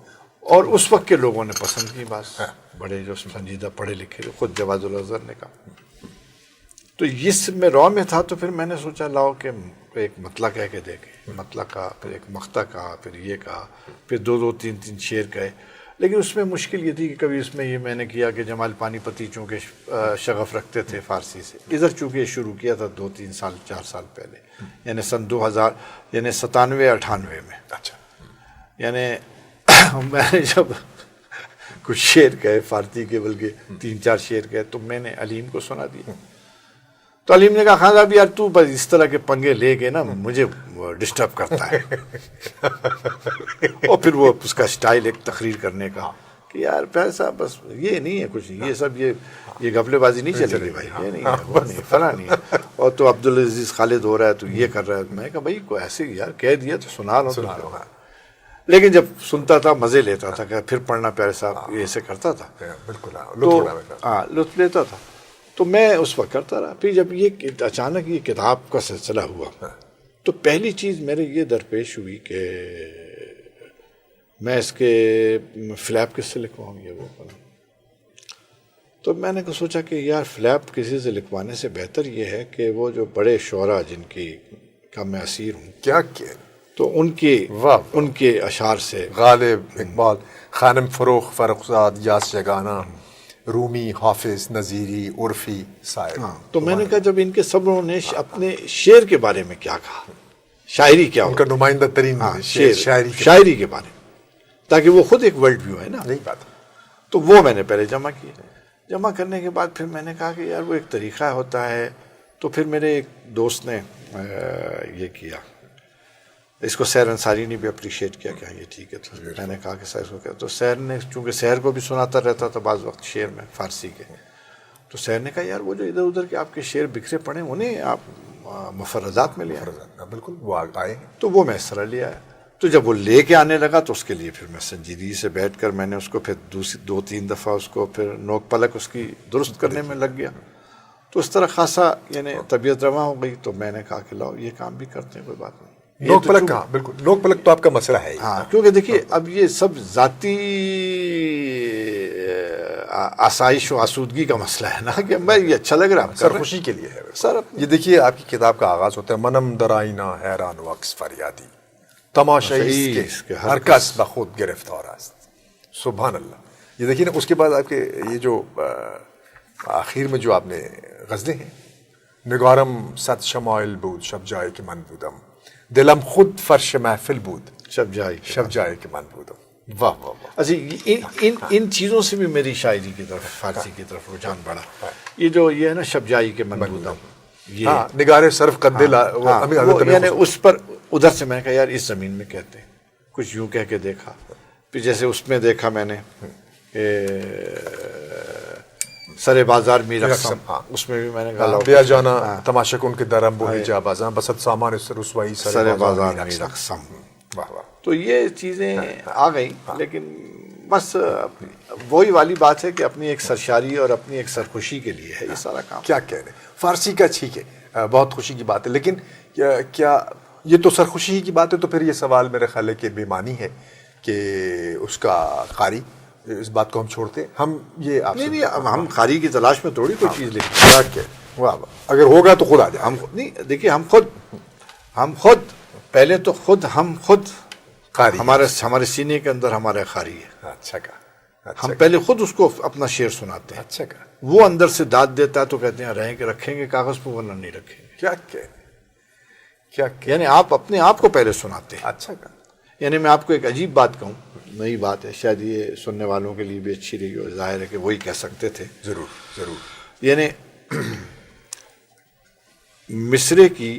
اور اس وقت کے لوگوں نے پسند کی بات، بڑے جو سنجیدہ پڑھے لکھے، خود جواد الاصغر نے کہا. تو اس میں رو میں تھا. تو پھر میں نے سوچا لاؤ کہ ایک مطلع کہہ کے دیکھیں. مطلع کا، پھر ایک مقطع کا، پھر یہ کہا، پھر 2-3 شعر کہے. لیکن اس میں مشکل یہ تھی کہ کبھی اس میں یہ میں نے کیا کہ جمال پانی پتی چونکہ شغف رکھتے تھے فارسی سے، ادھر چونکہ یہ شروع کیا تھا 2-3 سال 4 سال پہلے، یعنی سن 2000 یعنی 97-98 میں. اچھا. یعنی میں نے جب کچھ شعر کہے فارسی کے، بلکہ 3-4 شعر کہے، تو میں نے علیم کو سنا دیا. تو علیم نے کہا خان صاحب یار تو بس اس طرح کے پنگے لے کے نا مجھے ڈسٹرب کرتا ہے. اور پھر وہ اس کا سٹائل ایک تقریر کرنے کا کہ یار پیسہ بس یہ نہیں ہے کچھ، یہ سب یہ غفلے بازی نہیں چلے گی بھائی، یہ نہیں ہے، وہ نہیں، فلاں نہیں ہے. اور تو عبدالعزیز خالد ہو رہا ہے تو یہ کر رہا ہے. میں کہا بھائی کوئی ایسے یار کہہ دیا تو سنا لو. لیکن جب سنتا تھا مزے لیتا تھا کہ پھر پڑھنا پیارے صاحب یہ ایسے کرتا تھا. بالکل لطف لیتا تھا. تو میں اس وقت کرتا رہا. پھر جب یہ اچانک یہ کتاب کا سلسلہ ہوا تو پہلی چیز میرے یہ درپیش ہوئی کہ میں اس کے فلیپ کس سے لکھواؤں یہ وہ کروں. تو میں نے سوچا کہ یار فلیپ کسی سے لکھوانے سے بہتر یہ ہے کہ وہ جو بڑے شعراء جن کی کا میں اسیر ہوں کیا کیا تو ان کے اشعار سے غالب، اقبال، خانم فروخ، فرخزاد، یاس جگانا، رومی، حافظ، نظیری، عرفی، سائر. تو میں نے کہا جب ان کے سبوں نے اپنے شعر کے بارے میں کیا کہا، شاعری کیا ان کا نمائندہ ترین شاعری کے بارے میں، تاکہ وہ خود ایک ورلڈ ویو ہے نا. نہیں بات. تو وہ میں نے پہلے جمع کیے. جمع کرنے کے بعد پھر میں نے کہا کہ یار وہ ایک طریقہ ہوتا ہے. تو پھر میرے ایک دوست نے یہ کیا، اس کو سحر انصاری نے بھی اپریشیٹ کیا کہ یہ ٹھیک ہے. تو میں نے کہا کہ سحر کو کیا، تو سحر نے چونکہ سحر کو بھی سناتا رہتا تھا بعض وقت شعر میں فارسی کے، تو سحر نے کہا یار وہ جو ادھر ادھر کے آپ کے شعر بکھرے پڑے انہیں آپ مفردات میں لے آئے. بالکل وہ آئے. تو وہ میں اس طرح لے آیا. تو جب وہ لے کے آنے لگا تو اس کے لیے پھر میں سنجیدگی سے بیٹھ کر میں نے اس کو پھر 2-3 دفعہ اس کو پھر نوک پلک اس کی درست کرنے میں لگ گیا. تو اس طرح خاصا یعنی طبیعت رواں ہو گئی. تو میں نے کہا کہ لاؤ یہ کام بھی کرتے ہیں، کوئی بات نہیں. نوک پلک کہاں، بالکل نوک پلک تو آپ کا مسئلہ ہے. ہاں کیونکہ دیکھیے اب یہ سب ذاتی آسائش و آسودگی کا مسئلہ ہے نا کہ میں یہ اچھا لگ رہا سر خوشی کے لیے ہے سر. یہ دیکھیے آپ کی کتاب کا آغاز ہوتا ہے منم درائنا حیران و عکس فریادی تماشائی کے ہر کس بخود گرفتار است. سبحان اللہ. یہ دیکھیے نا اس کے بعد آپ کے یہ جو آخر میں جو آپ نے غزلیں ہیں، نگارم صد شمائل بود شب جائے کہ من بودم، دلم خود فرش محفل بود شب جائے کہ من بودم. واہ واہ واہ. اچھا ان چیزوں سے بھی میری شاعری کی طرف فارسی کی طرف رجحان بڑھا. یہ ہے نا شب جائی کے من بودم، یہ نگارے صرف قدل یعنی اس پر ادھر سے میں نے کہا یار اس زمین میں کہتے ہیں کچھ یوں کہہ کے دیکھا. پھر جیسے اس میں دیکھا میں نے سر بازار می رقصم، اس میں بھی میں نے کہا بیا جانا تماشا کن کے درم بوہی جا بازاں بسط سامان رسوائی سر بازار می رقصم. تو یہ چیزیں آ گئیں. لیکن بس وہی والی بات ہے کہ اپنی ایک سرشاری اور اپنی ایک سرخوشی کے لیے ہے یہ سارا کام. کیا کہہ رہے ہیں فارسی کا ٹھیک ہے، بہت خوشی کی بات ہے، لیکن کیا یہ تو سرخوشی کی بات ہے. تو پھر یہ سوال میرے خیال ہے کہ بے معنی ہے کہ اس کا قاری اس بات کو ہم چھوڑتے ہیں. ہم یہ آپ نہیں ہم قاری کی تلاش میں تھوڑی کوئی چیز لکھتے ہیں. واہ اگر ہوگا تو خود آ جائے. ہم نہیں دیکھیے ہم خود پہلے تو ہم خود ہمارے سینے کے اندر ہمارا قاری ہے. اچھا کہا. ہم پہلے خود اس کو اپنا شعر سناتے ہیں. اچھا کہا. وہ اندر سے داد دیتا ہے تو کہتے ہیں رکھیں گے کاغذ پہ ورنہ نہیں رکھیں گے. کیا یعنی آپ اپنے آپ کو پہلے سناتے ہیں. اچھا کہا. یعنی میں آپ کو ایک عجیب بات کہوں، نئی بات ہے، شاید یہ سننے والوں کے لیے بھی اچھی رہی اور ظاہر ہے کہ وہی کہہ سکتے تھے. ضرور. یعنی مصرے کی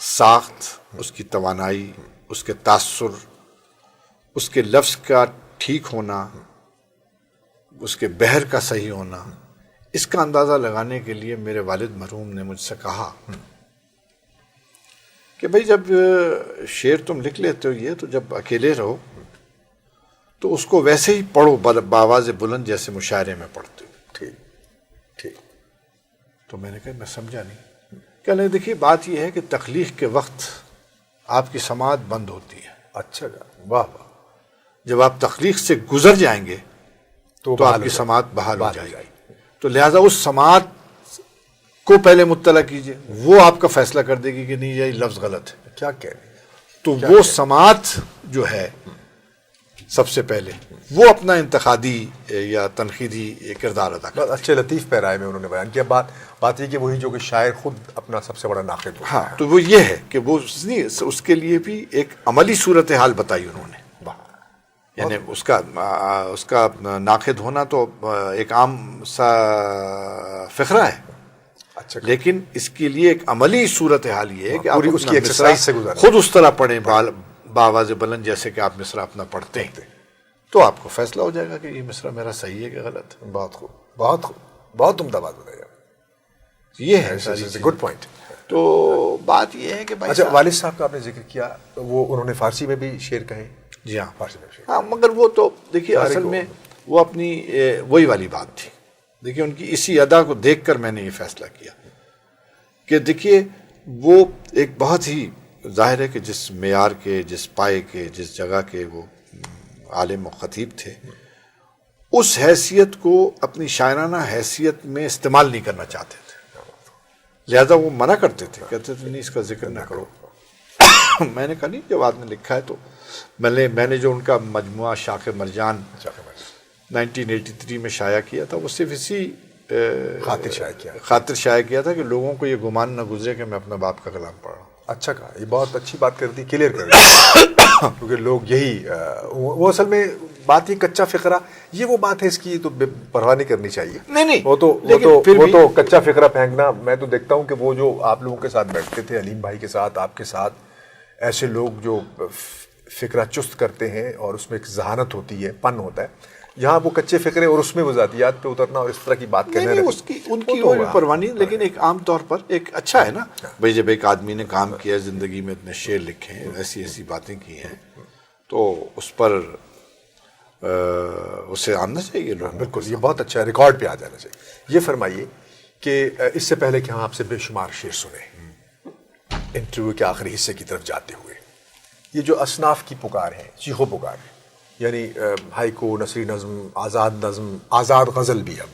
ساخت، اس کی توانائی، اس کے تاثر، اس کے لفظ کا ٹھیک ہونا، اس کے بحر کا صحیح ہونا، اس کا اندازہ لگانے کے لیے میرے والد مرحوم نے مجھ سے کہا کہ بھائی جب شعر تم لکھ لیتے ہو یہ تو جب اکیلے رہو تو اس کو ویسے ہی پڑھو بآواز بلند جیسے مشاعرے میں پڑھتے ہو. ٹھیک. تو میں نے کہا میں سمجھا نہیں. کہ دیکھیے بات یہ ہے کہ تخلیق کے وقت آپ کی سماعت بند ہوتی ہے. اچھا واہ. جب آپ تخلیق سے گزر جائیں گے تو آپ کی سماعت بحال ہو جائے گی. تو لہٰذا اس سماعت کو پہلے مطلع کیجئے، وہ آپ کا فیصلہ کر دے گی کہ نہیں یہ لفظ غلط ہے. کیا کہہ رہے ہیں؟ تو وہ سماعت جو ہے سب سے پہلے وہ اپنا انتقادی یا تنقیدی کردار ادا کرتا ہے. اچھے لطیف پیرائے میں انہوں نے بیان کیا. بات یہ کہ وہی جو کہ شاعر خود اپنا سب سے بڑا ناقد ہوتا ہے. ہاں تو وہ یہ ہے کہ وہ اس کے لیے بھی ایک عملی صورتحال بتائی انہوں نے. یعنی اس کا ناقد ہونا تو ایک عام سا فقرہ ہے. اچھا. لیکن اس کے لیے ایک عملی صورتحال یہ ہے کہ آپ اس کی ایکسرسائز سے گزریں، خود اس طرح پڑھیں بآواز بلند جیسے کہ آپ مصرع اپنا پڑھتے ہیں، تو آپ کو فیصلہ ہو جائے گا کہ یہ مصرع میرا صحیح ہے کہ غلط ہے. بہت خوب، بہت خوب، بہت عمدہ بات بتائی. یہ ہے گڈ پوائنٹ. تو بات یہ ہے کہ بھائی اچھا والد صاحب کا آپ نے ذکر کیا، وہ انہوں نے فارسی میں بھی شعر کہے. جی ہاں فارسی میں شعر. ہاں مگر وہ تو دیکھیے اصل میں وہ اپنی وہی والی بات تھی. دیکھیے ان کی اسی ادا کو دیکھ کر میں نے یہ فیصلہ کیا کہ دیکھیے وہ ایک بہت ہی ظاہر ہے کہ جس معیار کے، جس پائے کے، جس جگہ کے وہ عالم و خطیب تھے، اس حیثیت کو اپنی شاعرانہ حیثیت میں استعمال نہیں کرنا چاہتے تھے، لہذا وہ منع کرتے تھے، کہتے تھے نہیں اس کا ذکر نہ کرو۔ میں نے کہا نہیں، جب آپ نے لکھا ہے تو میں نے جو ان کا مجموعہ شاخ مرجان 1983 میں شائع کیا تھا، وہ صرف اسی خاطر شائع کیا تھا کہ لوگوں کو یہ گمان نہ گزرے کہ میں اپنے باپ کا کلام پڑھ رہا ہوں۔ اچھا کہا، یہ بہت اچھی بات کر دی، کلیئر کر دی، کیونکہ لوگ یہی وہ اصل میں بات، یہ کچا فقرہ، یہ وہ بات ہے، اس کی تو پرواہ نہیں کرنی چاہیے۔ نہیں وہ تو کچا فقرہ پھینکنا، میں تو دیکھتا ہوں کہ وہ جو آپ لوگوں کے ساتھ بیٹھتے تھے، علیم بھائی کے ساتھ، آپ کے ساتھ، ایسے لوگ جو فقرہ چست کرتے ہیں اور اس میں ایک ذہانت ہوتی ہے، پن ہوتا ہے، یہاں وہ کچے فقرے اور اس میں وہ ذاتیات پہ اترنا اور اس طرح کی بات کہنے ان کی کوئی پرواہ نہیں، لیکن ایک عام طور پر ایک اچھا ہے نا بھائی، جب ایک آدمی نے کام کیا، زندگی میں اتنے شعر لکھے ہیں، ایسی باتیں کی ہیں، تو اس پر اسے آنا چاہیے لوگ۔ بالکل، یہ بہت اچھا ہے، ریکارڈ پہ آ جانا چاہیے۔ یہ فرمائیے کہ اس سے پہلے کہ ہم آپ سے بے شمار شعر سنیں، انٹرویو کے آخری حصے کی طرف جاتے ہوئے، یہ جو اصناف کی پکار ہے، چیخو پکار ہے، یعنی ہائیکو، نثری نظم، آزاد غزل بھی اب،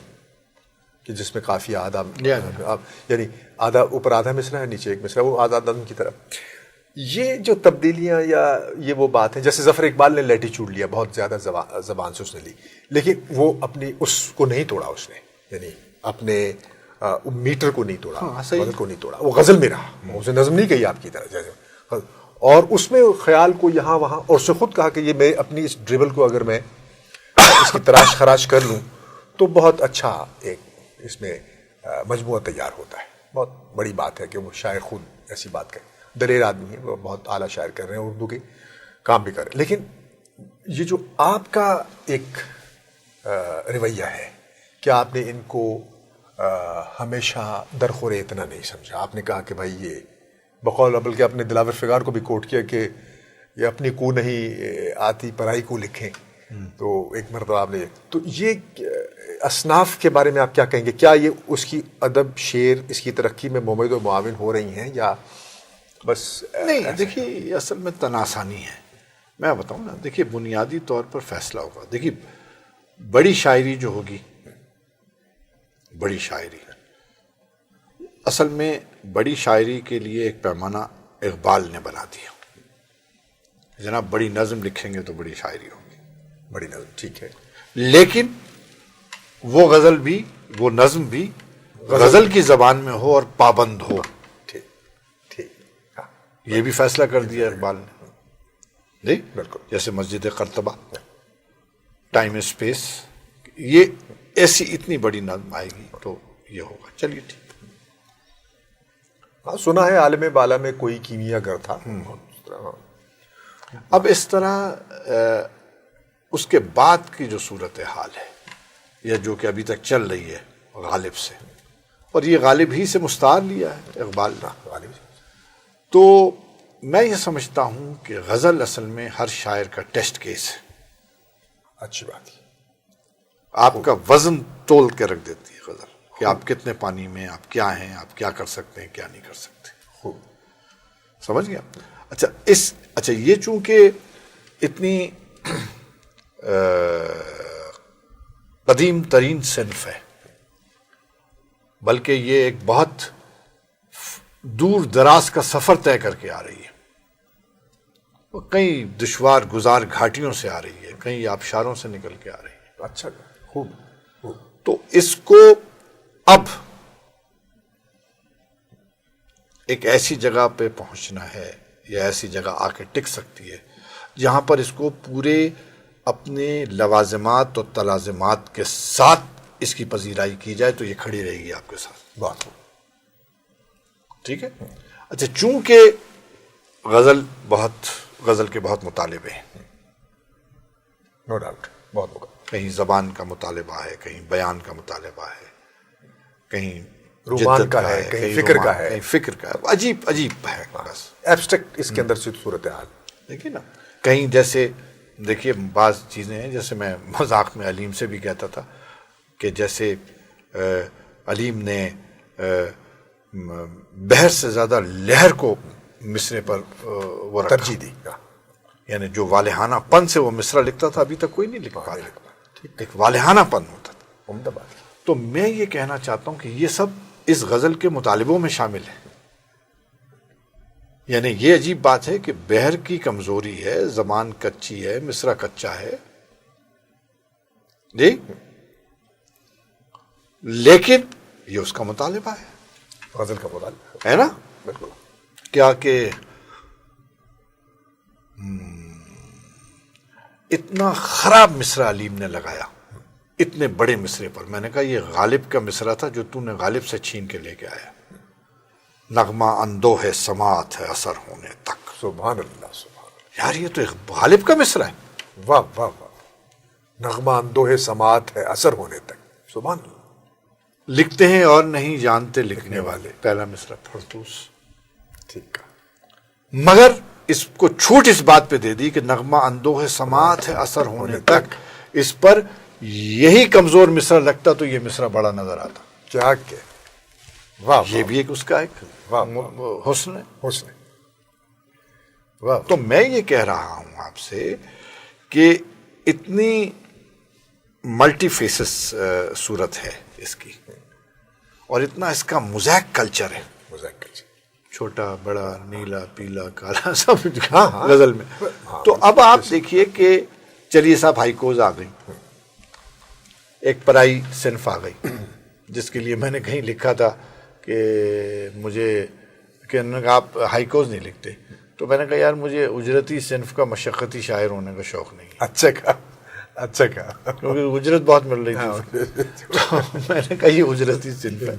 کہ جس میں کافی آدھا، یعنی آدھا اوپر آدھا مصرع ہے، نیچے ایک مصرع، وہ آزاد نظم کی طرف، یہ جو تبدیلیاں یا یہ وہ بات ہے، جیسے ظفر اقبال نے لیٹیچیوڈ لیا، بہت زیادہ زبان سے اس نے لی، لیکن وہ اپنی اس کو نہیں توڑا، اس نے یعنی اپنے میٹر کو نہیں توڑا، غزل کو نہیں توڑا، وہ غزل میں رہا، اسے نظم نہیں کہی آپ کی طرح جیسے، اور اس میں خیال کو یہاں وہاں، اور اس سے خود کہا کہ یہ میں اپنی اس ڈریبل کو اگر میں اس کی تراش خراش کر لوں تو بہت اچھا ایک اس میں مجموعہ تیار ہوتا ہے۔ بہت بڑی بات ہے کہ وہ شاعر خود ایسی بات کرے، دلیر آدمی ہے، وہ بہت اعلیٰ شاعر کر رہے ہیں، اردو کے کام بھی کر رہے ہیں، لیکن یہ جو آپ کا ایک رویہ ہے کہ آپ نے ان کو ہمیشہ درخور اتنا نہیں سمجھا، آپ نے کہا کہ بھائی یہ بقول بلکہ اپنے دلاور فگار کو بھی کوٹ کیا کہ یہ اپنی کو نہیں آتی پرائی کو لکھیں، تو ایک مرتبہ آپ نے، تو یہ اصناف کے بارے میں آپ کیا کہیں گے؟ کیا یہ اس کی ادب، شعر، اس کی ترقی میں ممید و معاون ہو رہی ہیں یا بس نہیں؟ دیکھیے اصل میں تناسانی ہے، میں بتاؤں نا، دیکھیے بنیادی طور پر فیصلہ ہوگا، دیکھیے بڑی شاعری جو ہوگی، بڑی شاعری اصل میں بڑی شاعری کے لیے ایک پیمانہ اقبال نے بنا دیا، جناب بڑی نظم لکھیں گے تو بڑی شاعری ہوگی، بڑی نظم ٹھیک ہے، لیکن وہ غزل بھی، وہ نظم بھی غزل کی زبان میں ہو اور پابند ہو، یہ بھی فیصلہ کر دیا اقبال نے، نہیں بالکل، جیسے مسجد قرطبہ، ٹائم اسپیس، یہ ایسی اتنی بڑی نظم آئے گی تو یہ ہوگا، چلیے ٹھیک۔ ہاں سنا ہے عالم بالا میں کوئی کیمیا گر تھا، اب اس طرح اس کے بعد کی جو صورتحال ہے یا جو کہ ابھی تک چل رہی ہے غالب سے، اور یہ غالب ہی سے مستعار لیا ہے اقبال نے، غالب، تو میں یہ سمجھتا ہوں کہ غزل اصل میں ہر شاعر کا ٹیسٹ کیس ہے، اچھی بات ہے، آپ کا وزن تول کے رکھ دیتی ہے غزل کہ آپ کتنے پانی میں، آپ کیا ہیں، آپ کیا کر سکتے ہیں، کیا نہیں کر سکتے، خوب سمجھ گیا؟ اچھا یہ چونکہ اتنی قدیم ترین صنف ہے، بلکہ یہ ایک بہت دور دراز کا سفر طے کر کے آ رہی ہے، وہ کئی دشوار گزار گھاٹیوں سے آ رہی ہے، کئی آبشاروں سے نکل کے آ رہی ہے، اچھا خوب، تو اس کو اب ایک ایسی جگہ پہ پہنچنا ہے یا ایسی جگہ آ کے ٹک سکتی ہے جہاں پر اس کو پورے اپنے لوازمات اور تلازمات کے ساتھ اس کی پذیرائی کی جائے تو یہ کھڑی رہے گی آپ کے ساتھ، بات ٹھیک ہے؟ اچھا چونکہ غزل کے بہت مطالبے ہیں، نو ڈاؤٹ، بہت ہوگا، کہیں زبان کا مطالبہ ہے، کہیں بیان کا مطالبہ ہے، کہیں رومان کا ہے، کہیں فکر کا ہے، کہیں فکر کا ہے، عجیب ہے، بس ایبسٹریکٹ اس کے اندر سے صورتحال، دیکھیے نا، کہیں جیسے دیکھیے بعض چیزیں ہیں، جیسے میں مذاق میں علیم سے بھی کہتا تھا کہ جیسے علیم نے بحر سے زیادہ لہر کو مصرے پر وہ رکھا، ترجیح دی. یعنی جو والہانہ پن سے وہ مصرع لکھتا تھا ابھی تک کوئی نہیں لکھ پایا. ایک والہانہ پن ہوتا تھا. عمدہ بات. تو میں یہ کہنا چاہتا ہوں کہ یہ سب اس غزل کے مطالبوں میں شامل ہے. یعنی یہ عجیب بات ہے کہ بحر کی کمزوری ہے، زبان کچی ہے، مصرع کچا ہے جی، لیکن یہ اس کا مطالبہ ہے، غزل کا مطالبہ ہے نا. بالکل. کیا کہ اتنا خراب مصرع علیم نے لگایا اتنے بڑے مصرے پر. میں نے کہا یہ غالب کا مصرع تھا جو تو نے غالب سے چھین کے لے کے آیا. نغمہ اندو ہے سماعت ہے اثر ہونے تک. سبحان اللہ سبحان اللہ. یار یہ تو ایک غالب کا مصرع ہے. واہ واہ واہ. نغمہ اندوہ سماعت ہے اثر ہونے تک. سبحان اللہ. لکھتے ہیں اور نہیں جانتے لکھنے والے. پہلا مصرع پھرتوس. ٹھیک ہے. مگر اس کو چھوٹ اس بات پہ دے دی کہ نغمہ اندوہ سماعت ہے اثر ہونے تک. اس پر یہی کمزور مصرع لگتا تو یہ مصرع بڑا نظر آتا. کیا کہ واہ. یہ بھی ایک اس کا ایک حسن ہے. حسن. واہ. تو میں یہ کہہ رہا ہوں آپ سے کہ اتنی ملٹی فیسس صورت ہے اس کی، اور اتنا اس کا موزیک کلچر ہے. مذاکر. چھوٹا بڑا نیلا پیلا کالا سب غزل میں. تو اب آپ دیکھیے کہ چلیے صاحب ہائیکوز آ گئی، ایک پرائی صنف آ گئی جس کے لیے میں نے کہیں لکھا تھا کہ مجھے کہ آپ ہائیکوز نہیں لکھتے. تو میں نے کہا یار مجھے اجرتی صنف کا مشقتی شاعر ہونے کا شوق نہیں ہے. اچھا کہا. اچھا کہا. کیونکہ اجرت بہت مل رہی تھی. تو میں نے کہا یہ اجرتی صنف ہے.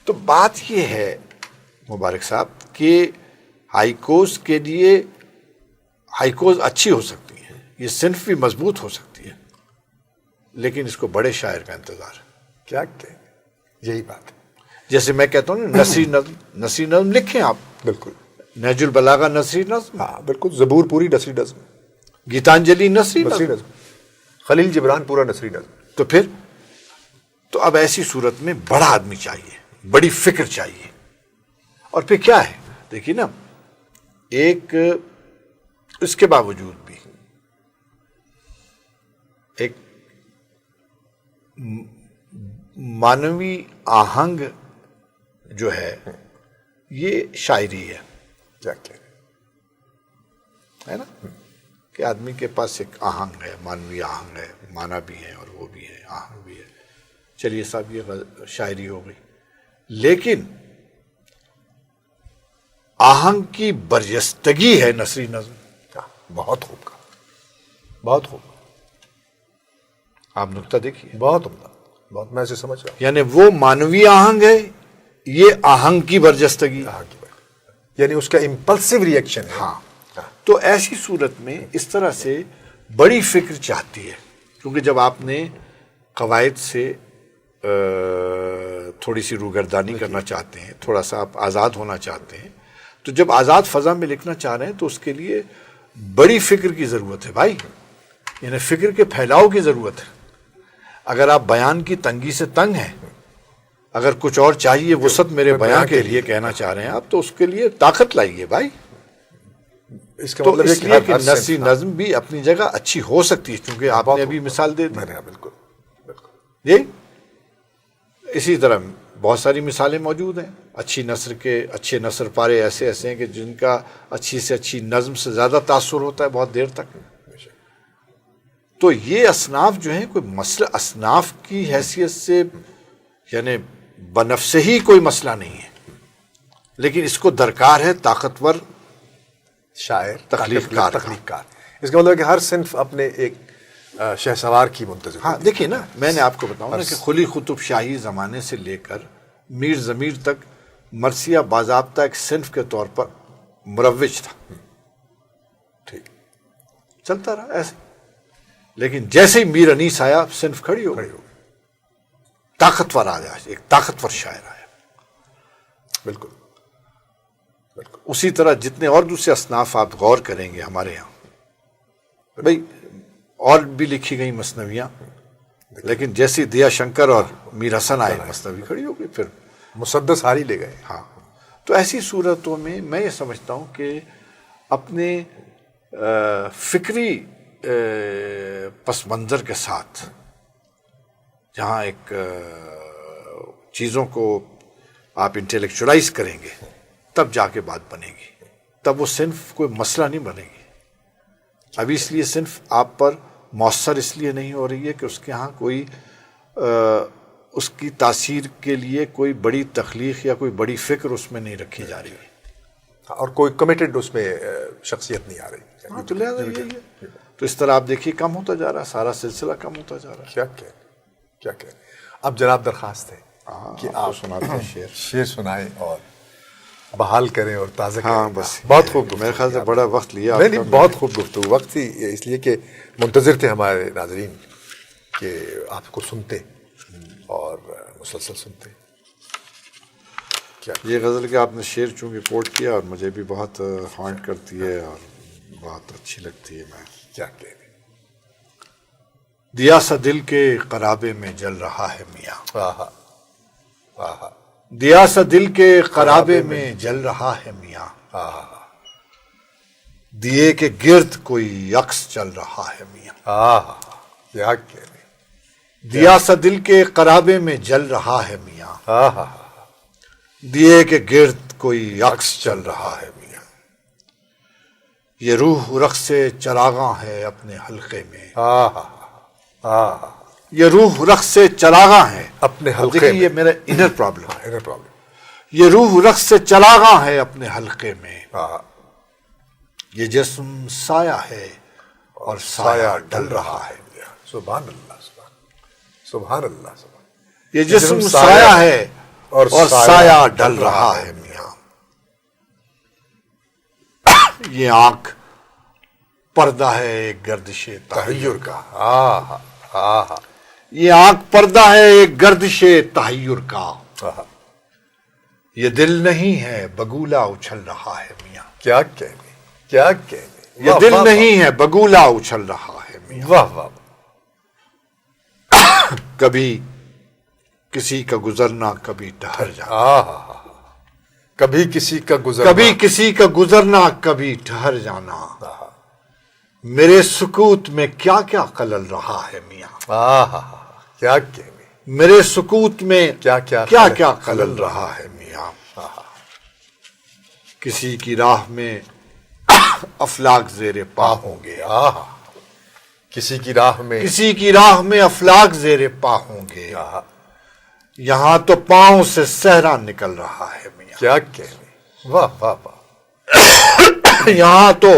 تو بات یہ ہے مبارک صاحب کہ ہائیکوز کے لیے ہائیکوز اچھی ہو سکتی ہے، یہ صنف بھی مضبوط ہو سکتی ہے، لیکن اس کو بڑے شاعر کا انتظار ہے. کیا کہ یہی بات ہے. جیسے میں کہتا ہوں نا نثری نظم لکھیں آپ. بالکل. نہج البلاغہ نثری نظم. ہاں بالکل. زبور پوری نثری نظم. گیتانجلی نثری نثری نظم. نظم. خلیل جبران پورا نثری نظم. تو پھر تو اب ایسی صورت میں بڑا آدمی چاہیے، بڑی فکر چاہیے. اور پھر کیا ہے دیکھیے نا، ایک اس کے باوجود بھی ایک مانوی آہنگ جو ہے یہ شاعری ہے. کیا کہ ہے نا کہ آدمی کے پاس ایک آہنگ ہے، مانوی آہنگ ہے، مانا بھی ہے اور وہ بھی ہے، آہنگ بھی ہے. چلیے صاحب یہ شاعری ہو گئی، لیکن آہنگ کی برجستگی ہے نثری نظم. بہت خوب کہا. بہت خوب. آپ نکتہ دیکھیے. بہت عمدہ. بہت میں اسے سمجھ رہا ہوں. یعنی وہ مانوی آہنگ ہے، یہ آہنگ کی برجستگی. یعنی اس کا امپلسو ریئیکشن ہے. ہاں. تو ایسی صورت میں اس طرح سے بڑی فکر چاہتی ہے، کیونکہ جب آپ نے قواعد سے تھوڑی سی روگردانی کرنا چاہتے ہیں، تھوڑا سا آپ آزاد ہونا چاہتے ہیں، تو جب آزاد فضا میں لکھنا چاہ رہے ہیں تو اس کے لیے بڑی فکر کی ضرورت ہے بھائی. یعنی فکر کے پھیلاؤ کی ضرورت ہے. اگر آپ بیان کی تنگی سے تنگ ہیں، اگر کچھ اور چاہیے وسعت میرے بیان کے لیے کہنا چاہ رہے ہیں آپ، تو اس کے لیے طاقت لائیے بھائی. اس کا تو مطلب اس لیے کہ نثری نظم بھی اپنی جگہ اچھی ہو سکتی ہے، کیونکہ آپ نے ابھی مثال دے دی. بالکل بالکل. جی اسی طرح بہت ساری مثالیں موجود ہیں. اچھی نثر کے اچھے نثر پارے ایسے ایسے ہیں کہ جن کا اچھی سے اچھی نظم سے زیادہ تاثر ہوتا ہے بہت دیر تک. تو یہ اصناف جو ہیں کوئی مسئلہ اصناف کی حیثیت سے یعنی بنفس ہی کوئی مسئلہ نہیں ہے، لیکن اس کو درکار ہے طاقتور شاعر، تخلیق کار. اس کا مطلب ہے کہ ہر صنف اپنے ایک شہسوار کی منتظر. ہاں دیکھیے نا، میں نے آپ کو بتاؤں نا کہ خلی قطب شاہی زمانے سے لے کر میر ضمیر تک مرثیہ باضابطہ ایک صنف کے طور پر مروج تھا. ٹھیک. چلتا رہا ایسے، لیکن جیسے ہی میر انیس آیا صنف کھڑی ہو گئی. طاقتور آیا، ایک طاقتور شاعر آیا. بالکل. اسی طرح جتنے اور دوسرے اصناف آپ غور کریں گے ہمارے یہاں، بھائی اور بھی لکھی گئی مثنویاں، لیکن جیسی دیا شنکر اور میر حسن آئے مثنوی کھڑی ہو گئی. پھر مسدس ہاری لے گئے. ہاں تو ایسی صورتوں میں میں یہ سمجھتا ہوں کہ اپنے فکری پس منظر کے ساتھ جہاں ایک چیزوں کو آپ انٹلیکچولائز کریں گے تب جا کے بات بنے گی، تب وہ صنف کوئی مسئلہ نہیں بنے گی. ابھی اس لیے صنف آپ پر مؤثر اس لیے نہیں ہو رہی ہے کہ اس کے ہاں کوئی اس کی تاثیر کے لیے کوئی بڑی تخلیق یا کوئی بڑی فکر اس میں نہیں رکھی جا رہی ہے، اور کوئی کمیٹڈ اس میں شخصیت نہیں آ رہی. ہاں تو لہٰذا یہی ہے. تو اس طرح آپ دیکھیے کم ہوتا جا رہا ہے، سارا سلسلہ کم ہوتا جا رہا ہے. کیا کہہ اب جناب درخواست ہے کہ آپ سناتے ہیں شعر سنائیں اور بحال کریں اور تازہ کریں. ہاں بس بہت خوب میرے خیال سے بڑا وقت لیا نہیں بہت خوب گفتگو. وقت ہی اس لیے کہ منتظر تھے ہمارے ناظرین کہ آپ کو سنتے اور مسلسل سنتے. یہ غزل کہ آپ نے شعر چونکہ کوٹ کیا اور مجھے بھی بہت ہانٹ کرتی ہے اور بہت اچھی لگتی ہے. میں کیا کہہ دیا سا دل کے قرابے میں جل رہا ہے میاں، دیا سا دل کے قرابے میں جل رہا ہے میاں، دیے کے گرد کوئی عکس چل رہا ہے میاں. کیا کہہ دیا سا دل کے قرابے میں جل رہا ہے میاں، دیے کے گرد کوئی عکس چل رہا ہے میاں. یہ روح رخ سے چراغاں ہے اپنے حلقے میں، یہ روح رخ سے چراغاں ہے اپنے حلقے دیکھیے میں. یہ میرا انر پرابلم ہے. Inner problem. یہ روح رخ سے چراغاں ہے اپنے حلقے میں، یہ جسم سایہ ہے اور سایہ ڈل رہا ہے. سبحان اللہ سبحان اللہ. یہ جسم سایہ ہے اور سایہ ڈل رہا ہے میاں. یہ آنکھ پردہ ہے ایک گردش تحیر کا، یہ آنکھ پردہ ہے ایک گردش تحیر کا، یہ دل نہیں ہے بگولا اچھل رہا ہے میاں. کیا کہنے یہ دل نہیں ہے بگولا اچھل رہا ہے میاں. واہ واہ. کبھی کسی کا گزرنا کبھی ٹھہر جانا، کبھی کسی کا گزرنا کبھی کسی کا گزرنا کبھی ٹھہر جانا، میرے سکوت میں کیا کیا قلل رہا ہے میاں. کیا کہنے میرے سکوت میں کیا کیا قلل رہا ہے میاں. کسی کی راہ میں افلاک زیر پا ہوں گے، کسی کی راہ میں کسی کی راہ میں افلاک زیر پا ہوں گے، یہاں تو پاؤں سے صحرا نکل رہا ہے میاں. کیا کہنے. واہ واہ واہ. یہاں تو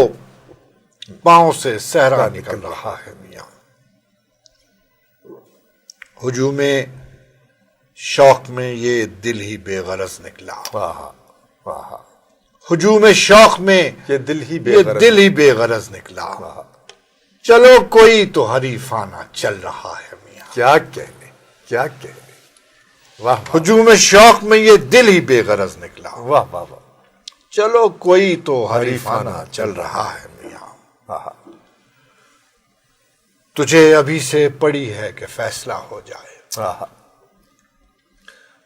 پاؤں سے صحرا نکل رہا ہے میاں. ہجوم شوق میں یہ دل ہی بے غرض نکلا، ہجوم شوق میں یہ دل ہی بے غرض نکلا، چلو کوئی تو حریفانہ چل رہا ہے میاں. کیا کہنے. واہ ہجوم شوق میں یہ دل ہی بے غرض نکلا، واہ واہ واہ. چلو کوئی تو حریفانہ چل رہا ہے میاں. تجھے ابھی سے پڑی ہے کہ فیصلہ ہو جائے،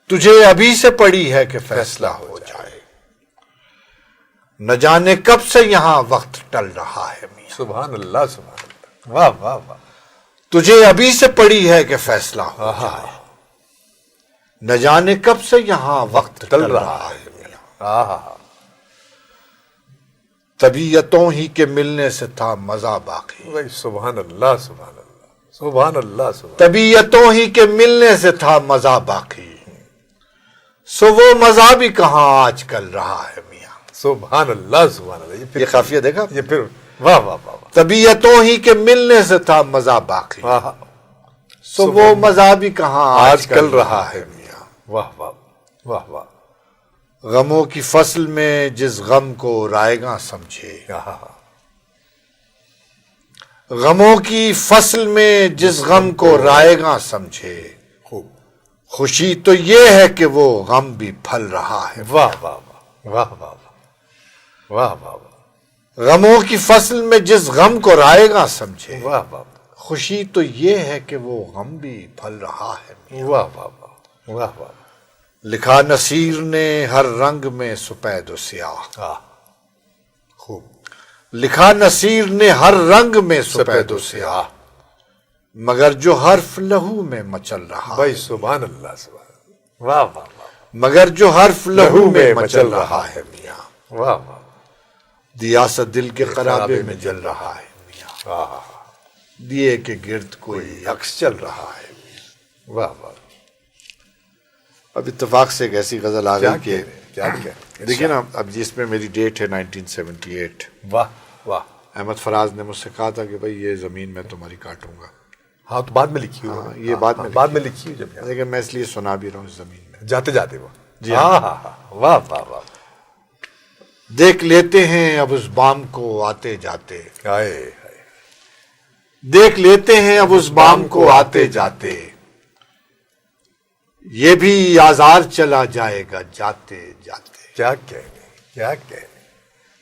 تجھے ابھی سے پڑی ہے کہ فیصلہ ہو جائے، نہ جانے کب سے یہاں وقت ٹل رہا ہے میاں. سبحان اللہ سبحان اللہ. واہ واہ واہ. تجھے ابھی سے پڑی ہے کہ فیصلہ ہو جائے، نہ جانے کب سے یہاں وقت ٹل رہا ہے میاں. طبیعتوں ہی کے ملنے سے تھا مزہ باقی، سبحان اللہ سبحان اللہ سبحان اللہ سبحان. طبیعتوں ہی کے ملنے سے تھا مزہ باقی، سو وہ مزہ بھی کہاں آج کل رہا ہے میاں. سبحان اللہ سبحان اللہ. یہ قافیہ دیکھا یہ پھر واہ واہ واہ. طبیعتوں ہی کے ملنے سے تھا مزہ باقی، سو وہ مزہ بھی کہاں آج کل رہا ہے میاں. واہ واہ واہ واہ. غموں کی فصل میں جس غم کو رائے گاں سمجھے، غموں کی فصل میں جس غم کو رائے گاں سمجھے، خوشی تو یہ ہے کہ وہ غم بھی پھل رہا ہے. واہ واہ واہ واہ واہ واہ. غموں کی فصل میں جس غم کو رائے گاں سمجھے، واہ واہ. خوشی تو یہ ہے کہ وہ غم بھی پھل رہا ہے. واہ واہ واہ واہ واہ. لکھا نصیر نے ہر رنگ میں سپید و سیاہ، خوب. لکھا نصیر نے ہر رنگ میں سپید و سیاہ، مگر جو حرف لہو میں مچل رہا، بھائی سبحان اللہ، سبحان اللہ، واہ واہ واہ، مگر جو حرف لہو میں مچل رہا ہے میاں، واہ واہ، دیا سا دل کے قرابے میں جل رہا ہے میاں، واہ دیے کے گرد کوئی عکس چل رہا ہے میاں۔ واہ واہ، اب اتفاق سے ایک ایسی غزل آ کیا گئی کہ کہہ رہے ہیں، کیا کہہ رہے ہیں، دیکھیے نا، اب جس میں میری ڈیٹ ہے 1978، واہ واہ. احمد فراز نے مجھ سے کہا تھا کہ بھائی یہ زمین میں تمہاری کاٹوں گا، ہاں تو بعد میں لکھی ہو، یہ بعد میں بعد میں لکھی ہو جب یہاں لیکن میں اس لیے سنا بھی رہا ہوں اس زمین میں۔ جاتے جاتے وہ، جی ہاں۔ ہاں ہاں ہاں، واہ واہ واہ، دیکھ لیتے ہیں اب اس بام کو آتے جاتے، ہائے ہائے، دیکھ لیتے ہیں اب اس بام کو آتے جاتے، یہ بھی آزار چلا جائے گا جاتے جاتے، کیا کہنے، کیا کہنے،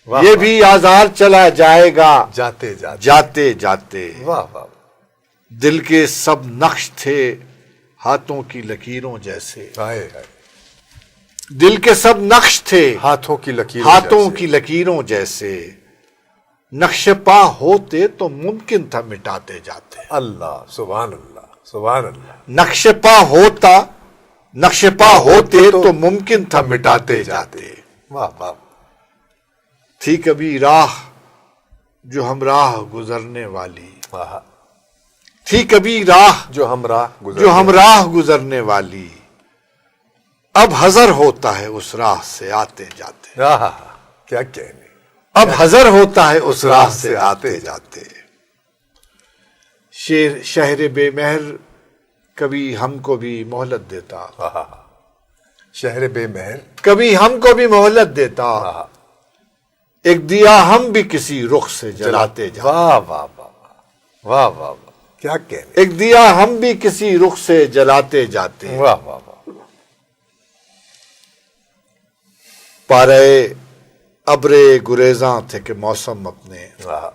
واہ یہ واہ، بھی آزار چلا جائے گا جاتے جاتے، جاتے جاتے، واہ واہ، دل کے سب نقش تھے ہاتھوں کی لکیروں جیسے، ہائے ہائے، دل کے سب نقش تھے ہاتھوں کی لکیر، ہاتھوں کی لکیروں جیسے، نقش پا ہوتے تو ممکن تھا مٹاتے جاتے، اللہ، سبحان اللہ، سبحان اللہ، نقش پا ہوتا، نقش پا ہوتے تو ممکن تھا مٹاتے جاتے، واہ واہ، تھی کبھی راہ جو ہم راہ گزرنے والی، واہ، تھی کبھی راہ جو ہمراہ گزر، جو ہم راہ گزرنے والی، اب حذر ہوتا ہے اس راہ سے آتے جاتے، کیا کہنے، اب حذر ہوتا ہے اس راہ سے آتے جاتے، شہر بے مہر کبھی ہم کو بھی مہلت دیتا، شہر بے مہر، کبھی ہم کو بھی مہلت دیتا، ایک دیا ہم بھی کسی رخ سے جلاتے جاتے، واہ واہ واہ، واہ واہ واہ، کیا کہنے، ایک دیا ہم بھی کسی رخ سے جلاتے جاتے، واہ واہ واہ، پارے ابرے گریزاں تھے کہ موسم اپنے، واہ،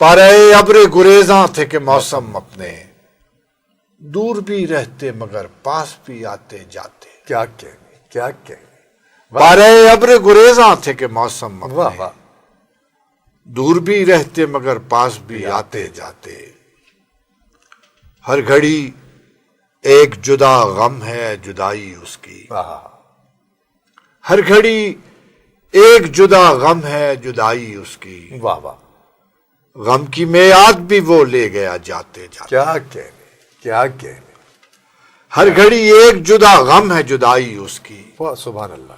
پارے ابرے گریزاں تھے کہ موسم اپنے، دور بھی رہتے مگر پاس بھی آتے جاتے، کیا کہنے، کیا کہنے، پارے ابرے گریزاں تھے کہ موسم واہ اپنے، واہ، دور بھی رہتے مگر پاس بھی آتے جاتے، ہر گھڑی ایک جدا غم ہے جدائی اس کی، واہ، ہر گھڑی ایک جدا غم ہے جدائی اس کی، واہ واہ، غم کی میعاد بھی وہ لے گیا جاتے جاتے، کیا کہنے، کیا کہنے، ہر گھڑی ایک جدا غم ہے جدائی اس کی، واہ سبحان اللہ،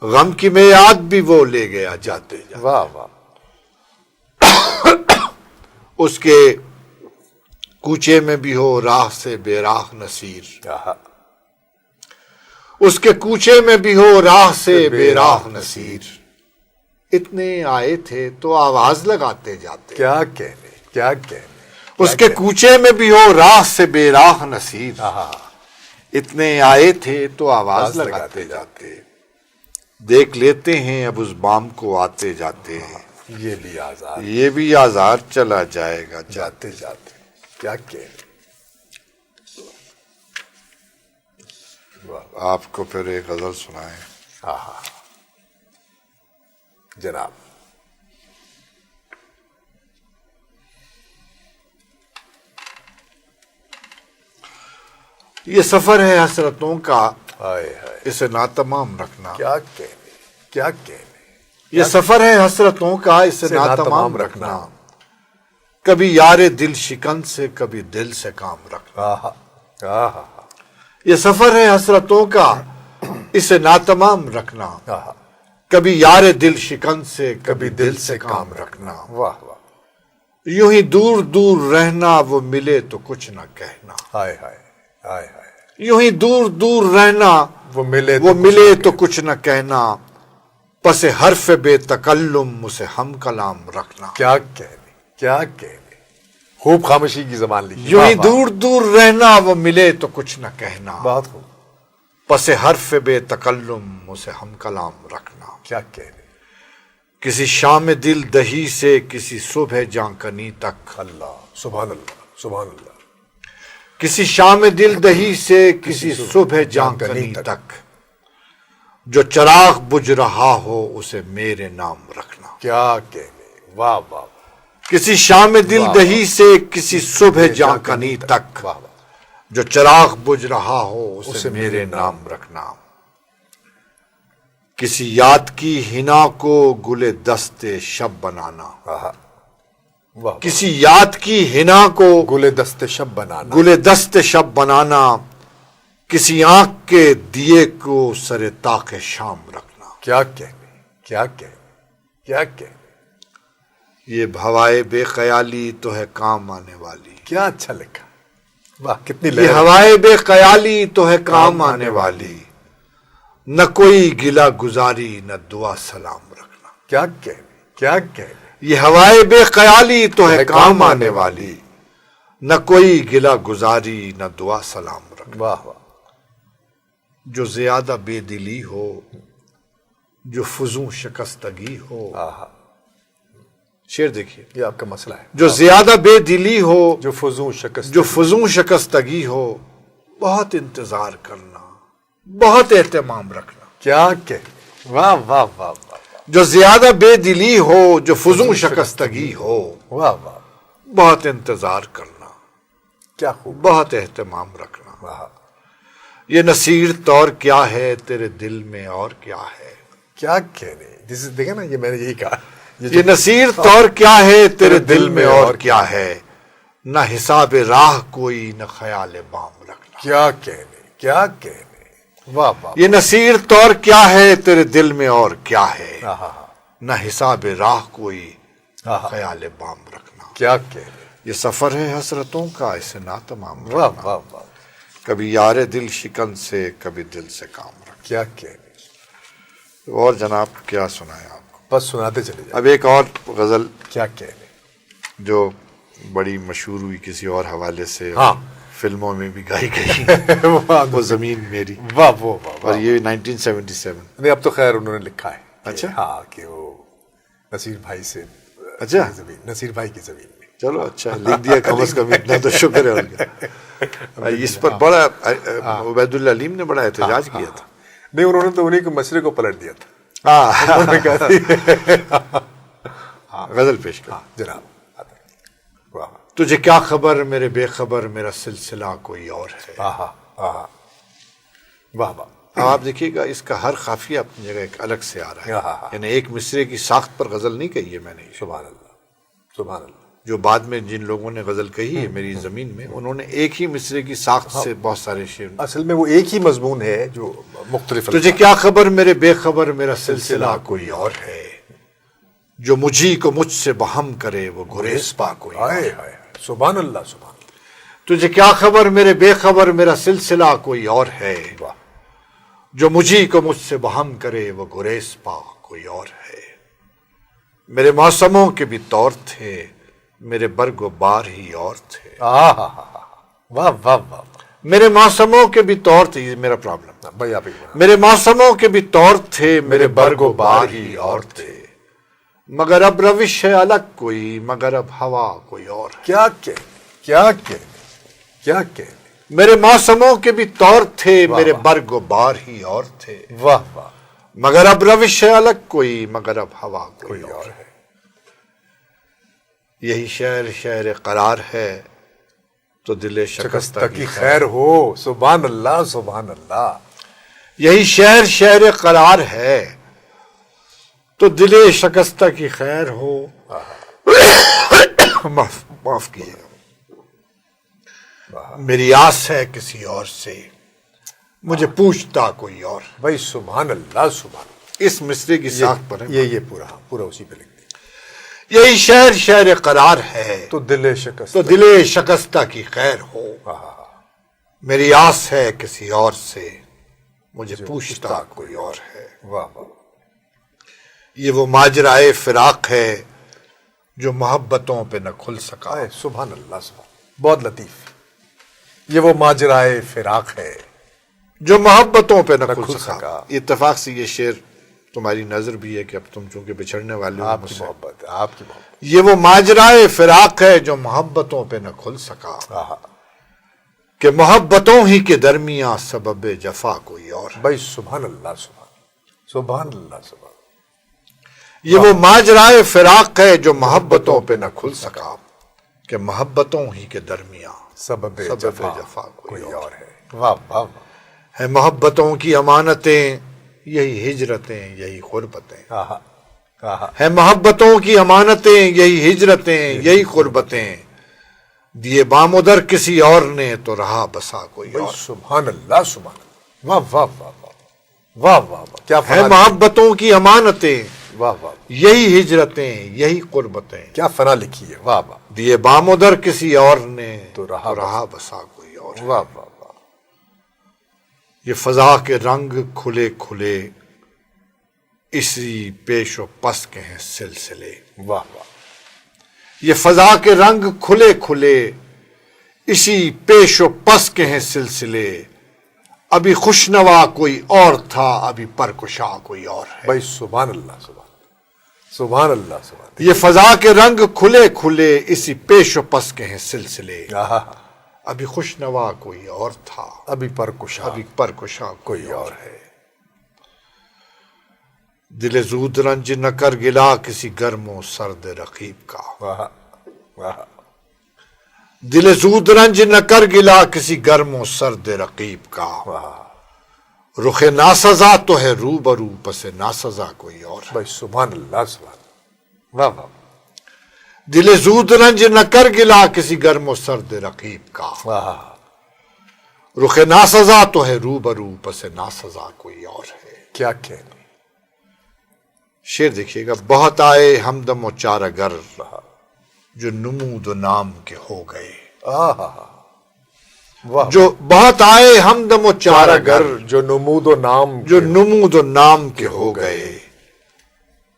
غم کی میعاد بھی وہ لے گیا جاتے جاتے، واہ واہ، اس کے کوچے میں بھی ہو راہ سے بے راہ نصیر، اس کے کوچے میں بھی ہو راہ سے بے راہ نصیر، اتنے آئے تھے تو آواز لگاتے جاتے، کیا کہنے، کیا کہنے، اس کے کوچے میں بھی ہو راہ سے بے راہ نصیر، اتنے آئے تھے تو آواز لگاتے جاتے، دیکھ لیتے ہیں اب اس بام کو آتے جاتے ہیں، یہ بھی آزاد، یہ بھی آزار چلا جائے گا جاتے جاتے، کیا کہنے، آپ کو پھر ایک غزل سنائیں۔ جناب، یہ سفر ہے حسرتوں کا، ہائے ہائے، اسے ناتمام رکھنا، کیا کہنے، کیا کہنے، یہ سفر ہے حسرتوں کا، اسے ناتمام رکھنا، کبھی یار دل شکن سے کبھی دل سے کام رکھنا، یہ سفر ہے حسرتوں کا، اسے ناتمام رکھنا، کبھی یار دل شکن سے کبھی دل سے کام رکھنا، واہ واہ، یوں ہی دور دور رہنا وہ ملے تو کچھ نہ کہنا، ہائے ہائے، ہائے ہائے، یوں ہی دور دور رہنا وہ ملے تو کچھ نہ کہنا، پس حرف بے تکلم اسے ہم کلام رکھنا، کیا کہنے، کیا کہنے، خوب خاموشی کی زبان لکھی، یوں ہی دور دور رہنا وہ ملے تو کچھ نہ کہنا، بہت خوب، پس حرف بے تکلم اسے ہم کلام رکھنا، کیا کہنے، کسی شام دل دہی سے کسی صبح جاں کنی تک، اللہ، سبحان اللہ، سبحان اللہ، کسی شام دل دہی سے کسی صبح جانکنی تک جو چراغ بجھ رہا ہو اسے میرے نام رکھنا. کیا کہنے، واہ واہ. کسی شام دل دہی سے کسی صبح جانکنی تک جو چراغ بجھ رہا ہو اسے میرے نام رکھنا. کسی یاد کی حنا کو گل دست شب بنانا. کسی یاد کی حنا کو گل دست شب بنانا. گل دست شب بنانا. کسی آنکھ کے دیے کو سر طاق شام رکھنا. کیا کہنے، کیا کہنے، کیا کہنے. یہ ہوائے بے خیالی تو ہے کام آنے والی. کیا اچھا لکھا، واہ کتنی یہ لہر. ہوائے بے خیالی تو ہے کام آنے والی. نہ کوئی گلہ گزاری نہ دعا سلام رکھنا. کیا کہنے، کیا کہنے. یہ ہوائے بے خیالی تو ہے کام آنے والی. نہ کوئی گلہ گزاری نہ دعا سلام رکھنا. واہ واہ. جو زیادہ بے دلی ہو جو فزوں شکستگی ہو. شعر دیکھیے، یہ آپ کا مسئلہ ہے. جو زیادہ بے دلی ہو جو فضوں شکست. جو فزوں شکستگی ہو بہت انتظار کرنا بہت اہتمام رکھنا. کیا کہنے، واہ واہ واہ واہ. جو زیادہ بے دلی ہو جو فزوں شکستگی ہو واہ واہ. بہت انتظار کرنا کیا خوب. بہت اہتمام رکھنا. واہ. یہ نصیر طور کیا ہے تیرے دل میں اور کیا ہے. کیا کہنے. دیکھیں نا، یہ میں نے یہی کہا. یہ نصیر طور کیا ہے تیرے دل میں اور کیا ہے. نہ حساب راہ کوئی نہ خیال بام رکھنا. کیا کہنے، کیا کہنے. واہ واہ. یہ نصیر طور کیا ہے تیرے دل میں اور کیا ہے. نہ حساب راہ کوئی نہ خیال بام رکھنا. کیا کہنے. یہ سفر ہے حسرتوں کا اسے نہ تمام واہ رکھنا. واہ واہ. کبھی یار دل شکن سے کبھی دل سے کام رکھنا. کیا کہنے. اور جناب کیا سنائے آپ کو. بس سناتے چلے جائیں. اب ایک اور غزل کیا کہنے. جو بڑی مشہور ہوئی کسی اور حوالے سے، ہاں. فلموں میں بھی گائی گئی، وہ زمین میری. واہ واہ واہ. اور یہ 1977. نہیں اب تو خیر انہوں نے لکھا ہے. اچھا. ہاں کہ وہ نصیر بھائی سے. اچھا. زمین نصیر بھائی کی زمین میں. چلو اچھا لکھ دیا کم از کم، اتنا تو شکر ہے ان کا. اس پر بڑا عبید اللہ علیم نے بڑا احتجاج کیا تھا. نہیں انہوں نے تو انہیں کے مسئلے کو پلٹ دیا تھا. غزل پیش کر. جناب. واہ تجھے کیا خبر میرے بے خبر میرا سلسلہ کوئی اور ہے. واہ واہ. آپ دیکھیے گا اس کا ہر خافیہ اپنی جگہ ایک الگ سے آ رہا ہے. یعنی ایک مصرے کی ساخت پر غزل نہیں کہی ہے میں نے. سبحان اللہ، سبحان اللہ. جو بعد میں جن لوگوں نے غزل کہی ہے میری زمین میں، انہوں نے ایک ہی مصرے کی ساخت سے بہت سارے شعر. اصل میں وہ ایک ہی مضمون ہے جو مختلف. تجھے کیا خبر میرے بے خبر میرا سلسلہ کوئی اور ہے. جو مجھی کو مجھ سے بہم کرے وہ گریز پا کوئی اور ہے. سبحان اللہ، سبحان اللہ. تجھے کیا خبر میرے بے خبر میرا سلسلہ کوئی اور ہے. جو مجھی کو مجھ سے بہم کرے وہ گریز پا کوئی اور ہے. میرے موسموں کے بھی طور تھے میرے برگ و بار ہی اور تھے. واہ واہ واہ. میرے موسموں کے بھی طور تھے. یہ میرا پرابلم بھائی آپ. میرے موسموں کے بھی طور تھے میرے برگ و بار ہی اور تھے. مگر اب روش ہے الگ کوئی مگر اب ہوا کوئی اور ہے. کیا کہنے، کیا کہنے، کیا کہنے. میرے موسموں کے بھی طور تھے میرے برگ و بار ہی اور تھے. واہ واہ. مگر اب روش ہے الگ کوئی مگر اب ہوا کوئی اور ہے. یہی شہر شہر قرار ہے تو دل شکستہ کی خیر ہو. سبحان اللہ، سبحان اللہ. یہی شہر شہر قرار ہے تو دل شکستہ کی خیر ہو. معاف کیجیے. میری آس ہے کسی اور سے مجھے پوچھتا کوئی اور. بھائی سبحان اللہ، سبحان اللہ. اس مصرے کی ساخت پر یہ پورا اسی پہ لکھ دیں. یہی شہر شہر قرار ہے تو دل شکست تو دل شکستہ کی خیر ہو. میری آس ہے کسی اور سے مجھے پوچھتا کوئی اور ہے. واہ واہ. یہ وہ ماجرائے فراق ہے جو محبتوں پہ نہ کھل سکا. سبحان اللہ، سبحان. بہت لطیف. یہ وہ ماجرائے فراق ہے جو محبتوں پہ نہ کھل سکا. اتفاق سے یہ شعر تمہاری نظر بھی ہے کہ اب تم چونکہ بچھڑنے والے ہو. آپ کی محبت ہے، آپ کی محبت. یہ وہ ماجرائے فراق ہے جو محبتوں پہ نہ کھل سکا. کہ محبتوں ہی کے درمیان سبب جفا کوئی اور ہے۔ بھائی سبحان اللہ، سبحان اللہ، سبحان یہ وہ ماجرائے فراق ہے جو محبتوں پہ نہ کھل سکا، کہ محبتوں ہی کے درمیان سبب جفا کوئی اور ہے۔ واہ واہ واہ، ہے محبتوں کی امانتیں یہی ہجرتیں یہی غربتیں، آہا آہا، ہے محبتوں کی امانتیں یہی ہجرتیں یہی غربتیں، دیے بام ادھر کسی اور نے تو رہا بسا کوئی بھائی اور۔ سبحان اللہ، سبحان اللہ، واہ واہ واہ واہ واہ واہ واہ، کیا ہے فنا، محبتوں کی امانتیں واہ واہ، یہی ہجرتیں یہی قربتیں، کیا فنا لکھی ہے، واہ واہ دیے بام ادھر کسی اور نے تو رہا بسا کوئی اور۔ واہ واہ واہ، یہ فضا کے رنگ کھلے کھلے اسی پیش و پس کے ہیں سلسلے، واہ واہ، یہ فضا کے رنگ کھلے کھلے اسی پیش و پس کے ہیں سلسلے، ابھی خوشنوا کوئی اور تھا ابھی پرکشا کوئی اور ہے۔ بھائی سبحان اللہ، سبحان اللہ، سبحان یہ فضا کے رنگ کھلے کھلے اسی پیش و پس کے ہیں سلسلے، اللہ، آہا، ابھی خوشنوا کوئی اور تھا ابھی پرکشا ابھی پرکشا کوئی اور ہے۔ دل زود رنج نہ کر گلا کسی گرم و سرد رقیب کا، واہ واہ، دل زود رنج نہ کر گلا کسی گرم و سرد رقیب کا، واہ، رخ ناسزا تو ہے روبرو پس ناسزا کوئی اور ہے۔ بھائی سبحان اللہ، سبحان، واہ واہ دل زود رنج نہ کر گلا کسی گرم و سرد رقیب کا، واہ، رخ ناسزا تو ہے روبرو پس ناسزا کوئی اور ہے۔ کیا کہنے، شعر دیکھیے گا، بہت آئے ہمدم و چارگر جو نمود و نام کے ہو گئے، آہا، واہ، جو بہت آئے ہمدم و چارگر چارگر جو نمود و نام، جو نمود و نام کے ہو گئے،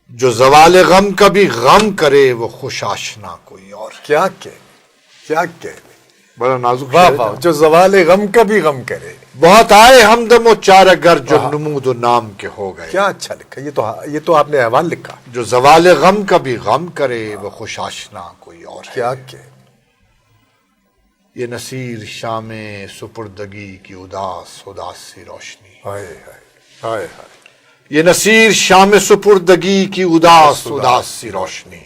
جو زوال غم کا بھی غم کرے وہ خوش آشنا کوئی اور ہے۔ کیا کہنے، کیا کہنے، بڑا نازک واہ شعر ہے۔ واہ، جو زوال غم کا بھی غم کرے، بہت آئے ہمدم و چارگر جو نمود و نام کے ہو گئے، کیا اچھا لکھا، یہ تو آپ نے احوال لکھا، جو زوال غم کا بھی غم کرے وہ خوش آشنا کوئی اور ہے۔ کیا کہنے، یہ نصیر شام سپردگی کی اداس اداسی روشنی، ہائے ہائے ہائے ہائے، یہ نصیر شام سپردگی کی اداس اداسی روشنی،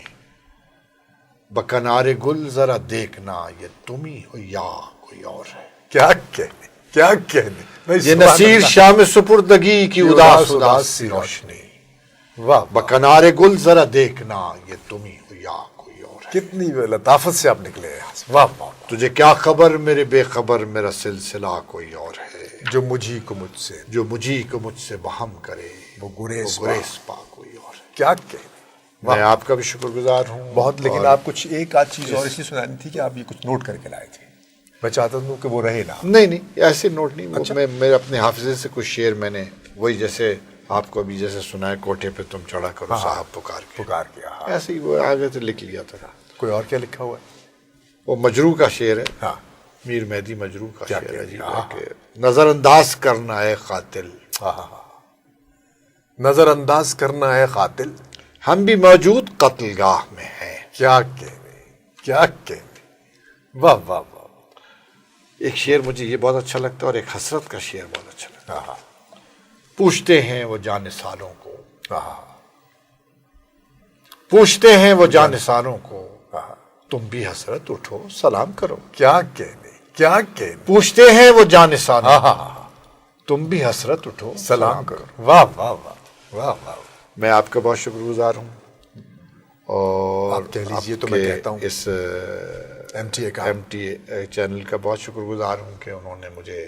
بکنار گل ذرا دیکھنا یہ تم ہی ہو یا کوئی اور ہے۔ کیا کہنے، کیا کہنے، بھائی یہ سبحان نصیر اللہ، شام سپردگی کی اداس اداسی روشنی، واہ، بکنار گل ذرا دیکھنا یہ تم ہی ہو یا کوئی اور ہے۔ کتنی لطافت سے آپ نکلے ہیں، واہ واہ، تجھے کیا خبر میرے بے خبر میرا سلسلہ کوئی اور ہے، جو مجھی کو مجھ سے جو مجھی کو مجھ سے بہم کرے وہ گریز پا کوئی اور ہے۔ کیا کہنے، میں آپ کا بھی شکر گزار ہوں بہت، لیکن اور آپ کچھ ایک آدھ چیز اور اسی سنانی تھی کہ آپ یہ کچھ نوٹ کر کے لائے تھے، میں چاہتا ہوں کہ وہ رہے نا۔ نہیں ایسے نوٹ نہیں، وہ میں میرے اپنے حافظے سے کچھ شعر میں نے وہی جیسے آپ کو ابھی جیسے سنائے کوٹھے پہ تم چڑھا کرو صاحب پکار کے، پکار کیا، ہاں۔ ایسے ہی وہ آگے سے لکھ لیا تھا۔ کوئی اور کیا لکھا ہوا ہے؟ وہ مجروح کا شعر ہے، ہاں، میر مہدی مجروح کا کیا شعر ہے جی، ہاں، کہ نظر انداز کرنا ہے قاتل، نظر انداز کرنا ہے قاتل، ہم بھی موجود قتل گاہ میں ہیں۔ کیا کہنے، کیا کہنے، واہ واہ واہ، ایک شعر مجھے یہ بہت اچھا لگتا ہے اور ایک حسرت کا شعر بہت اچھا لگتا ہے۔ ہاں پوچھتے ہیں وہ جانثاروں کو، ہاں، پوچھتے ہیں وہ جانثاروں کو، تم بھی حسرت اٹھو سلام کرو۔ کیا کہنے، کیا کہنے، پوچھتے ہیں وہ جانثاروں ہاں کو، ہاں ہاں، تم بھی حسرت اٹھو سلام کرو، واہ واہ واہ واہ واہ، میں آپ کا بہت شکر گزار ہوں، اور آپ کہہ لیجئے تو میں کہتا ہوں اس ایم ٹی اے کا، ایم ٹی اے چینل کا بہت شکر گزار ہوں کہ انہوں نے مجھے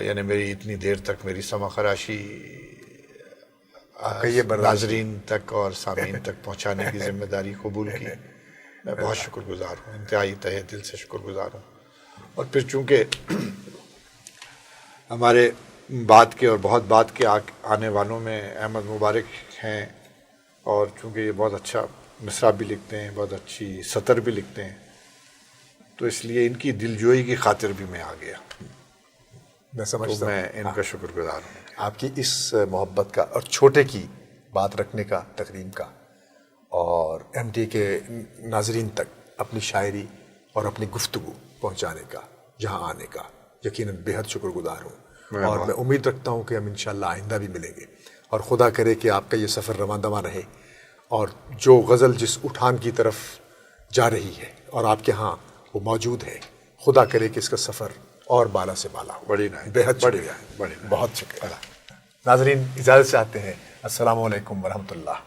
یعنی میری اتنی دیر تک میری سمع خراشی یہ ناظرین تک اور سامعین تک پہنچانے کی ذمہ داری قبول کی۔ میں بہت شکر گزار ہوں، انتہائی تہہ دل سے شکر گزار ہوں۔ اور پھر چونکہ ہمارے بات کے اور بہت بات کے آنے والوں میں احمد مبارک ہیں، اور چونکہ یہ بہت اچھا مصرع بھی لکھتے ہیں، بہت اچھی سطر بھی لکھتے ہیں، تو اس لیے ان کی دلجوئی کی خاطر بھی میں آ گیا، میں تو سمجھتا میں ہوں ان کا شکر گزار ہوں۔ آپ کی اس محبت کا اور چھوٹے کی بات رکھنے کا، تقریم کا، اور ایم ٹی کے ناظرین تک اپنی شاعری اور اپنی گفتگو پہنچانے کا، یہاں آنے کا یقیناً بے حد شکر گزار ہوں، اور میں امید رکھتا ہوں کہ ہم انشاءاللہ آئندہ بھی ملیں گے، اور خدا کرے کہ آپ کا یہ سفر رواں دواں رہے، اور جو غزل جس اٹھان کی طرف جا رہی ہے اور آپ کے ہاں وہ موجود ہے، خدا کرے کہ اس کا سفر اور بالا سے بالا ہو۔ بڑی بے حد شکریہ، بہت شکریہ۔ ناظرین اجازت چاہتے ہیں، السلام علیکم ورحمۃ اللہ۔